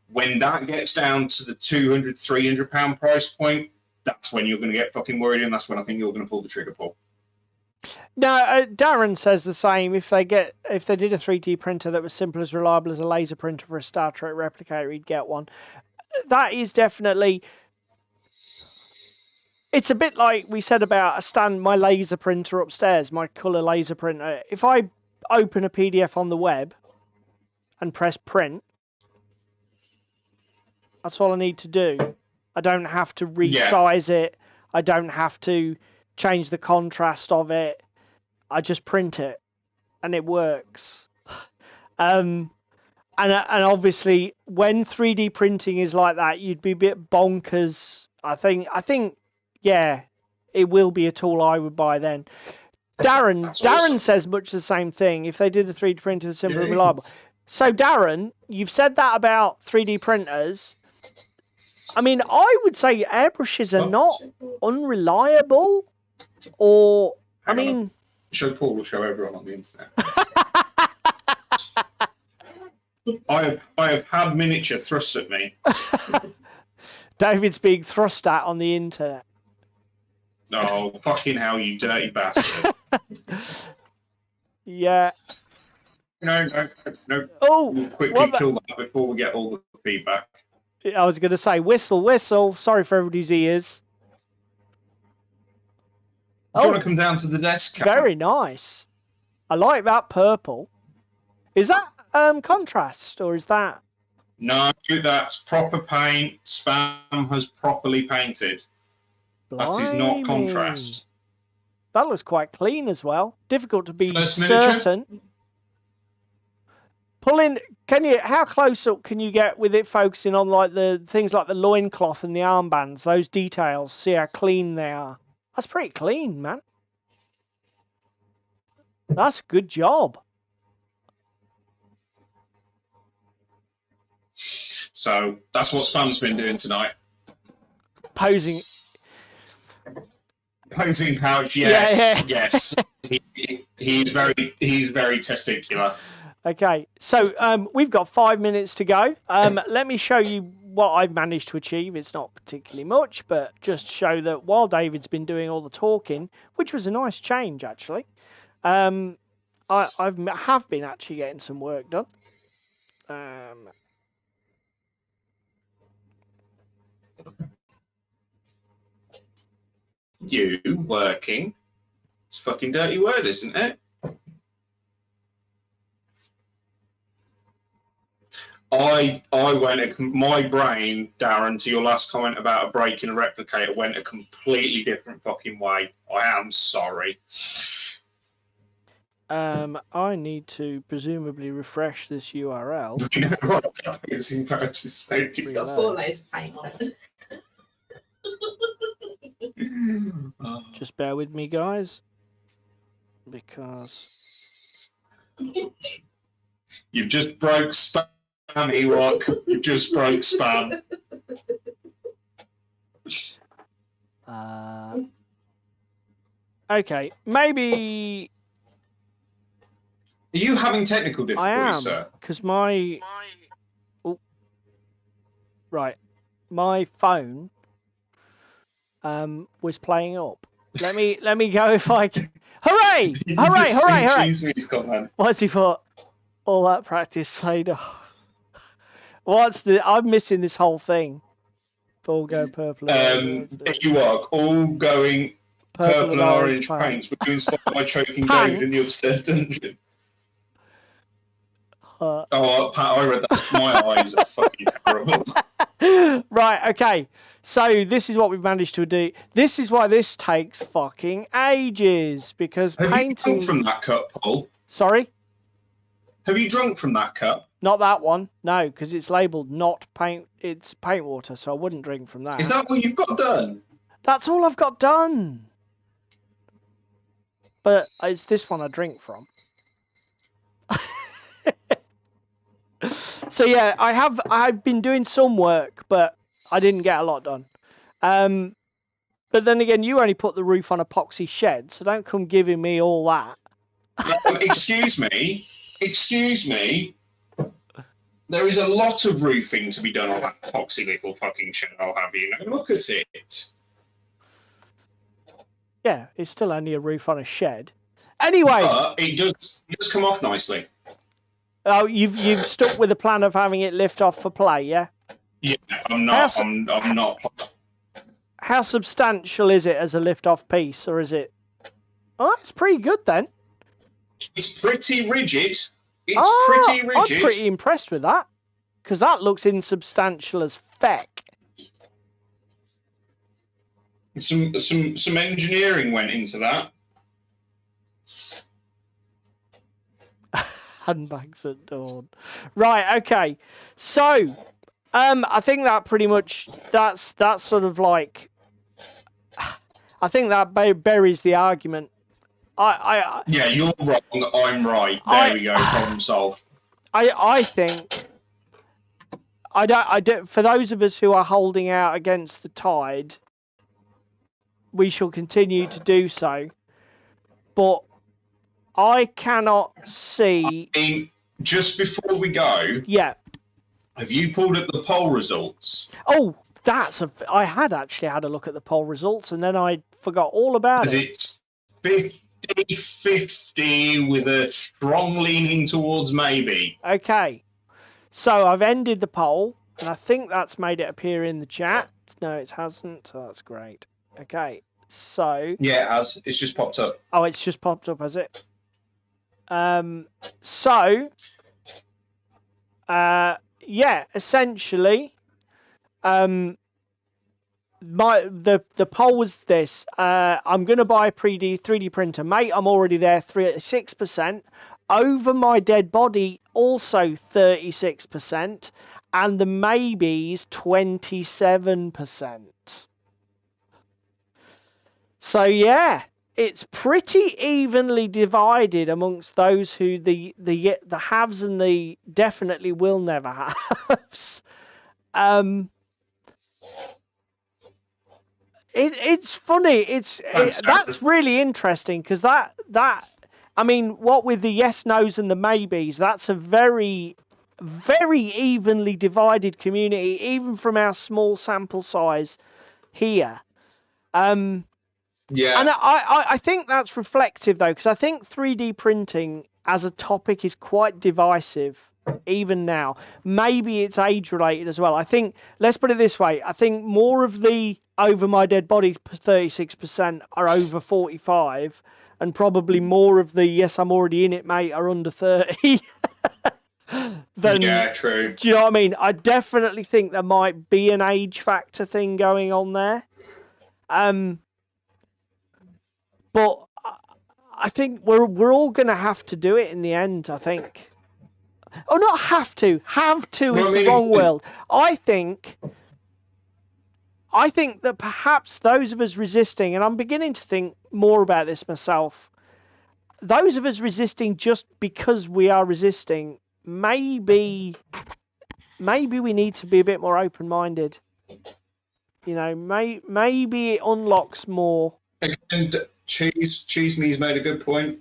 [SPEAKER 2] When that gets down to the £200, £300 price point, that's when you're going to get fucking worried, and that's when I think you're going to pull the trigger, Paul.
[SPEAKER 1] No, Darren says the same. If they did a 3D printer that was simple as reliable as a laser printer for a Star Trek replicator, he'd get one. That is definitely. It's a bit like we said about my laser printer upstairs, my colour laser printer. If I open a PDF on the web and press print, that's all I need to do. I don't have to resize it. I don't have to change the contrast of it. I just print it and it works. And obviously when 3D printing is like that, you'd be a bit bonkers. I think yeah, it will be a tool I would buy then. Darren says much the same thing. If they did a 3D printer was simple and reliable. So Darren, you've said that about 3D printers. I mean, I would say airbrushes are not unreliable, or I mean,
[SPEAKER 2] show Paul will show everyone on the internet. I have had miniature thrust at me.
[SPEAKER 1] David's being thrust at on the internet.
[SPEAKER 2] No, fucking hell, you dirty bastard.
[SPEAKER 1] Yeah.
[SPEAKER 2] No.
[SPEAKER 1] Oh,
[SPEAKER 2] we'll quickly kill that before we get all the feedback.
[SPEAKER 1] I was going to say, whistle. Sorry for everybody's ears.
[SPEAKER 2] Do you want to come down to the desk?
[SPEAKER 1] Very nice. I like that purple. Is that contrast, or is that...
[SPEAKER 2] No, that's proper paint. Spam has properly painted.
[SPEAKER 1] Blimey.
[SPEAKER 2] That is not contrast.
[SPEAKER 1] That looks quite clean as well. Difficult to be certain. Pull in, how close up can you get with it focusing on like the things like the loincloth and the armbands, those details, see how clean they are? That's pretty clean, man. That's a good job.
[SPEAKER 2] So that's what Spam's been doing tonight.
[SPEAKER 1] Posing
[SPEAKER 2] pouch, yes,
[SPEAKER 1] yeah.
[SPEAKER 2] yes. He's very testicular.
[SPEAKER 1] Okay, so we've got 5 minutes to go. Let me show you what I've managed to achieve. It's not particularly much, but just show that while David's been doing all the talking, which was a nice change actually, I have been actually getting some work done.
[SPEAKER 2] You working? It's a fucking dirty word, isn't it? I went my brain, Darren, to your last comment about a break in a replicator went a completely different fucking way. I am sorry.
[SPEAKER 1] I need to presumably refresh this URL.
[SPEAKER 2] You know what? It's so
[SPEAKER 3] It's got 4 layers of paint on it.
[SPEAKER 1] Just bear with me, guys, because
[SPEAKER 2] you've just broke spam, Ewok. You've just broke spam.
[SPEAKER 1] Okay, maybe.
[SPEAKER 2] Are you having technical difficulties,
[SPEAKER 1] I am,
[SPEAKER 2] sir?
[SPEAKER 1] because my phone was playing up. Let me go if I can. Hooray! Hooray! Hooray! Hooray! What's he put? All that practice played off. I'm missing this whole thing. All go purple.
[SPEAKER 2] Ewok, all going purple and orange paints. We're doing spot by choking David in the upstairs dungeon. I read that. My eyes are fucking terrible.
[SPEAKER 1] Right, okay. So this is what we've managed to do. This is why this takes fucking ages, because
[SPEAKER 2] Have
[SPEAKER 1] painting.
[SPEAKER 2] you drunk from that cup, Paul?
[SPEAKER 1] Sorry?
[SPEAKER 2] Have you drunk from that cup?
[SPEAKER 1] Not that one. No, because it's labelled not paint. It's paint water, so I wouldn't drink from that.
[SPEAKER 2] Is that what you've got done?
[SPEAKER 1] That's all I've got done. But it's this one I drink from. So yeah, I've been doing some work, but I didn't get a lot done. But then again, you only put the roof on epoxy shed, so don't come giving me all that.
[SPEAKER 2] Excuse me. There is a lot of roofing to be done on that epoxy little fucking shed, I'll have you know. Look at it.
[SPEAKER 1] Yeah, it's still only a roof on a shed. Anyway,
[SPEAKER 2] it does come off nicely.
[SPEAKER 1] Oh, you've stuck with the plan of having it lift off for play, yeah?
[SPEAKER 2] Yeah, I'm not. I'm not.
[SPEAKER 1] How substantial is it as a lift-off piece, or is it? Oh, it's pretty good then.
[SPEAKER 2] It's pretty rigid. Pretty rigid.
[SPEAKER 1] I'm pretty impressed with that, because that looks insubstantial as feck.
[SPEAKER 2] Some engineering went into that.
[SPEAKER 1] Handbags at dawn. Right, okay. So, I think that pretty much that's sort of like. I think that buries the argument. Yeah,
[SPEAKER 2] you're wrong. I'm right. There we go. Problem solved.
[SPEAKER 1] I think. I don't. For those of us who are holding out against the tide, we shall continue to do so. But I cannot see.
[SPEAKER 2] I mean, just before we go.
[SPEAKER 1] Yeah.
[SPEAKER 2] Have you pulled up the poll results?
[SPEAKER 1] Oh, I had actually had a look at the poll results, and then I forgot all about it.
[SPEAKER 2] It's 50-50 with a strong leaning towards maybe.
[SPEAKER 1] Okay. So I've ended the poll, and I think that's made it appear in the chat. No, it hasn't. Oh, that's great. Okay. So.
[SPEAKER 2] Yeah, it has. It's just popped up.
[SPEAKER 1] Oh, it's just popped up, has it? Yeah, essentially, the poll was this: I'm going to buy a 3D printer, mate. I'm already there, 36%. Over my dead body, also 36%, and the maybes 27%. So yeah, it's pretty evenly divided amongst those who the haves and the definitely will never haves. It's funny. That's really interesting because that I mean, what with the yes, no's and the maybes, that's a very, very evenly divided community, even from our small sample size here. And I think that's reflective, though, because I think 3D printing as a topic is quite divisive, even now. Maybe it's age-related as well. I think, let's put it this way, I think more of the over my dead body 36% are over 45, and probably more of the yes, I'm already in it, mate, are under 30.
[SPEAKER 2] Yeah, true.
[SPEAKER 1] Do you know what I mean? I definitely think there might be an age factor thing going on there. But I think we're all going to have to do it in the end, I think. Oh, not have to. Have to is the wrong word. I think that perhaps those of us resisting, and I'm beginning to think more about this myself, those of us resisting just because we are resisting, maybe we need to be a bit more open-minded. You know, maybe it unlocks more.
[SPEAKER 2] And Cheese Me's made a good point.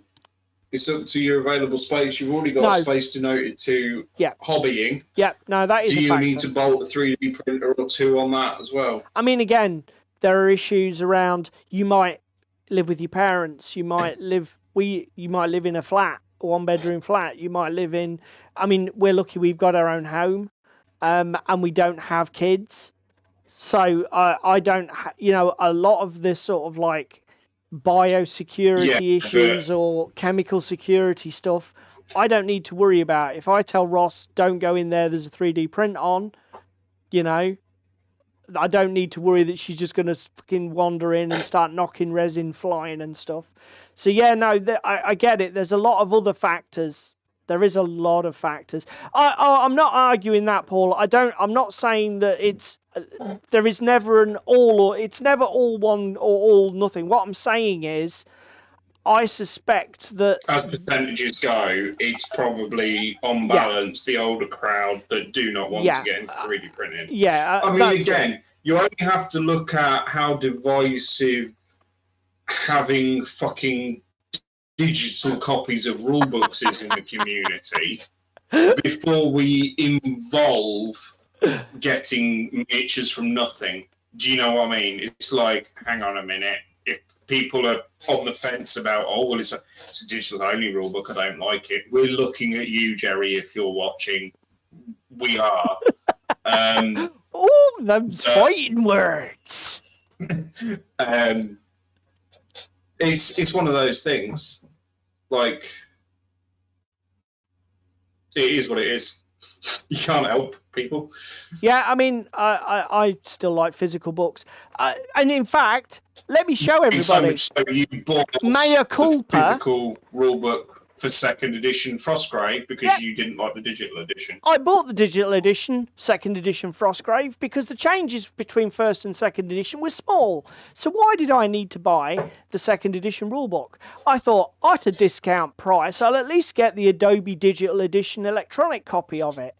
[SPEAKER 2] It's up to your available space. You've already got space denoted to hobbying.
[SPEAKER 1] Yeah, no, that is a factor.
[SPEAKER 2] Do you need to bolt a 3D printer or two on that as well?
[SPEAKER 1] I mean, again, there are issues around. You might live with your parents. You might live in a flat, a one-bedroom flat. You might live in. I mean, we're lucky we've got our own home, and we don't have kids. So I don't. A lot of this sort of like biosecurity issues or chemical security stuff, I don't need to worry about. If I tell Ross, don't go in there, there's a 3D print on, I don't need to worry that she's just going to fucking wander in and start knocking resin flying and stuff. So yeah, no, I get it. There's a lot of other factors. There is a lot of factors. I'm not arguing that, Paul. I'm not saying that there is never an all, or it's never all one or all nothing. What I'm saying is, I suspect that
[SPEAKER 2] as percentages go, it's probably on balance the older crowd that do not want to get into 3D printing.
[SPEAKER 1] Yeah,
[SPEAKER 2] I mean, again, you only have to look at how divisive having fucking digital copies of rule books is in the community before we involve getting miniatures from nothing. Do you know what I mean? It's like, hang on a minute. If people are on the fence about, it's a digital only rule book, I don't like it. We're looking at you, Jerry, if you're watching. We are.
[SPEAKER 1] Those fighting words.
[SPEAKER 2] It's one of those things. Like, it is what it is. You can't help people.
[SPEAKER 1] Yeah, I mean, I still like physical books. And in fact, let me show everybody.
[SPEAKER 2] So much so you bought
[SPEAKER 1] Mea culpa.
[SPEAKER 2] The physical rulebook for 2nd edition Frostgrave because you didn't like the digital edition.
[SPEAKER 1] I bought the digital edition, 2nd edition Frostgrave, because the changes between 1st and 2nd edition were small. So why did I need to buy the 2nd edition rulebook? I thought, at a discount price, I'll at least get the Adobe Digital Edition electronic copy of it.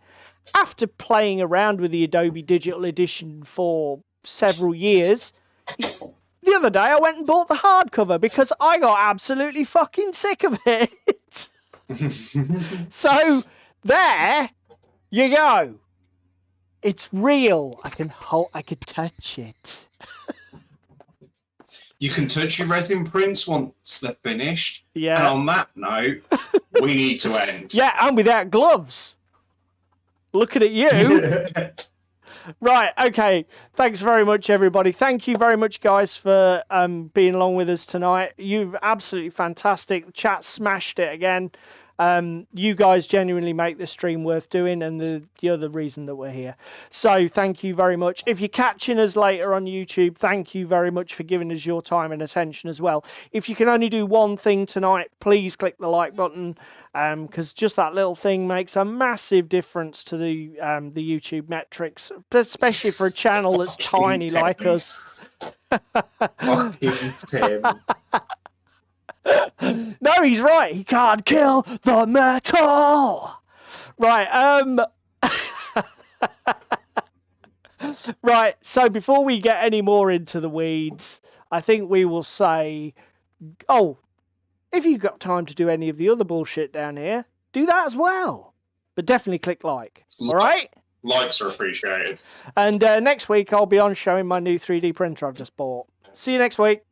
[SPEAKER 1] After playing around with the Adobe Digital Edition for several years, the other day I went and bought the hardcover because I got absolutely fucking sick of it. So, there you go. It's real. I can touch it.
[SPEAKER 2] You can touch your resin prints once they're finished.
[SPEAKER 1] Yeah.
[SPEAKER 2] And on that note, we need to end.
[SPEAKER 1] Yeah, and without gloves. Looking at you. Right, okay. Thanks very much, everybody. Thank you very much, guys, for being along with us tonight. You've absolutely fantastic. The chat smashed it again. You guys genuinely make this stream worth doing, and you're the reason that we're here. So thank you very much. If you're catching us later on YouTube, thank you very much for giving us your time and attention as well. If you can only do one thing tonight, please click the like button, because just that little thing makes a massive difference to the YouTube metrics, especially for a channel that's tiny like us.
[SPEAKER 2] Fucking Tim.
[SPEAKER 1] No, he's right. He can't kill the metal. Right. Right. So before we get any more into the weeds, I think we will say, If you've got time to do any of the other bullshit down here, do that as well. But definitely click like. All right?
[SPEAKER 2] Likes are appreciated.
[SPEAKER 1] And next week I'll be on showing my new 3D printer I've just bought. See you next week.